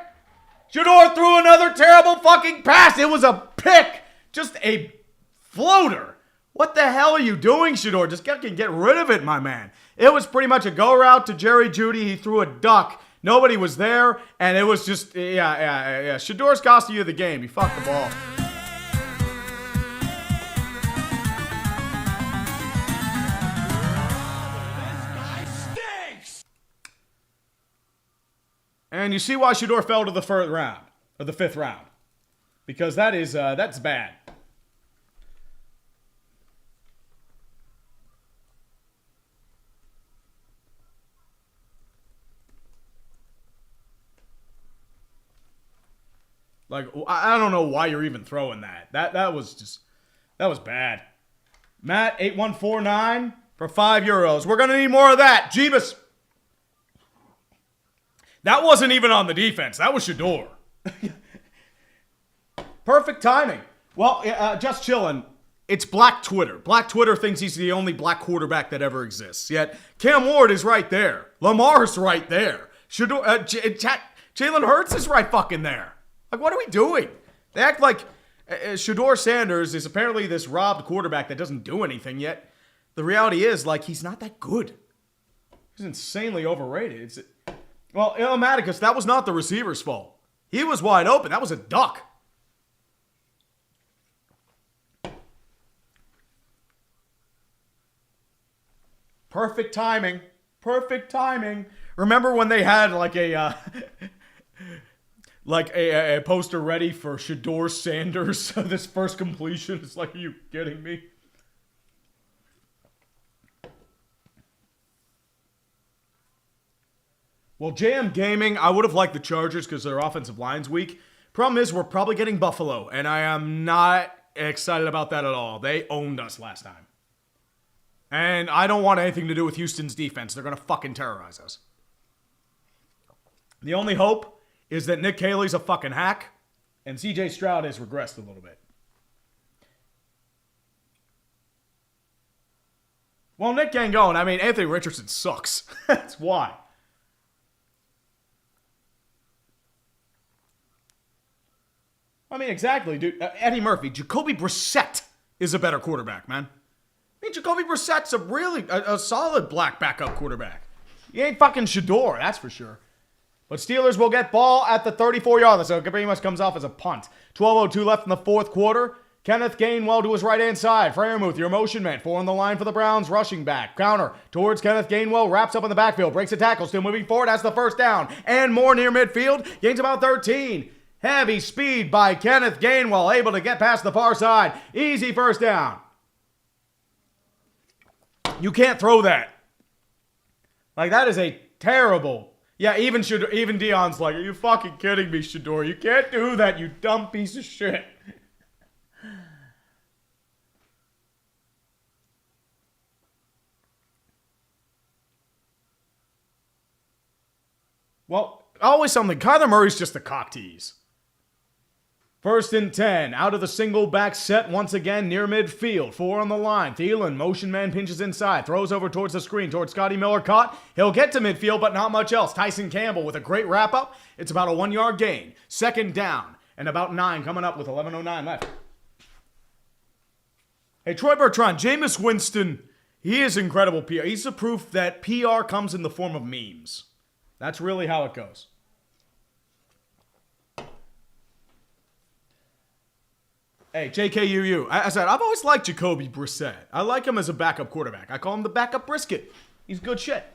S1: Shedeur threw another terrible fucking pass. It was a pick. Just a floater. What the hell are you doing, Shedeur? Just get rid of it, my man. It was pretty much a go route to Jerry Jeudy. He threw a duck. Nobody was there, and it was just, yeah. Shedeur's costing you the game. He fucked the ball. And you see why Shedeur fell to the 3rd round, or the 5th round. Because that's bad. Like, I don't know why you're even throwing that. That was bad. Matt, 8149 for €5. We're going to need more of that. Jeebus. That wasn't even on the defense. That was Shador. Perfect timing. Well, just chilling. It's Black Twitter. Black Twitter thinks he's the only black quarterback that ever exists. Yet, Cam Ward is right there. Lamar's right there. Shador, Jalen Hurts is right fucking there. Like, what are we doing? They act like Shador Sanders is apparently this robbed quarterback that doesn't do anything, yet the reality is, like, he's not that good. He's insanely overrated. Well, Illmaticus, that was not the receiver's fault. He was wide open. That was a duck. Perfect timing. Perfect timing. Remember when they had like a a poster ready for Shador Sanders? This first completion. It's like, are you kidding me? Well, JM Gaming, I would have liked the Chargers because their offensive line's weak. Problem is, we're probably getting Buffalo, and I am not excited about that at all. They owned us last time. And I don't want anything to do with Houston's defense. They're going to fucking terrorize us. The only hope is that Nick Haley's a fucking hack, and CJ Stroud has regressed a little bit. Well, Nick ain't going. I mean, Anthony Richardson sucks. That's why. I mean, exactly, dude. Eddie Murphy, Jacoby Brissett is a better quarterback, man. I mean, Jacoby Brissett's a really a solid black backup quarterback. He ain't fucking Shador, that's for sure. But Steelers will get ball at the 34-yard line, so it pretty much comes off as a punt. 12:02 left in the fourth quarter. Kenneth Gainwell to his right-hand side. Freiermuth, your motion man. 4 on the line for the Browns, rushing back. Counter towards Kenneth Gainwell, wraps up in the backfield, breaks a tackle, still moving forward, has the first down. And more near midfield, gains about 13. Heavy speed by Kenneth Gainwell, able to get past the far side. Easy first down. You can't throw that. Like, that is a terrible... Yeah, even Deion's like, are you fucking kidding me, Shador? You can't do that, you dumb piece of shit. Well, always something. Kyler Murray's just a cock tease. 1st and 10, out of the single back set once again near midfield. 4 on the line. Thielen, motion man, pinches inside. Throws over towards the screen, towards Scotty Miller. Caught. He'll get to midfield, but not much else. Tyson Campbell with a great wrap-up. It's about a 1-yard gain. 2nd down, and about 9 coming up with 11:09 left. Hey, Troy Bertrand, Jameis Winston, he is incredible PR. He's the proof that PR comes in the form of memes. That's really how it goes. Hey, JKUU. I said, I've always liked Jacoby Brissett. I like him as a backup quarterback. I call him the backup brisket. He's good shit.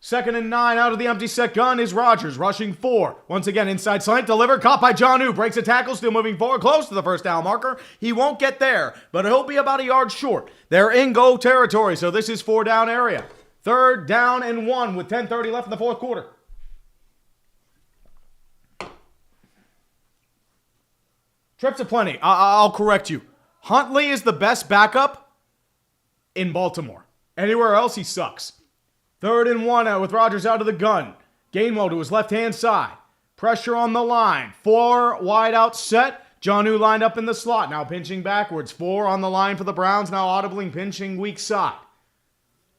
S1: 2nd and 9 out of the empty set gun is Rodgers, rushing 4. Once again, inside slant, delivered, caught by Jonnu. Breaks a tackle, still moving forward, close to the first down marker. He won't get there, but he'll be about a yard short. They're in go territory, so this is 4-down area. 3rd down and 1 with 10:30 left in the fourth quarter. Trips aplenty. I'll correct you. Huntley is the best backup in Baltimore. Anywhere else, he sucks. 3rd and 1 out with Rodgers out of the gun. Gainwell to his left-hand side. Pressure on the line. 4 wide out set. Jonnu lined up in the slot. Now pinching backwards. 4 on the line for the Browns. Now audibly pinching weak side.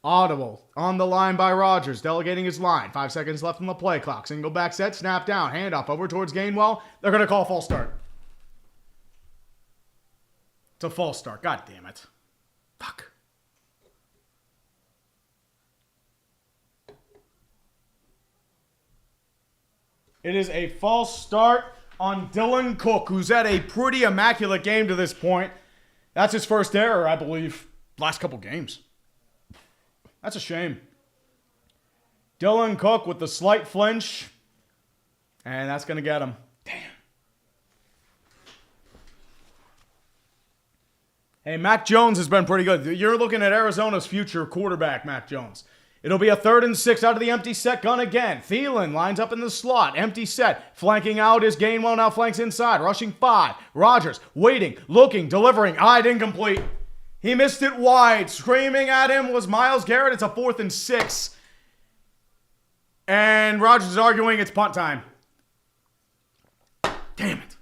S1: Audible on the line by Rodgers. Delegating his line. 5 seconds left on the play clock. Single back set. Snap down. Handoff over towards Gainwell. They're going to call false start. It's a false start. God damn it. Fuck. It is a false start on Dylan Cook, who's had a pretty immaculate game to this point. That's his first error, I believe, last couple games. That's a shame. Dylan Cook with the slight flinch. And that's going to get him. Damn. Hey, Mac Jones has been pretty good. You're looking at Arizona's future quarterback, Mac Jones. It'll be a 3rd and 6 out of the empty set gun again. Thielen lines up in the slot. Empty set. Flanking out is Gainwell. Now flanks inside. Rushing 5. Rodgers waiting, looking, delivering. Incomplete. He missed it wide. Screaming at him was Myles Garrett. It's a 4th and 6. And Rodgers is arguing it's punt time. Damn it.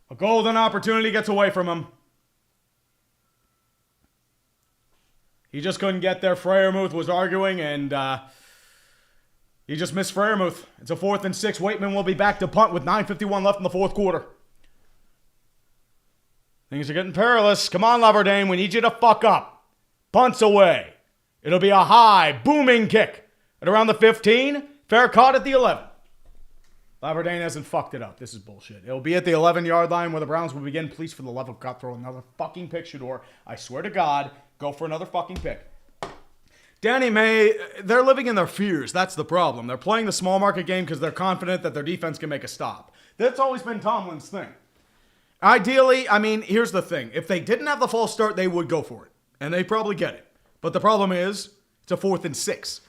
S1: A golden opportunity gets away from him. He just couldn't get there. Freiermuth was arguing, and he just missed Freiermuth. It's a 4th and 6. Waitman will be back to punt with 9:51 left in the 4th quarter. Things are getting perilous. Come on, Laverdane. We need you to fuck up. Punts away. It'll be a high, booming kick at around the 15. Fair caught at the 11. Laverdane hasn't fucked it up. This is bullshit. It'll be at the 11-yard line where the Browns will begin. Please, for the love of God, throw another fucking pick, Shador. I swear to God, go for another fucking pick. Danny May, they're living in their fears. That's the problem. They're playing the small market game because they're confident that their defense can make a stop. That's always been Tomlin's thing. Ideally, I mean, here's the thing. If they didn't have the false start, they would go for it. And they probably get it. But the problem is, it's a 4th and 6.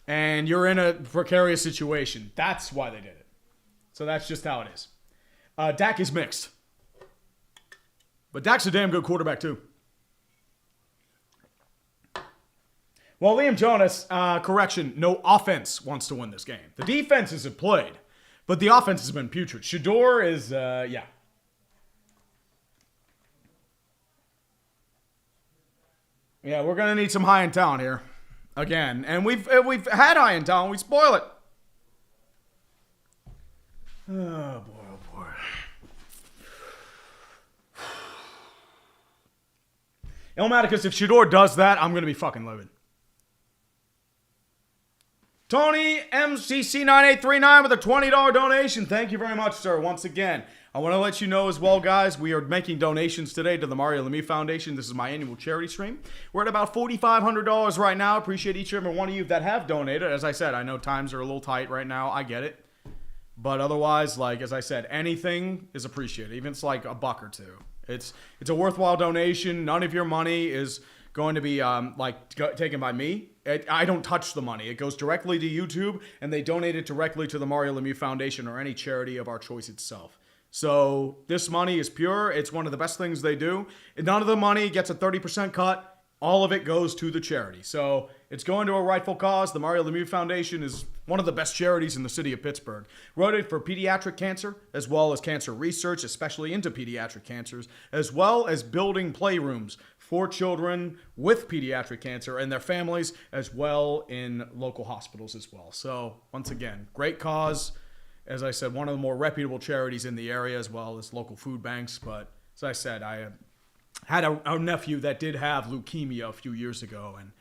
S1: And you're in a precarious situation. That's why they did it. So that's just how it is. Dak is mixed. But Dak's a damn good quarterback, too. Well, Liam Jonas, correction, no offense wants to win this game. The defense hasn't played, but the offense has been putrid. Shador is, yeah. Yeah, we're going to need some high in town here. Again. And we've had high in town. We spoil it. Oh, boy, oh, boy. Ilmaticus, if Shador does that, I'm going to be fucking livid. Tony MCC9839 with a $20 donation. Thank you very much, sir. Once again, I want to let you know as well, guys, we are making donations today to the Mario Lemieux Foundation. This is my annual charity stream. We're at about $4,500 right now. Appreciate each and every one of you that have donated. As I said, I know times are a little tight right now. I get it. But otherwise, like, as I said, anything is appreciated. Even if it's like $1 or $2. It's a worthwhile donation. None of your money is going to be taken by me. I don't touch the money. It goes directly to YouTube, and they donate it directly to the Mario Lemieux Foundation or any charity of our choice itself. So this money is pure. It's one of the best things they do. None of the money gets a 30% cut. All of it goes to the charity. So it's going to a rightful cause. The Mario Lemieux Foundation is one of the best charities in the city of Pittsburgh. Wrote it for pediatric cancer, as well as cancer research, especially into pediatric cancers, as well as building playrooms for children with pediatric cancer and their families, as well in local hospitals as well. So once again, great cause. As I said, one of the more reputable charities in the area, as well as local food banks. But as I said, I had a nephew that did have leukemia a few years ago, and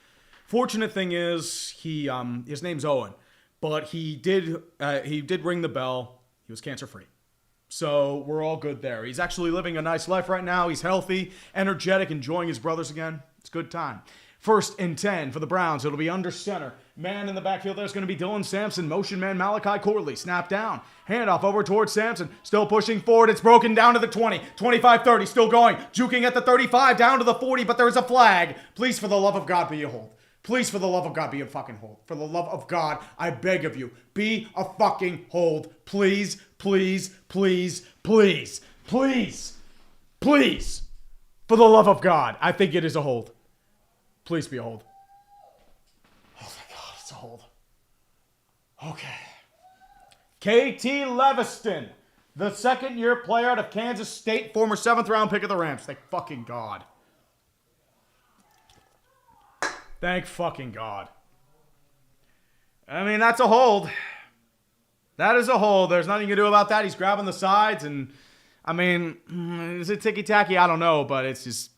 S1: fortunate thing is his name's Owen, but he did ring the bell. He was cancer free, so we're all good there. He's actually living a nice life right now. He's healthy, energetic, enjoying his brothers again. It's a good time. 1st and 10 for the Browns. It'll be under center. Man in the backfield, there's going to be Dylan Sampson. Motion man Malachi Corley. Snap down. Handoff over towards Sampson. Still pushing forward. It's broken down to the 20. 25-30. Still going. Juking at the 35. Down to the 40. But there is a flag. Please, for the love of God, be a hold. Please, for the love of God, be a fucking hold. For the love of God, I beg of you. Be a fucking hold. Please, please, please, please, please, please. For the love of God, I think it is a hold. Please be a hold. Oh my God, it's a hold. Okay. KT Leviston, the second-year player out of Kansas State, former 7th-round pick of the Rams. Thank fucking God. Thank fucking God. I mean, that's a hold. That is a hold. There's nothing you can do about that. He's grabbing the sides, and, I mean, is it ticky-tacky? I don't know, but it's just...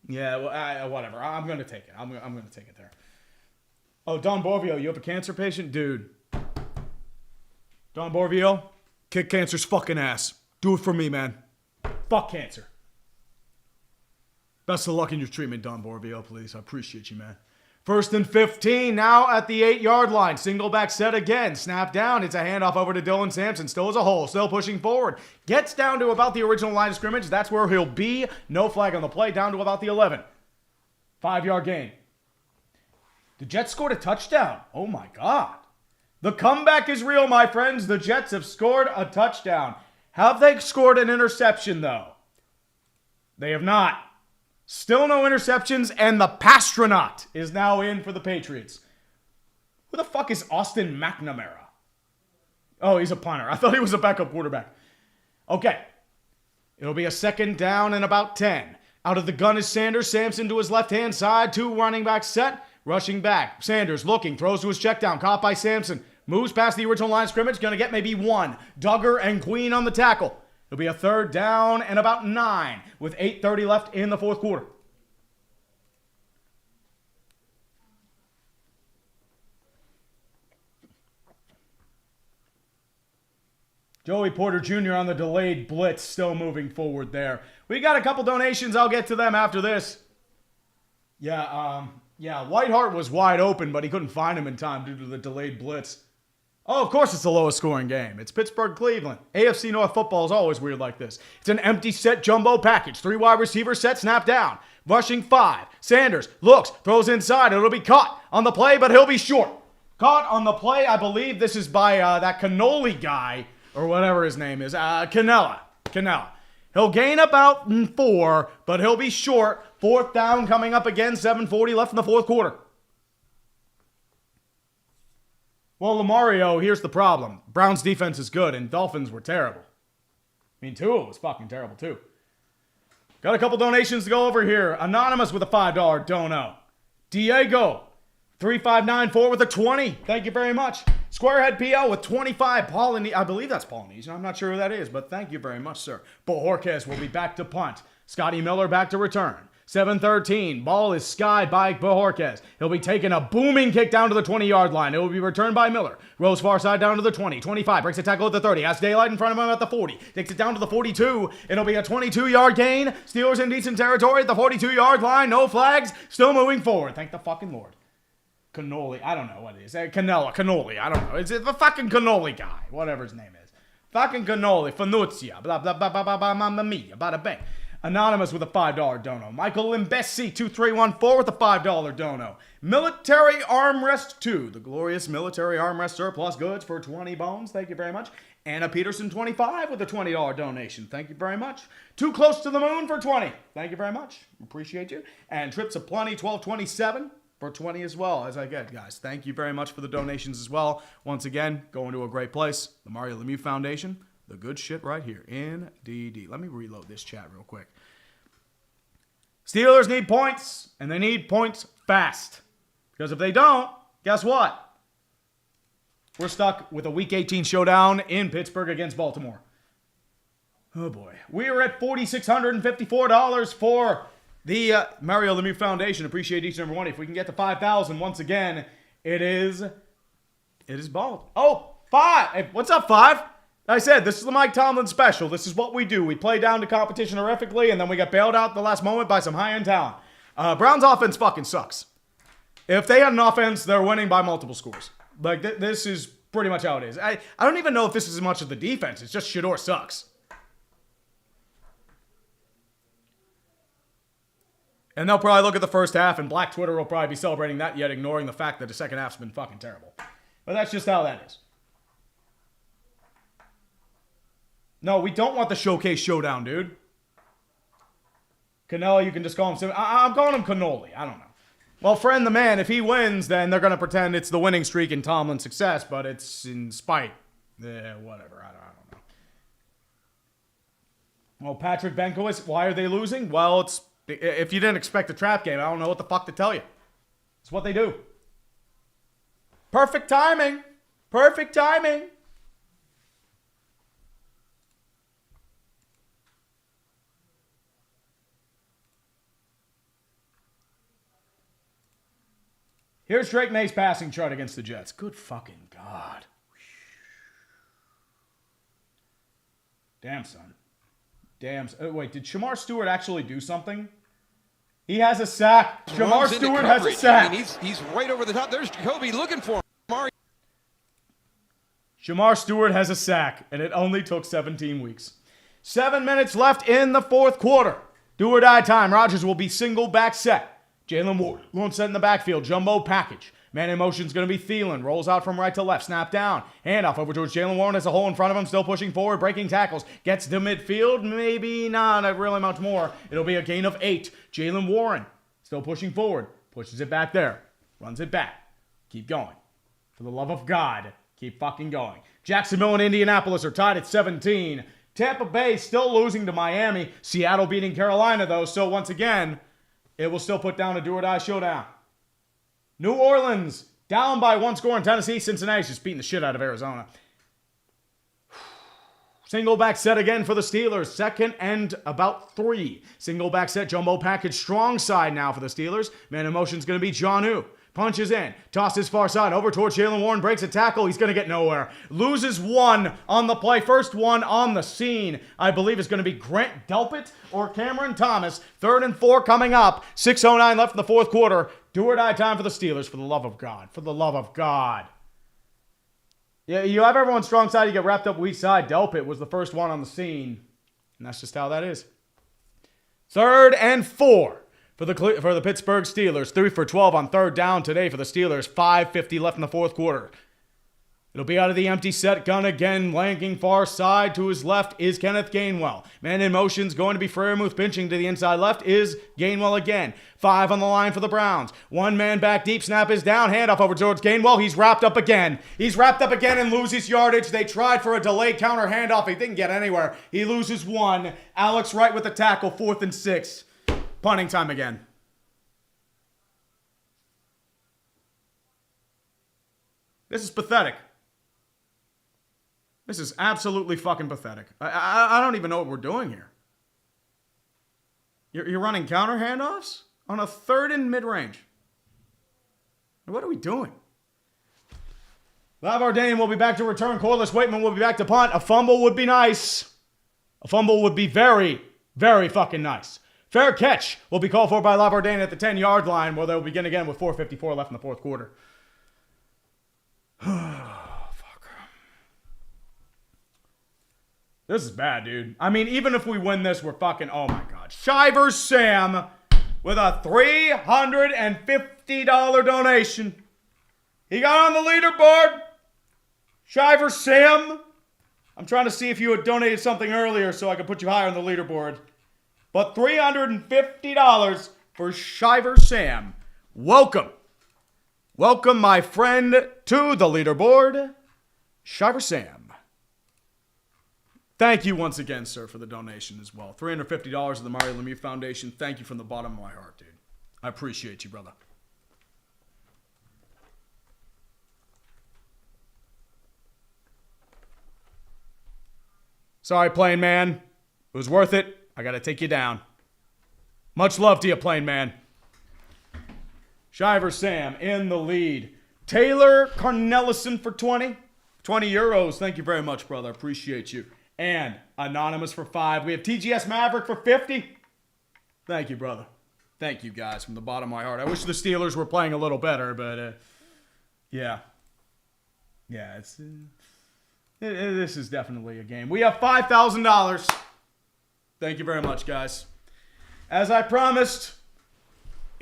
S1: Yeah, well, whatever. I'm going to take it. I'm going to take it there. Oh, Don Borvio, you have a cancer patient? Dude. Don Borvio, kick cancer's fucking ass. Do it for me, man. Fuck cancer. Best of luck in your treatment, Don Borvio, please. I appreciate you, man. 1st and 15, now at the 8-yard line. Single back set again. Snap down. It's a handoff over to Dylan Sampson. Still as a hole. Still pushing forward. Gets down to about the original line of scrimmage. That's where he'll be. No flag on the play. Down to about the 11. 5-yard gain. The Jets scored a touchdown. Oh my God. The comeback is real, my friends. The Jets have scored a touchdown. Have they scored an interception, though? They have not. Still no interceptions, and the Pastronaut is now in for the Patriots. Who the fuck is Austin McNamara? Oh, he's a punter. I thought he was a backup quarterback. Okay. It'll be a second down and about 10. Out of the gun is Sanders. Sampson to his left-hand side. 2 running backs set. Rushing back. Sanders looking. Throws to his check down. Caught by Sampson. Moves past the original line of scrimmage. Going to get maybe 1. Duggar and Queen on the tackle. It'll be a third down and about 9 with 8:30 left in the fourth quarter. Joey Porter Jr. on the delayed blitz, still moving forward there. We got a couple donations. I'll get to them after this. Yeah, Whiteheart was wide open, but he couldn't find him in time due to the delayed blitz. Oh, of course it's the lowest scoring game. It's Pittsburgh-Cleveland. AFC North football is always weird like this. It's an empty set jumbo package. 3 wide receiver set, snap down. Rushing 5. Sanders looks, throws inside. It'll be caught on the play, but he'll be short. Caught on the play, I believe this is by that cannoli guy, or whatever his name is, Canella. He'll gain about 4, but he'll be short. Fourth down coming up again, 7:40 left in the fourth quarter. Well, Lamario, here's the problem. Browns defense is good, and Dolphins were terrible. I mean, Tua was fucking terrible, too. Got a couple donations to go over here. Anonymous with a $5 dono. Diego, 3594 with a 20. Thank you very much. Squarehead PL with 25. I believe that's Polynesian. I'm not sure who that is, but thank you very much, sir. Bohorquez will be back to punt. Scotty Miller back to return. 7-13. Ball is skied by Bohorquez. He'll be taking a booming kick down to the 20-yard line. It will be returned by Miller. Rolls far side down to the 20. 25. Breaks a tackle at the 30. Has daylight in front of him at the 40. Takes it down to the 42. It'll be a 22-yard gain. Steelers in decent territory at the 42-yard line. No flags. Still moving forward. Thank the fucking Lord. Cannoli. I don't know what it is. Cannoli. I don't know. It's the fucking cannoli guy. Whatever his name is. Fucking cannoli. Fanuzia. Blah, blah, blah, blah, blah, blah, mamma mia. Bada bang. Anonymous with a $5 dono. Michael Limbesi, 2314 with a $5 dono. Military Armrest 2. The glorious military armrest surplus goods for 20 bones. Thank you very much. Anna Peterson, 25 with a $20 donation. Thank you very much. Too Close to the Moon for 20. Thank you very much. Appreciate you. And Trips of Plenty, 1227 for 20 as well, as I get, guys. Thank you very much for the donations as well. Once again, going to a great place. The Mario Lemieux Foundation. The good shit right here. NDD. Let me reload this chat real quick. Steelers need points, and they need points fast. Because if they don't, guess what? We're stuck with a Week 18 showdown in Pittsburgh against Baltimore. Oh, boy. We are at $4,654 for the Mario Lemieux Foundation. Appreciate each and every one. If we can get to 5,000 once again, it is bald. Oh, 5. Hey, what's up, 5? I said, this is the Mike Tomlin special. This is what we do. We play down to competition horrifically, and then we get bailed out at the last moment by some high-end talent. Browns offense fucking sucks. If they had an offense, they're winning by multiple scores. Like, this is pretty much how it is. I don't even know if this is as much of the defense. It's just Shador sucks. And they'll probably look at the first half, and Black Twitter will probably be celebrating that, yet ignoring the fact that the second half's been fucking terrible. But that's just how that is. No, we don't want the showcase showdown, dude. Canelo, you can just call him... I'm calling him Cannoli. I don't know. Well, friend the man, if he wins, then they're going to pretend it's the winning streak and Tomlin's success, but it's in spite. Whatever. I don't know. Well, Patrick Benkowitz, why are they losing? Well, it's... If you didn't expect a trap game, I don't know what the fuck to tell you. It's what they do. Perfect timing. Perfect timing. Here's Drake May's passing chart against the Jets. Good fucking God. Damn, son. Damn. Wait, did Shamar Stewart actually do something? He has a sack. Shamar Stewart has a sack.
S2: I mean, he's right over the top. There's Jacoby looking for him.
S1: Shamar Stewart has a sack, and it only took 17 weeks. 7 minutes left in the fourth quarter. Do or die time. Rodgers will be single back set. Jalen Warren set in the backfield. Jumbo package. Man in motion is going to be Thielen. Rolls out from right to left. Snap down. Handoff over towards Jalen Warren. Has a hole in front of him. Still pushing forward. Breaking tackles. Gets to midfield. Maybe not really much more. It'll be a gain of 8. Jalen Warren still pushing forward. Pushes it back there. Runs it back. Keep going. For the love of God, keep fucking going. Jacksonville and Indianapolis are tied at 17. Tampa Bay still losing to Miami. Seattle beating Carolina, though. So once again, it will still put down a do-or-die showdown. New Orleans down by 1 score in Tennessee. Cincinnati's just beating the shit out of Arizona. Single back set again for the Steelers. 2nd and about 3. Single back set, jumbo package, strong side now for the Steelers. Man in motion is going to be Jonnu. Punches in, tosses far side, over towards Jalen Warren, breaks a tackle, he's going to get nowhere. Loses 1 on the play, first one on the scene. I believe is going to be Grant Delpit or Cameron Thomas. 3rd and 4 coming up, 6:09 left in the 4th quarter. Do or die time for the Steelers, for the love of God, for the love of God. Yeah, you have everyone strong side, you get wrapped up weak side. Delpit was the first one on the scene, and that's just how that is. 3rd and 4. For the Pittsburgh Steelers, 3 for 12 on 3rd down today for the Steelers. 5:50 left in the 4th quarter. It'll be out of the empty set gun again. Lanking far side to his left is Kenneth Gainwell. Man in motion's going to be Freiermuth. Pinching to the inside left is Gainwell again. 5 on the line for the Browns. 1 man back deep. Snap is down. Handoff over towards Gainwell. He's wrapped up again. He's wrapped up again and loses yardage. They tried for a delayed counter handoff. He didn't get anywhere. He loses 1. Alex Wright with the tackle. 4th and 6. Punting time again. This is pathetic. This is absolutely fucking pathetic. I don't even know what we're doing here. You're running counter handoffs on a 3rd and mid-range. What are we doing? Lavardane will be back to return. Corliss Waitman will be back to punt. A fumble would be nice. A fumble would be very, very fucking nice. Fair catch will be called for by Lavardane at the 10-yard line, where they'll begin again with 4:54 left in the 4th quarter. Fuck. This is bad, dude. I mean, even if we win this, we're fucking, oh my God. Shivers Sam with a $350 donation. He got on the leaderboard. Shivers Sam. I'm trying to see if you had donated something earlier so I could put you higher on the leaderboard. But $350 for Shiver Sam. Welcome. Welcome, my friend, to the leaderboard, Shiver Sam. Thank you once again, sir, for the donation as well. $350 to the Mario Lemieux Foundation. Thank you from the bottom of my heart, dude. I appreciate you, brother. Sorry, Plain Man. It was worth it. I gotta take you down. Much love to you, Plain Man. Shiver Sam in the lead. Taylor Carnellison for 20. 20 euros. Thank you very much, brother. Appreciate you. And Anonymous for 5. We have TGS Maverick for 50. Thank you, brother. Thank you, guys, from the bottom of my heart. I wish the Steelers were playing a little better, but yeah. Yeah, this is definitely a game. We have $5,000. Thank you very much, guys. As I promised,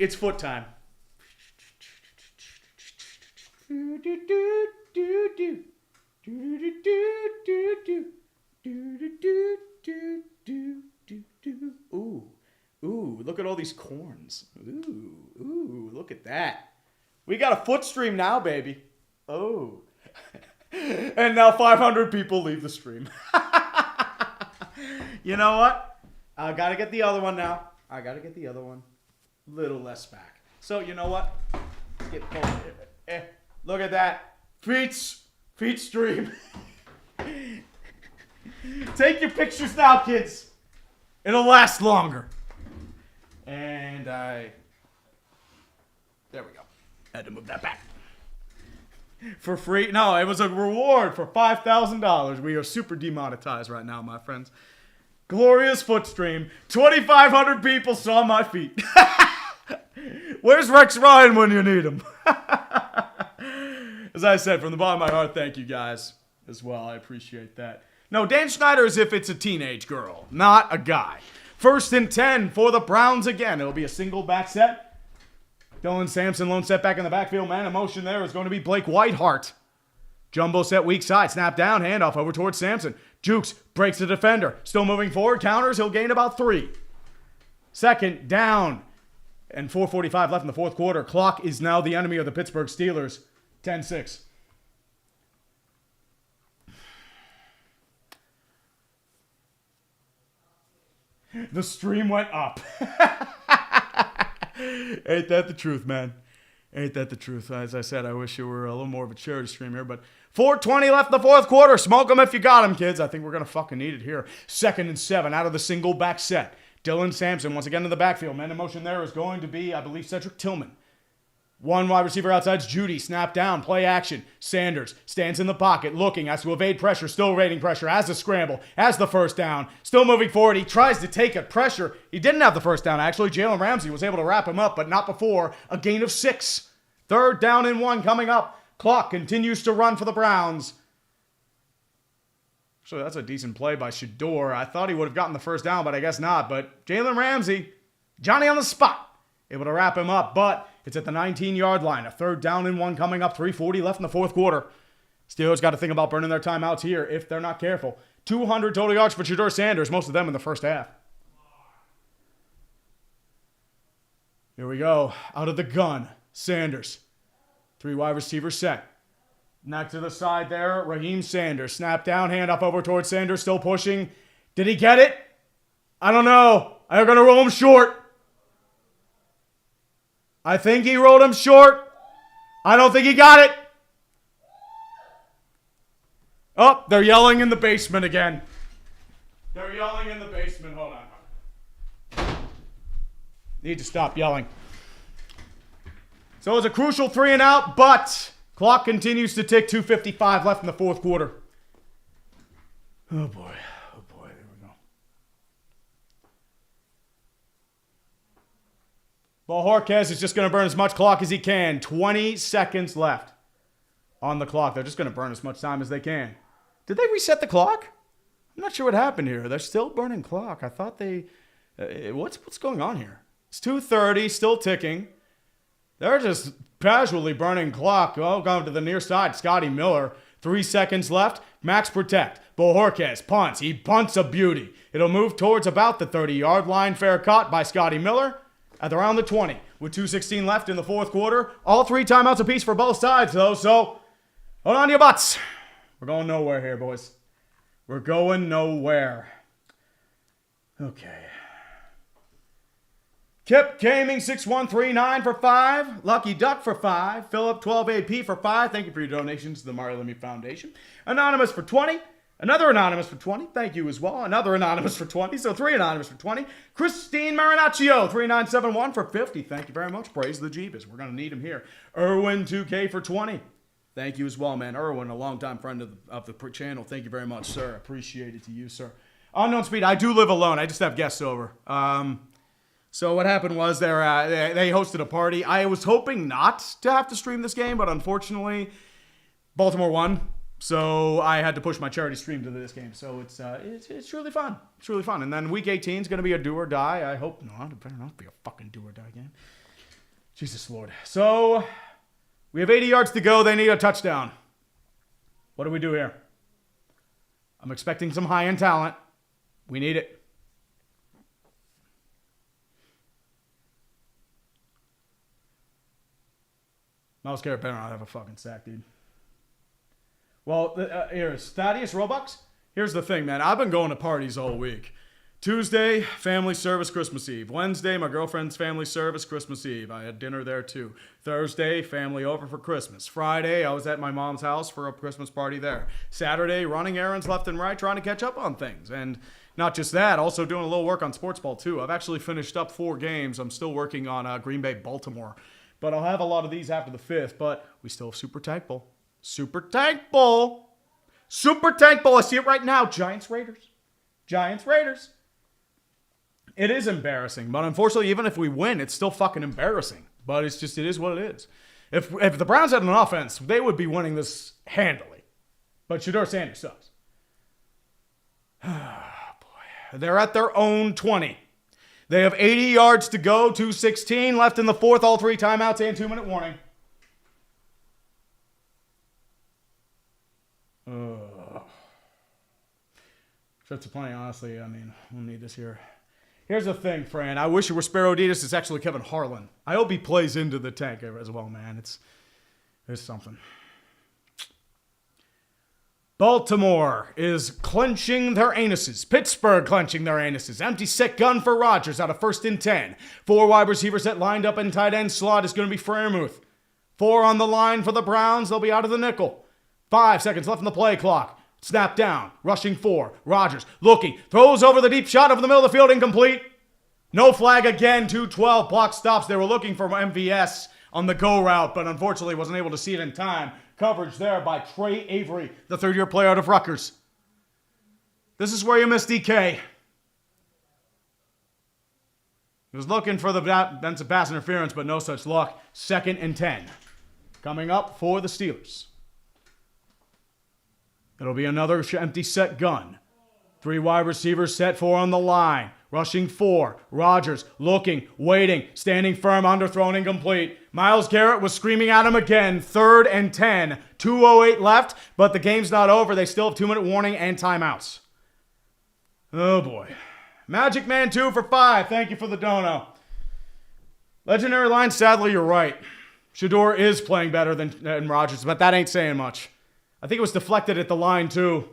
S1: it's foot time. Ooh, look at all these corns. Ooh, look at that. We got a foot stream now, baby. Oh. And now 500 people leave the stream. You know what? I gotta get the other one now. I gotta get the other one. Little less back. So, you know what? Look at that. Feet stream. Take your pictures now, kids. It'll last longer. And there we go. Had to move that back. For free? No, it was a reward for $5,000. We are super demonetized right now, my friends. Glorious foot stream. 2,500 people saw my feet. Where's Rex Ryan when you need him? As I said, from the bottom of my heart, thank you guys as well. I appreciate that. No, Dan Schneider as if it's a teenage girl, not a guy. 1st and 10 for the Browns again. It'll be a single back set. Dylan Sampson, lone setback in the backfield. Man in motion there is going to be Blake Whiteheart. Jumbo set weak side. Snap down. Handoff over towards Sampson. Jukes breaks the defender. Still moving forward. Counters. He'll gain about 3. Second down. And 4:45 left in the fourth quarter. Clock is now the enemy of the Pittsburgh Steelers. 10-6. The stream went up. Ain't that the truth, man? Ain't that the truth? As I said, I wish it were a little more of a charity stream here, but 4:20 left in the fourth quarter. Smoke them if you got them, kids. I think we're going to fucking need it here. 2nd and 7 out of the single back set. Dylan Sampson once again in the backfield. Man in motion there is going to be, I believe, Cedric Tillman. One wide receiver outside's Judy. Snap down. Play action. Sanders stands in the pocket looking. Has to evade pressure. Still evading pressure. Has the scramble. Has the first down. Still moving forward. He tries to take a pressure. He didn't have the first down, actually. Jalen Ramsey was able to wrap him up, but not before a gain of 6. 3rd down and 1 coming up. Clock continues to run for the Browns. So that's a decent play by Shador. I thought he would have gotten the first down, but I guess not. But Jalen Ramsey, Johnny on the spot, able to wrap him up, but it's at the 19-yard line. A 3rd down and 1 coming up. 3:40 left in the fourth quarter. Steelers got to think about burning their timeouts here if they're not careful. 200 total yards for Shador Sanders, most of them in the first half. Here we go. Out of the gun, Sanders. 3 wide receiver set. Next to the side there, Raheem Sanders. Snap down, hand up over towards Sanders, still pushing. Did he get it? I don't know. They're going to roll him short. I think he rolled him short. I don't think he got it. Oh, they're yelling in the basement again. They're yelling in the basement. Hold on. Need to stop yelling. So it's a crucial 3 and out, but clock continues to tick. 2:55 left in the fourth quarter. Oh boy. Oh boy. There we go. Bojorquez is just going to burn as much clock as he can. 20 seconds left on the clock. They're just going to burn as much time as they can. Did they reset the clock? I'm not sure what happened here. They're still burning clock. I thought they... what's going on here? It's 2:30, still ticking. They're just casually burning clock. Oh, going to the near side. Scotty Miller. 3 seconds left. Max protect. Bojorquez punts. He punts a beauty. It'll move towards about the 30-yard line. Fair caught by Scotty Miller at around the 20. With 2:16 left in the fourth quarter. All 3 timeouts apiece for both sides, though. So, hold on to your butts. We're going nowhere here, boys. We're going nowhere. Okay. Kip Gaming 6139 for 5. Lucky Duck for 5. Philip 12AP for 5. Thank you for your donations to the Mario Lemieux Foundation. Anonymous for 20. Another anonymous for 20. Thank you as well. Another anonymous for 20. So 3 anonymous for 20. Christine Marinaccio 3971 for 50. Thank you very much. Praise the Jeebus. We're going to need him here. Erwin 2K for 20. Thank you as well, man. Erwin, a longtime friend of the channel. Thank you very much, sir. Appreciate it to you, sir. Unknown Speed, I do live alone. I just have guests over. So what happened was they hosted a party. I was hoping not to have to stream this game, but unfortunately, Baltimore won. So I had to push my charity stream to this game. So it's really fun. It's really fun. And then week 18 is going to be a do or die. I hope not. It better not be a fucking do or die game. Jesus Lord. So we have 80 yards to go. They need a touchdown. What do we do here? I'm expecting some high-end talent. We need it. Miles Garrett better not have a fucking sack, dude. Well, here's Thaddeus Robux. Here's the thing, man. I've been going to parties all week. Tuesday, family service, Christmas Eve. Wednesday, my girlfriend's family service, Christmas Eve. I had dinner there too. Thursday, family over for Christmas. Friday, I was at my mom's house for a Christmas party there. Saturday, running errands left and right, trying to catch up on things. And not just that, also doing a little work on sports ball too. I've actually finished up 4 games. I'm still working on Green Bay, Baltimore. But I'll have a lot of these after the 5th. But we still have Super Tank Bowl. Super Tank Bowl. Super Tank Bowl. I see it right now. Giants, Raiders. Giants, Raiders. It is embarrassing. But unfortunately, even if we win, it's still fucking embarrassing. But it is what it is. If the Browns had an offense, they would be winning this handily. But Shador Sanders sucks. Oh, boy. They're at their own 20. They have 80 yards to go, 2:16 left in the fourth, all 3 timeouts and 2-minute warning. Trips to plenty, honestly. I mean, we'll need this here. Here's the thing, Fran. I wish it were Sparrowditas. It's actually Kevin Harlan. I hope he plays into the tank as well, man. There's something. Baltimore is clenching their anuses. Pittsburgh clenching their anuses. Empty set gun for Rodgers out of 1st and 10. 4 wide receivers that lined up in tight end slot is going to be Freiermuth. 4 on the line for the Browns. They'll be out of the nickel. 5 seconds left in the play clock. Snap down. Rushing 4. Rodgers looking. Throws over the deep shot over the middle of the field. Incomplete. No flag again. 2-12. Block stops. They were looking for MVS on the go route, but unfortunately wasn't able to see it in time. Coverage there by Trey Avery, the 3rd-year player out of Rutgers. This is where you miss DK. He was looking for the defensive pass interference, but no such luck. 2nd and 10. Coming up for the Steelers. It'll be another empty set gun. 3 wide receivers set, 4 on the line. Rushing 4. Rodgers looking, waiting, standing firm, underthrown, incomplete. Myles Garrett was screaming at him again. 3rd and 10. 2:08 left, but the game's not over. They still have 2-minute warning and timeouts. Oh boy. Magic Man 2 for 5. Thank you for the dono. Legendary line, sadly, you're right. Shador is playing better than Rodgers, but that ain't saying much. I think it was deflected at the line, too.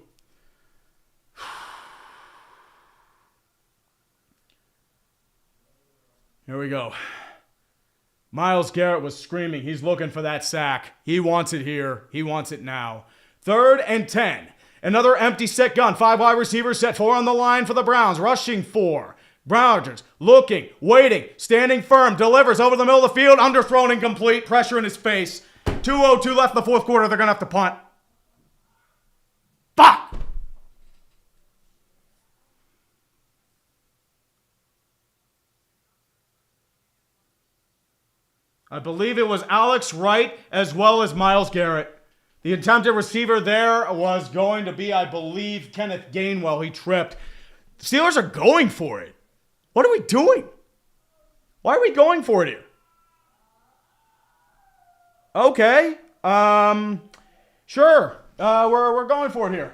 S1: Here we go. Myles Garrett was screaming. He's looking for that sack. He wants it here. He wants it now. 3rd and 10. Another empty set gun. 5 wide receivers set, 4 on the line for the Browns. Rushing 4. Rodgers looking, waiting, standing firm, delivers over the middle of the field, underthrown, incomplete, pressure in his face. 2:02 left in the 4th quarter. They're going to have to punt. Fuck! I believe it was Alex Wright as well as Myles Garrett. The attempted receiver there was going to be, I believe, Kenneth Gainwell. He tripped. The Steelers are going for it. What are we doing? Why are we going for it here? Okay. Sure. We're going for it here.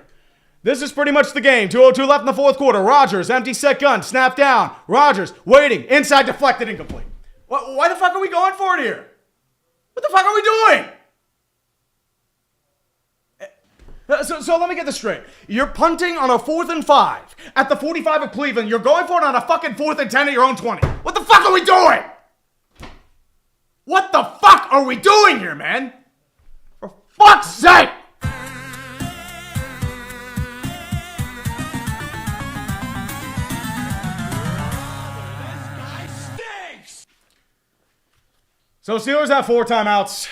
S1: This is pretty much the game. 2:02 left in the 4th quarter. Rodgers, empty set gun, snap down. Rodgers, waiting, inside, deflected, incomplete. Why the fuck are we going for it here? What the fuck are we doing? So let me get this straight. You're punting on a 4th and 5 at the 45 of Cleveland. You're going for it on a fucking 4th and 10 at your own 20. What the fuck are we doing? What the fuck are we doing here, man? For fuck's sake! So Steelers have 4 timeouts.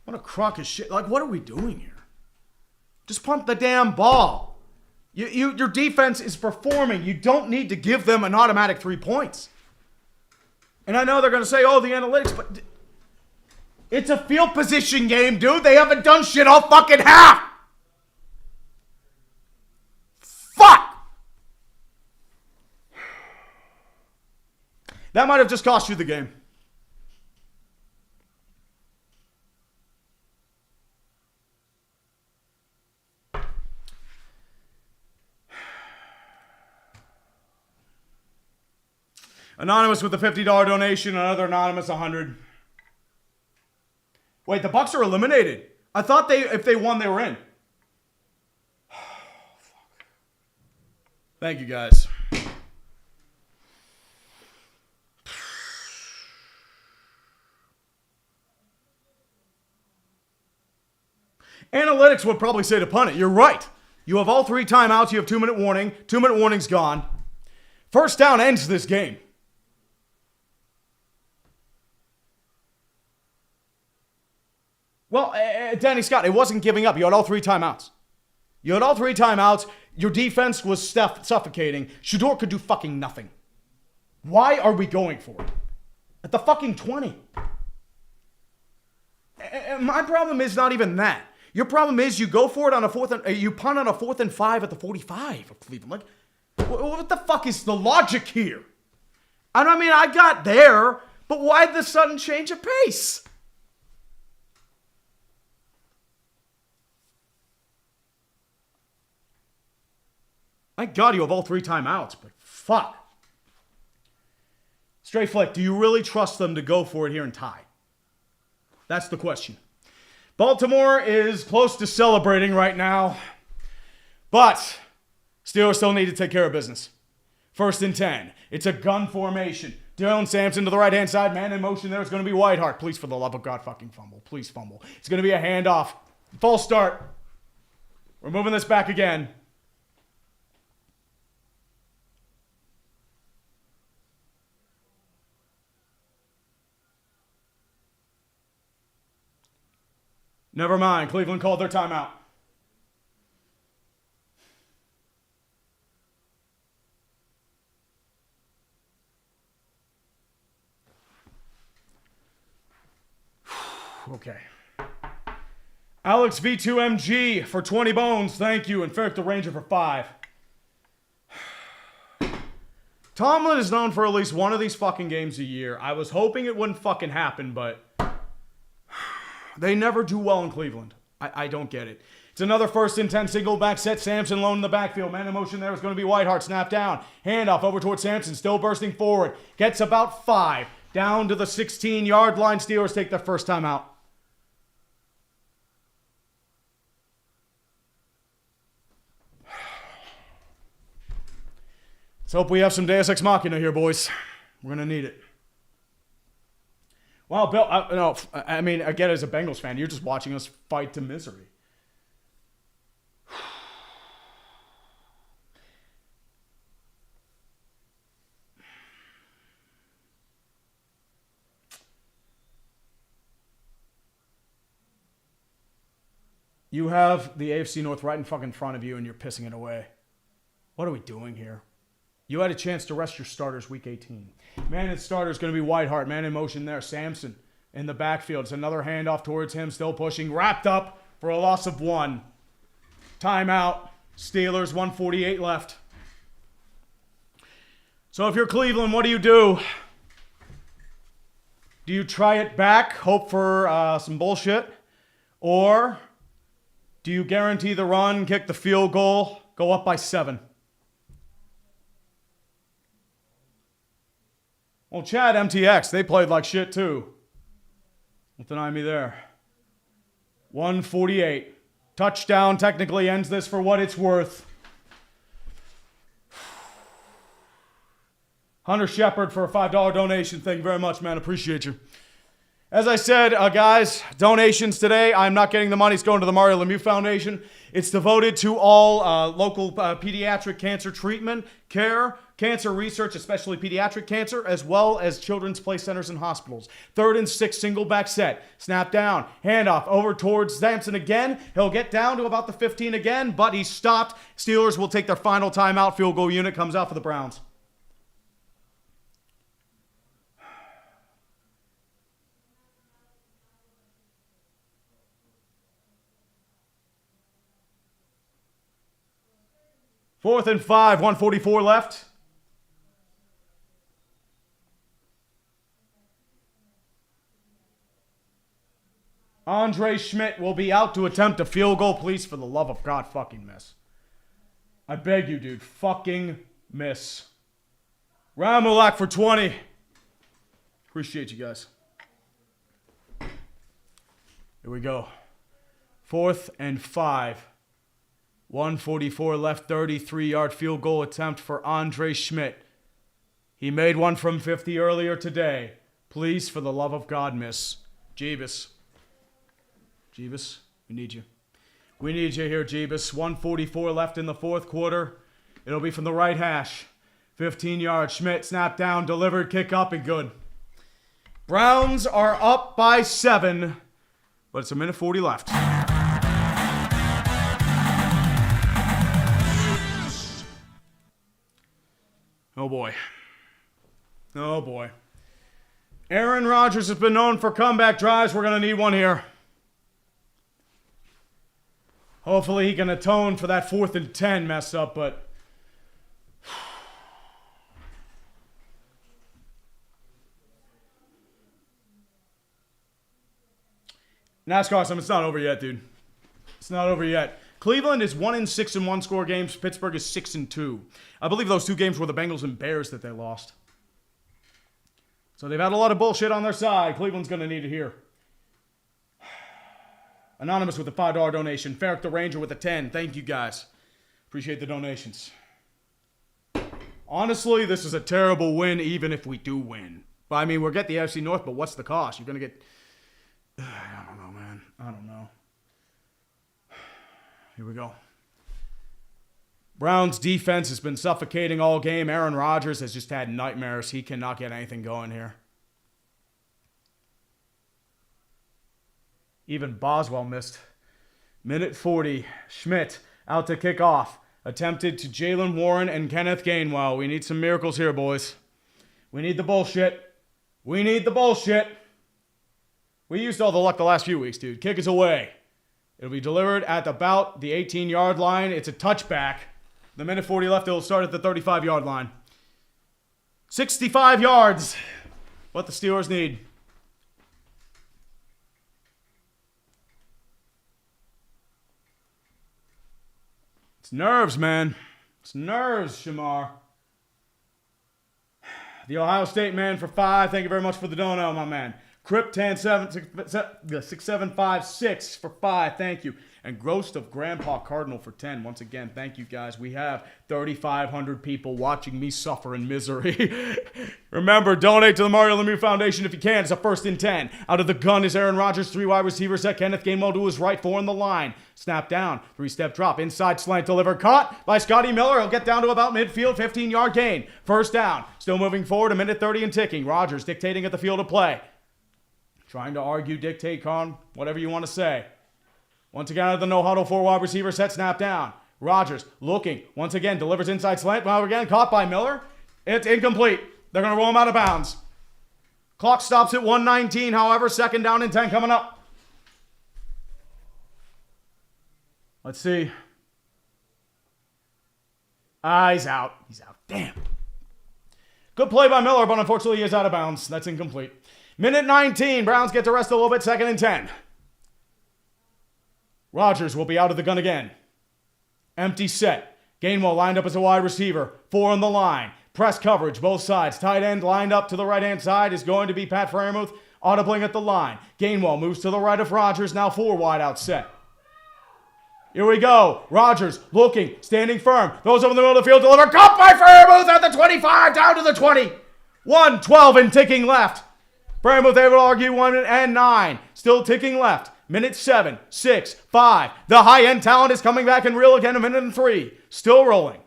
S1: What a crock of shit. Like, what are we doing here? Just pump the damn ball. Your defense is performing. You don't need to give them an automatic 3 points. And I know they're going to say, oh, the analytics, but it's a field position game, dude. They haven't done shit all fucking half. Fuck. That might have just cost you the game. Anonymous with a $50 donation, another anonymous 100. Wait, the Bucs are eliminated. I thought if they won, they were in. Thank you, guys. Analytics would probably say to punt it. You're right. You have all 3 timeouts. You have 2-minute warning. 2-minute warning's gone. First down ends this game. Well, Danny Scott, it wasn't giving up. You had all 3 timeouts. Your defense was suffocating. Shedeur could do fucking nothing. Why are we going for it? At the fucking 20. My problem is not even that. Your problem is you go for it on you punt on a 4th and 5 at the 45 of Cleveland. Like, what the fuck is the logic here? I mean, I got there, but why the sudden change of pace? Thank God you have all 3 timeouts, but fuck. Straight flick, do you really trust them to go for it here and tie? That's the question. Baltimore is close to celebrating right now, but Steelers still need to take care of business. 1st and 10. It's a gun formation. Dylan Sampson to the right-hand side. Man in motion there. It's going to be Whiteheart. Please, for the love of God, fucking fumble. Please fumble. It's going to be a handoff. False start. We're moving this back again. Never mind. Cleveland called their timeout. Okay. Alex V2MG for 20 bones. Thank you. And Ferrick the Ranger for 5. Tomlin is known for at least one of these fucking games a year. I was hoping it wouldn't fucking happen, but they never do well in Cleveland. I don't get it. It's another 1st and 10 single back set. Sampson alone in the backfield. Man in motion there is going to be Whiteheart. Snap down. Handoff over towards Sampson. Still bursting forward. Gets about 5. Down to the 16-yard line. Steelers take their first time out. Let's hope we have some Deus Ex Machina here, boys. We're going to need it. Well, Bill, I mean, again, as a Bengals fan, you're just watching us fight to misery. You have the AFC North right in fucking front of you, and you're pissing it away. What are we doing here? You had a chance to rest your starters week 18. Man in starter is going to be Whiteheart. Man in motion there. Sampson in the backfield. It's another handoff towards him. Still pushing. Wrapped up for a loss of 1. Timeout. Steelers, 1:48 left. So if you're Cleveland, what do you do? Do you try it back, hope for some bullshit? Or do you guarantee the run, kick the field goal, go up by 7? Well, Chad, MTX, they played like shit too. Don't deny me there. 1:48. Touchdown technically ends this for what it's worth. Hunter Shepard for a $5 donation. Thank you very much, man. Appreciate you. As I said, guys, donations today. I'm not getting the money. It's going to the Mario Lemieux Foundation. It's devoted to all local pediatric cancer treatment, care, cancer research, especially pediatric cancer, as well as children's play centers and hospitals. 3rd and 6, single back set. Snap down. Handoff over towards Sampson again. He'll get down to about the 15 again, but he's stopped. Steelers will take their final timeout. Field goal unit comes out for the Browns. Fourth and 5, 1:44 left. Andre Schmidt will be out to attempt a field goal. Please, for the love of God, fucking miss. I beg you, dude. Fucking miss. Ramulak for 20. Appreciate you guys. Here we go. 4th and 5. 1:44 left, 33-yard field goal attempt for Andre Schmidt. He made one from 50 earlier today. Please, for the love of God, miss. Jeebus, we need you. We need you here, Jeebus. 1:44 left in the 4th quarter. It'll be from the right hash. 15 yards. Schmidt, snap down, delivered, kick up, and good. Browns are up by 7. but it's a minute 40 left. Oh boy. Oh boy. Aaron Rodgers has been known for comeback drives. We're going to need one here. Hopefully he can atone for that 4th and 10 mess up, but NASCAR, it's not over yet, dude. It's not over yet. Cleveland is 1-6 in one-score games. Pittsburgh is 6-2. I believe those 2 games were the Bengals and Bears that they lost. So they've had a lot of bullshit on their side. Cleveland's going to need it here. Anonymous with a $5 donation. Ferrick the Ranger with a 10. Thank you, guys. Appreciate the donations. Honestly, this is a terrible win, even if we do win. But I mean, we'll get the AFC North, but what's the cost? You're going to get... I don't know, man. I don't know. Here we go. Browns defense has been suffocating all game. Aaron Rodgers has just had nightmares. He cannot get anything going here. Even Boswell missed. Minute 40. Schmidt out to kick off. Attempted to Jalen Warren and Kenneth Gainwell. We need some miracles here, boys. We need the bullshit. We need the bullshit. We used all the luck the last few weeks, dude. Kick is away. It'll be delivered at about the 18-yard line. It's a touchback. The minute 40 left, it'll start at the 35-yard line. 65 yards. What the Steelers need. It's nerves, man. It's nerves, Shamar. The Ohio State man for 5. Thank you very much for the dono, my man. Crip 6756 for 5. Thank you. And Ghost of Grandpa Cardinal for 10. Once again, thank you guys. We have 3,500 people watching me suffer in misery. Remember, donate to the Mario Lemieux Foundation if you can. It's a 1st and 10. Out of the gun is Aaron Rodgers. 3 wide receivers set. Kenneth Gainwell to his right. 4 on the line. Snap down. 3-step drop. Inside slant delivered. Caught by Scotty Miller. He'll get down to about midfield. 15-yard gain. 1st down. Still moving forward. A minute 30 and ticking. Rodgers dictating at the field of play. Trying to argue, dictate, con, whatever you want to say. Once again, out of the no-huddle, 4 wide receiver set, snap down. Rodgers looking, once again, delivers inside slant. Well, again, caught by Miller. It's incomplete. They're going to roll him out of bounds. Clock stops at 1:19, however, 2nd down and 10 coming up. Let's see. He's out. He's out. Damn. Good play by Miller, but unfortunately he is out of bounds. That's incomplete. Minute 19. Browns get to rest a little bit. 2nd and 10. Rodgers will be out of the gun again. Empty set. Gainwell lined up as a wide receiver. 4 on the line. Press coverage, both sides. Tight end lined up to the right-hand side is going to be Pat Freiermuth. Audibling at the line. Gainwell moves to the right of Rodgers. Now 4 wide out set. Here we go. Rodgers looking, standing firm. Throws over the middle of the field. Delivered. Caught by Freiermuth at the 25. Down to the 20. 1:12 and ticking left. Freiermuth able to argue 1 and 9. Still ticking left. Minute 7, 6, 5. The high-end talent is coming back and reel again. A minute and 3. Still rolling.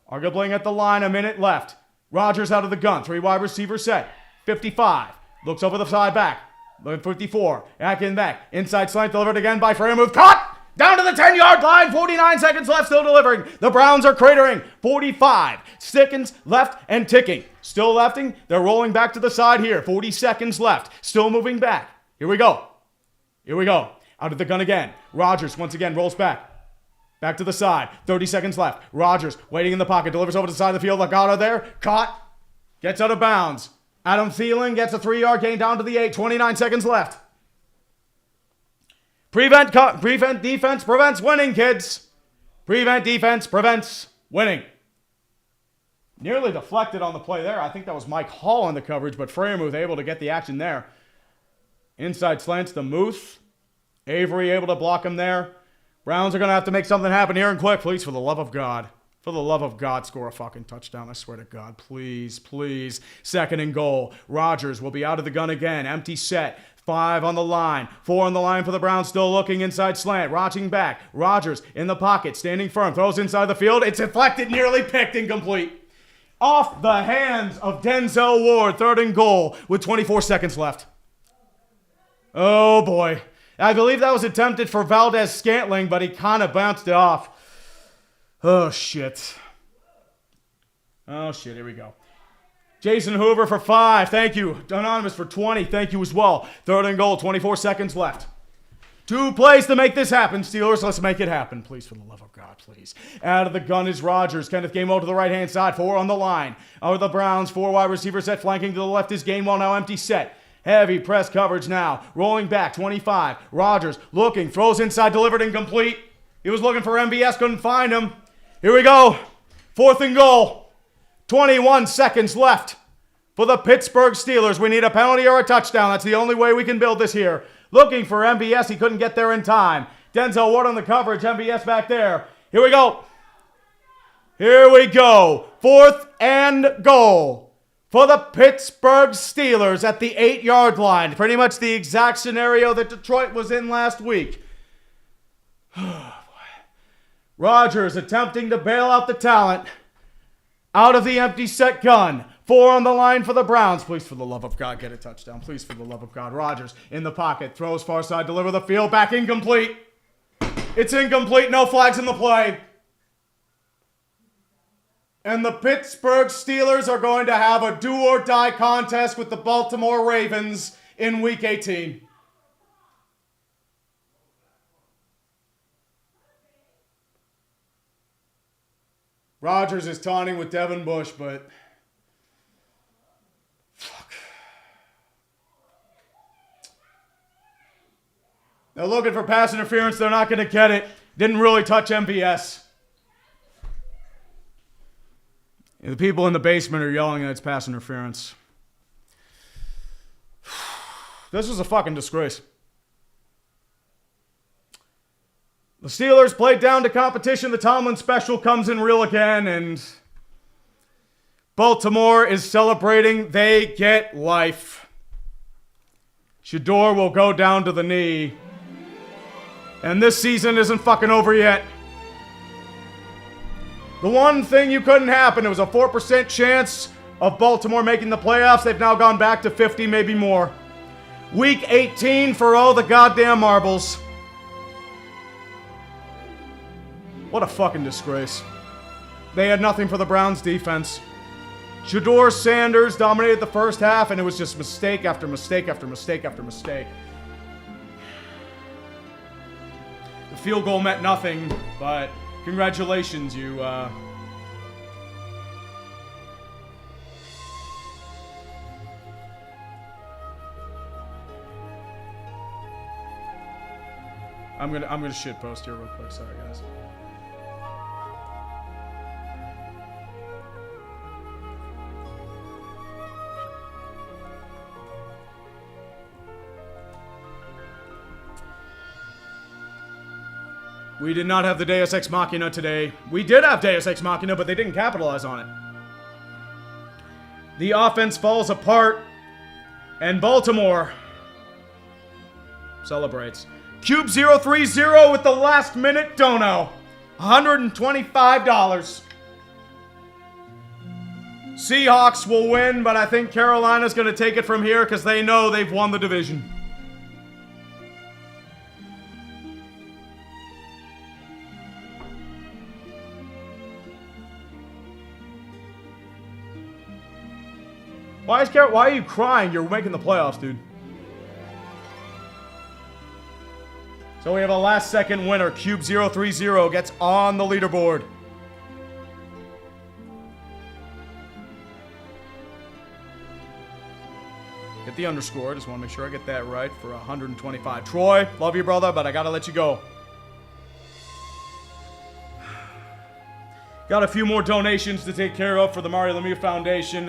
S1: Arguabling at the line. A minute left. Rodgers out of the gun. 3 wide receiver set. 55. Looks over the side back. 54. Back in back. Inside slant delivered again by Freiermuth. Caught! Down to the 10-yard line. 49 seconds left. Still delivering. The Browns are cratering. 45 seconds left and ticking. Still lefting. They're rolling back to the side here. 40 seconds left. Still moving back. Here we go. Here we go. Out of the gun again. Rodgers once again rolls back. Back to the side. 30 seconds left. Rodgers waiting in the pocket. Delivers over to the side of the field. Lagata there. Caught. Gets out of bounds. Adam Thielen gets a 3-yard gain down to the 8. 29 seconds left. Prevent defense prevents winning, kids. Prevent defense prevents winning. Nearly deflected on the play there. I think that was Mike Hall on the coverage, but Freiermuth able to get the action there. Inside slants to Muth. Avery able to block him there. Browns are going to have to make something happen here and quick. Please, for the love of God. For the love of God, score a fucking touchdown. I swear to God. Please, please. 2nd and goal. Rodgers will be out of the gun again. Empty set. 5 on the line. 4 on the line for the Browns. Still looking inside slant. Watching back. Rodgers in the pocket. Standing firm. Throws inside the field. It's deflected. Nearly picked. Incomplete. Off the hands of Denzel Ward. 3rd and goal with 24 seconds left. Oh boy. I believe that was attempted for Valdez-Scantling, but he kind of bounced it off. Oh, shit. Oh, shit. Here we go. Jason Hoover for 5. Thank you. Anonymous for 20. Thank you as well. 3rd and goal. 24 seconds left. 2 plays to make this happen, Steelers. Let's make it happen. Please, for the love of God, please. Out of the gun is Rodgers. Kenneth Gainwell to the right-hand side. 4 on the line. Out of the Browns. 4 wide receiver set. Flanking to the left is Gainwell. Now empty set. Heavy press coverage now. Rolling back. 25. Rodgers looking. Throws inside. Delivered incomplete. He was looking for MVS. Couldn't find him. Here we go. 4th and goal. 21 seconds left. For the Pittsburgh Steelers, we need a penalty or a touchdown. That's the only way we can build this here. Looking for MVS. He couldn't get there in time. Denzel Ward on the coverage. MVS back there. Here we go. Here we go. 4th and goal for the Pittsburgh Steelers at the 8-yard line. Pretty much the exact scenario that Detroit was in last week. Rodgers attempting to bail out the talent out of the empty set gun. 4 on the line for the Browns. Please, for the love of God, get a touchdown. Please, for the love of God. Rodgers in the pocket. Throws far side. Deliver the field. Back incomplete. It's incomplete. No flags in the play. And the Pittsburgh Steelers are going to have a do-or-die contest with the Baltimore Ravens in Week 18. Rodgers is taunting with Devin Bush, but... fuck. They're looking for pass interference. They're not going to get it. Didn't really touch MVS. And the people in the basement are yelling that it's pass interference. This was a fucking disgrace. The Steelers played down to competition. The Tomlin special comes in real again, and Baltimore is celebrating. They get life. Shador will go down to the knee. And this season isn't fucking over yet. The one thing you couldn't happen, it was a 4% chance of Baltimore making the playoffs. They've now gone back to 50, maybe more. Week 18 for all the goddamn marbles. What a fucking disgrace. They had nothing for the Browns defense. Shador Sanders dominated the first half, and it was just mistake after mistake after mistake after mistake. The field goal meant nothing, but congratulations, you, I'm gonna shit post here real quick. Sorry, guys. We did not have the Deus Ex Machina today. We did have Deus Ex Machina, but they didn't capitalize on it. The offense falls apart, and Baltimore celebrates. Cube 030 with the last minute dono. $125. Seahawks will win, but I think Carolina's going to take it from here because they know they've won the division. Why are you crying? You're making the playoffs, dude. So we have a last second winner. Cube 030 gets on the leaderboard. Get the underscore. Just want to make sure I get that right for 125. Troy, love you, brother, but I got to let you go. Got a few more donations to take care of for the Mario Lemieux Foundation.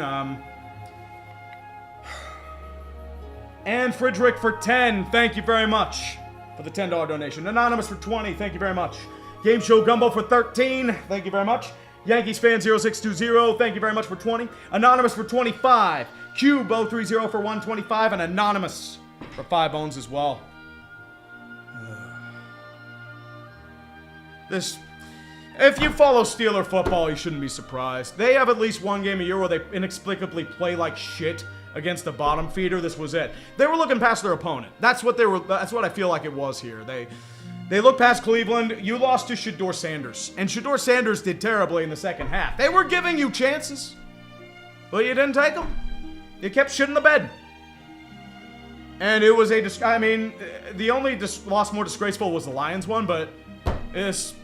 S1: And Frederick for 10. Thank you very much for the $10 donation. Anonymous for 20. Thank you very much. Game Show Gumbo for 13. Thank you very much. Yankees fan 0620. Thank you very much for 20. Anonymous for 25. Cube 030 for 125. And Anonymous for 5 bones as well. If you follow Steeler football, you shouldn't be surprised. They have at least one game a year where they inexplicably play like shit against a bottom feeder, this was it. They were looking past their opponent. That's what I feel like it was here. They looked past Cleveland. You lost to Shedeur Sanders. And Shedeur Sanders did terribly in the second half. They were giving you chances, but you didn't take them. You kept shitting the bed. And it was the only loss more disgraceful was the Lions one, but this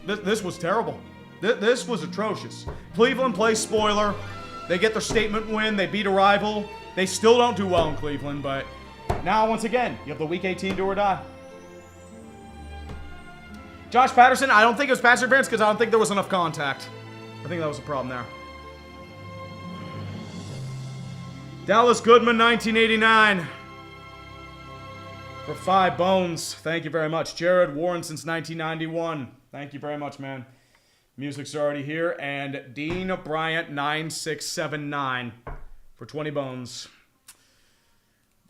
S1: was terrible. This was atrocious. Cleveland plays spoiler. They get their statement win. They beat a rival. They still don't do well in Cleveland, but now, once again, you have the Week 18 do or die. Josh Patterson, I don't think it was pass interference because I don't think there was enough contact. I think that was a problem there. Dallas Goodman, 1989. For 5 bones. Thank you very much. Jared Warren since 1991. Thank you very much, man. Music's already here. And Dean Bryant, 9679 for 20 bones.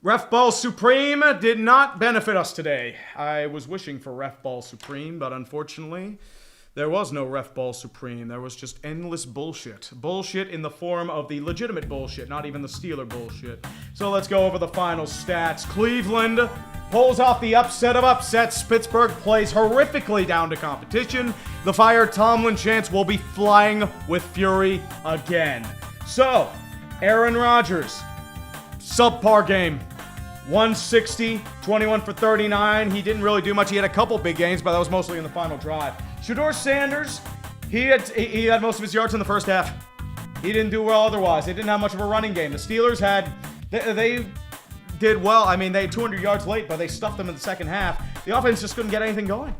S1: Ref Ball Supreme did not benefit us today. I was wishing for Ref Ball Supreme, but unfortunately, there was no Ref Ball Supreme. There was just endless bullshit. Bullshit in the form of the legitimate bullshit, not even the Steeler bullshit. So let's go over the final stats. Cleveland pulls off the upset of upsets. Pittsburgh plays horrifically down to competition. The fired Tomlin chants will be flying with fury again. So, Aaron Rodgers, subpar game. 160, 21 for 39. He didn't really do much. He had a couple big gains, but that was mostly in the final drive. Shedeur Sanders, he had most of his yards in the first half. He didn't do well otherwise. They didn't have much of a running game. The Steelers they did well. I mean, they had 200 yards late, but they stuffed them in the second half. The offense just couldn't get anything going.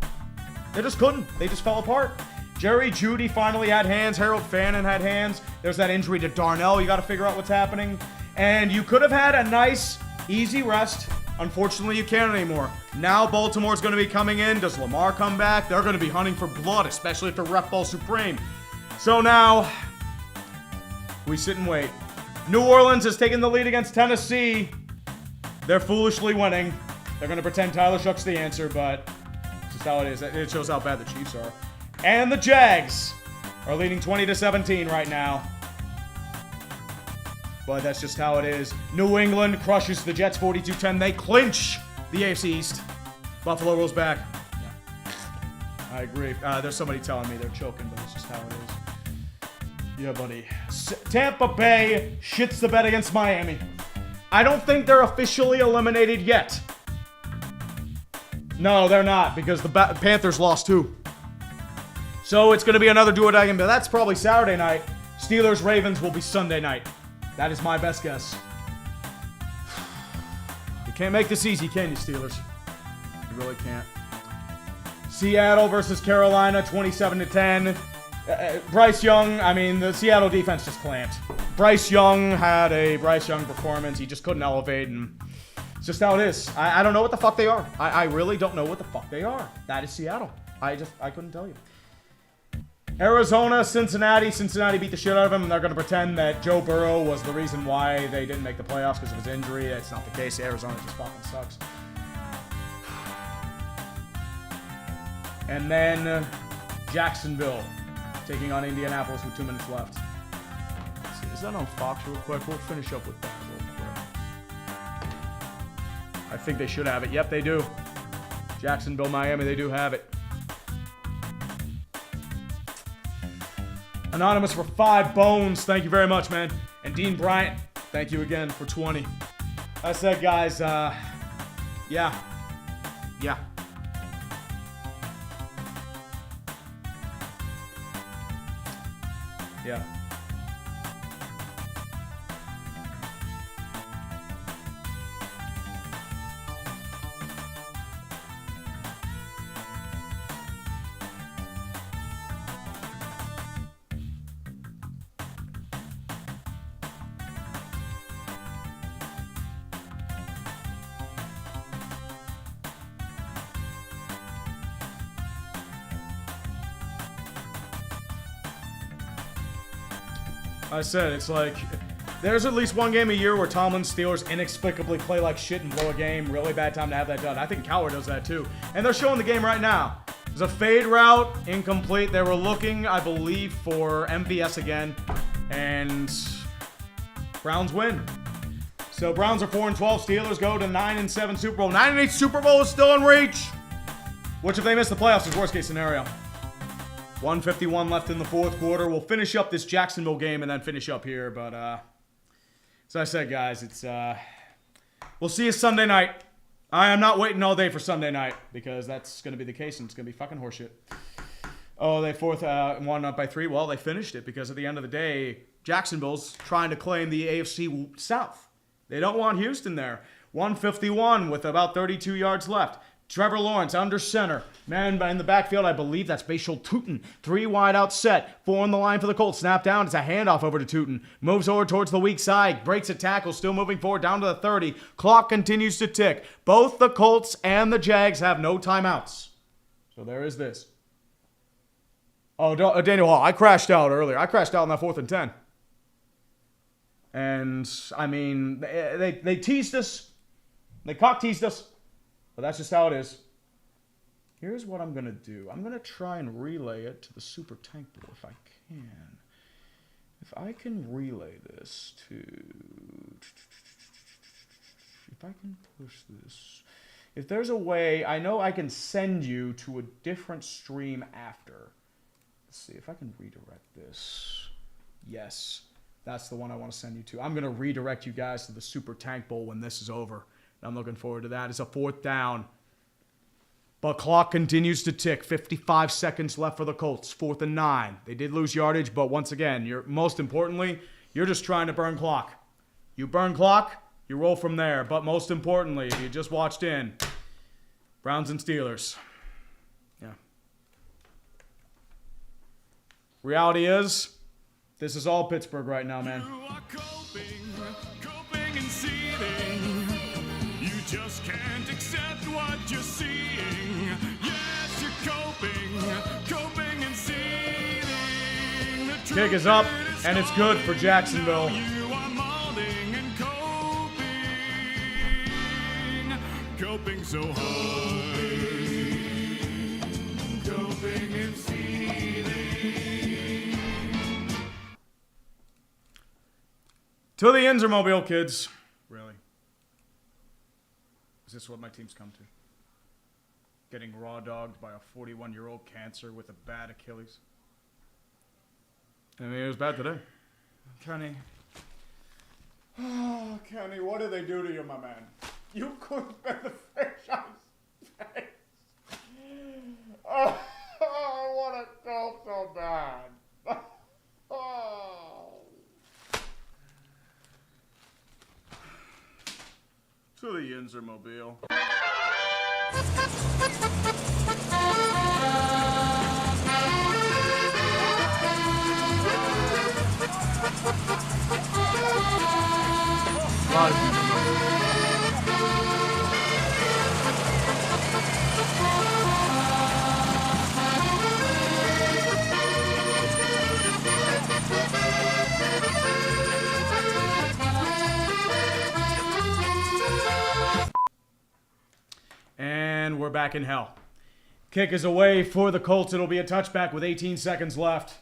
S1: They just couldn't. They just fell apart. Jerry Jeudy finally had hands. Harold Fannin had hands. There's that injury to Darnell. You got to figure out what's happening. And you could have had a nice, easy rest. Unfortunately, you can't anymore. Now Baltimore's going to be coming in. Does Lamar come back? They're going to be hunting for blood, especially for Ref Ball Supreme. So now, we sit and wait. New Orleans has taken the lead against Tennessee. They're foolishly winning. They're going to pretend Tyler Shought's the answer, but it's just how it is. It shows how bad the Chiefs are. And the Jags are leading 20-17 right now. But that's just how it is. New England crushes the Jets 42-10. They clinch the AFC East. Buffalo rolls back. Yeah. I agree. There's somebody telling me they're choking, but it's just how it is. Yeah, buddy. Tampa Bay shits the bed against Miami. I don't think they're officially eliminated yet. No, they're not, because the Panthers lost too. So it's going to be another do-or-die game, but that's probably Saturday night. Steelers-Ravens will be Sunday night. That is my best guess. You can't make this easy, can you, Steelers? You really can't. Seattle versus Carolina, 27-10. Bryce Young, I mean, the Seattle defense just clamped. Bryce Young had a Bryce Young performance. He just couldn't elevate, and it's just how it is. I don't know what the fuck they are. I really don't know what the fuck they are. That is Seattle. I couldn't tell you. Arizona, Cincinnati. Cincinnati beat the shit out of them, and they're going to pretend that Joe Burrow was the reason why they didn't make the playoffs because of his injury. It's not the case. Arizona just fucking sucks. And then Jacksonville taking on Indianapolis with 2 minutes left. Let's see, is that on Fox real quick? We'll finish up with that real quick. I think they should have it. Yep, they do. Jacksonville, Miami, they do have it. Anonymous for 5 bones. Thank you very much, man. And Dean Bryant, thank you again for 20. I said, guys, yeah. I said, it's like, there's at least one game a year where Tomlin's Steelers inexplicably play like shit and blow a game. Really bad time to have that done. I think Cowher does that too. And they're showing the game right now. There's a fade route, incomplete. They were looking, I believe, for MVS again. And Browns win. So Browns are 4-12. Steelers go to 9-7 Super Bowl. 9-8 Super Bowl is still in reach. Which, if they miss the playoffs, is worst case scenario. 1:51 left in the fourth quarter. We'll finish up this Jacksonville game and then finish up here. But as I said, guys, it's we'll see you Sunday night. I am not waiting all day for Sunday night because that's going to be the case and it's going to be fucking horseshit. Oh, they won up by 3. Well, they finished it because at the end of the day, Jacksonville's trying to claim the AFC South. They don't want Houston there. 1:51 with about 32 yards left. Trevor Lawrence under center. Man in the backfield, I believe that's Bashal Tootin. 3 wide out set. 4 on the line for the Colts. Snap down. It's a handoff over to Tootin. Moves over towards the weak side. Breaks a tackle. Still moving forward down to the 30. Clock continues to tick. Both the Colts and the Jags have no timeouts. So there is this. Oh, Daniel Hall. I crashed out earlier. I crashed out on that 4th and 10. And, I mean, they teased us. They cock teased us. But that's just how it is. Here's what I'm going to do. I'm going to try and relay it to the Super Tank Bowl if I can. If I can relay this to... If I can push this... If there's a way, I know I can send you to a different stream after. Let's see if I can redirect this. Yes, that's the one I want to send you to. I'm going to redirect you guys to the Super Tank Bowl when this is over. I'm looking forward to that. It's a 4th down. But clock continues to tick. 55 seconds left for the Colts. 4th and 9. They did lose yardage, but once again, most importantly, you're just trying to burn clock. You burn clock, you roll from there. But most importantly, if you just watched in, Browns and Steelers. Yeah. Reality is, this is all Pittsburgh right now, man.
S7: Just can't accept what you're seeing. Yes, you're coping and seething.
S1: Kick is up, and it's good for Jacksonville.
S7: You are molding and coping so hard. Coping and seething.
S1: To the Inzermobile, kids. Really? Is this what my team's come to? Getting raw dogged by a 41-year-old cancer with a bad Achilles. I mean, it was bad today. Kenny. Oh, Kenny, what did they do to you, my man? You couldn't bear the fish on his face. Oh, I want to go so bad. Oh. To the Inzermobile. And we're back in hell. Kick is away for the Colts. It'll be a touchback with 18 seconds left.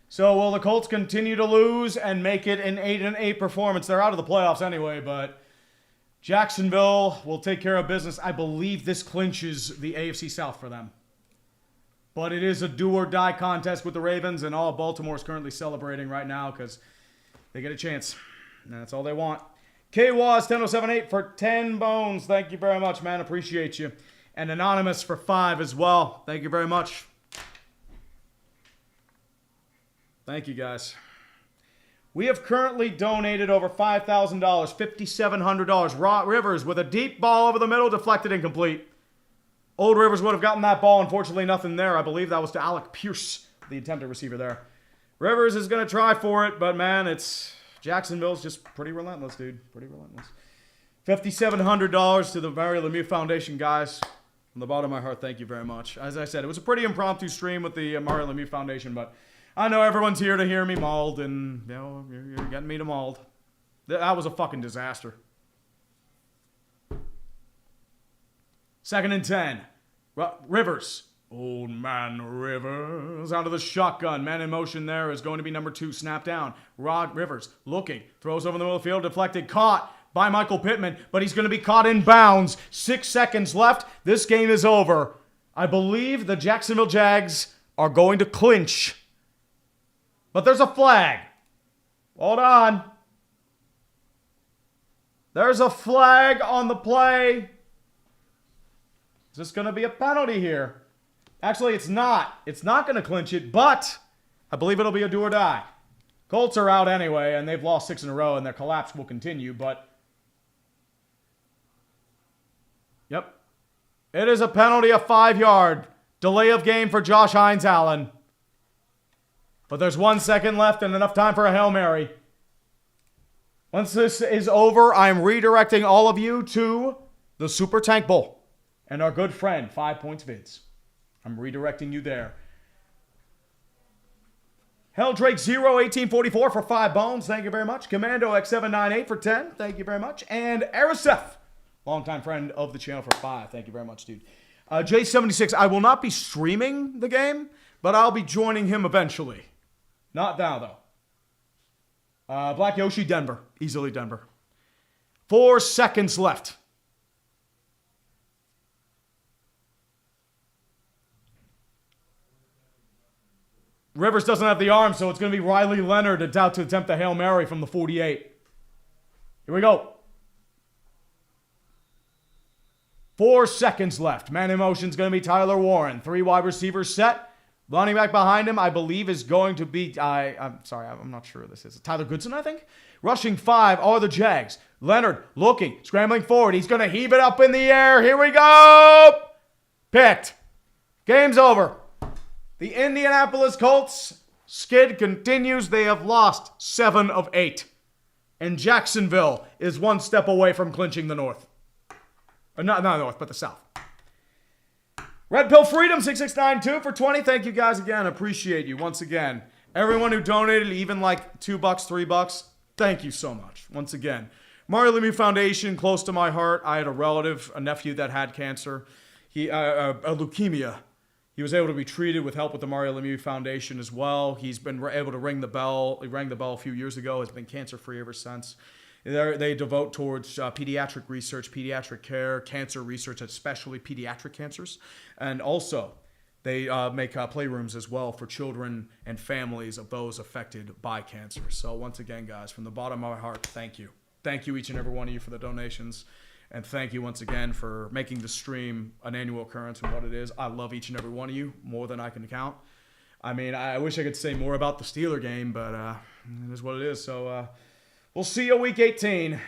S1: So will the Colts continue to lose and make it an 8-8 performance? They're out of the playoffs anyway, but Jacksonville will take care of business. I believe this clinches the AFC South for them. But it is a do-or-die contest with the Ravens, and all Baltimore is currently celebrating right now because they get a chance. And that's all they want. K-Waz 10078 for 10 bones. Thank you very much, man. Appreciate you. And Anonymous for 5 as well. Thank you very much. Thank you, guys. We have currently donated over $5,000, $5,700. Rot Rivers with a deep ball over the middle, deflected incomplete. Old Rivers would have gotten that ball. Unfortunately, nothing there. I believe that was to Alec Pierce, the attempted receiver there. Rivers is going to try for it, but man, it's... Jacksonville's just pretty relentless, dude. Pretty relentless. $5,700 to the Mary Lemieux Foundation, guys. From the bottom of my heart, thank you very much. As I said, it was a pretty impromptu stream with the Mary Lemieux Foundation, but I know everyone's here to hear me mauled, and you know, you're getting me to mauled. That was a fucking disaster. 2nd and 10. Rivers. Old man Rivers out of the shotgun. Man in motion there is going to be number 2. Snap down. Rod Rivers looking. Throws over the middle of the field. Deflected. Caught by Michael Pittman, but he's going to be caught in bounds. 6 seconds left. This game is over. I believe the Jacksonville Jags are going to clinch. But there's a flag. Hold on. There's a flag on the play. Is this going to be a penalty here? Actually, it's not. It's not going to clinch it, but I believe it'll be a do or die. Colts are out anyway, and they've lost 6 in a row, and their collapse will continue, but... Yep. It is a penalty, a 5-yard delay of game for Josh Hines Allen. But there's 1 second left and enough time for a Hail Mary. Once this is over, I am redirecting all of you to the Super Tank Bowl and our good friend, 5 Points Vids. I'm redirecting you there. Helldrake 01844 for 5 bones. Thank you very much. Commando X798 for 10. Thank you very much. And Arisef, longtime friend of the channel, for 5. Thank you very much, dude. J76, I will not be streaming the game, but I'll be joining him eventually. Not now, though. Black Yoshi, Denver. Easily Denver. 4 seconds left. Rivers doesn't have the arm, so it's going to be Riley Leonard about to attempt a Hail Mary from the 48. Here we go. 4 seconds left. Man in motion is going to be Tyler Warren. 3 wide receivers set. Running back behind him, I believe, is going to be... I'm sorry, I'm not sure who this is. Tyler Goodson, I think? Rushing 5 are the Jags. Leonard looking, scrambling forward. He's going to heave it up in the air. Here we go! Picked. Game's over. The Indianapolis Colts skid continues. They have lost 7 of 8. And Jacksonville is 1 step away from clinching the North. Not the North, but the South. Red Pill Freedom 6692 for 20. Thank you guys again. Appreciate you once again. Everyone who donated, even like $2, $3, thank you so much. Once again. Mario Lemieux Foundation, close to my heart. I had a relative, a nephew that had cancer. A leukemia. He was able to be treated with help with the Mario Lemieux Foundation as well. He's been able to ring the bell. He rang the bell a few years ago. Has been cancer-free ever since. They devote towards pediatric research, pediatric care, cancer research, especially pediatric cancers. And also, they make playrooms as well for children and families of those affected by cancer. So once again, guys, from the bottom of my heart, thank you. Thank you, each and every one of you, for the donations. And thank you once again for making the stream an annual occurrence and what it is. I love each and every one of you more than I can count. I mean, I wish I could say more about the Steeler game, but it is what it is. So we'll see you week 18.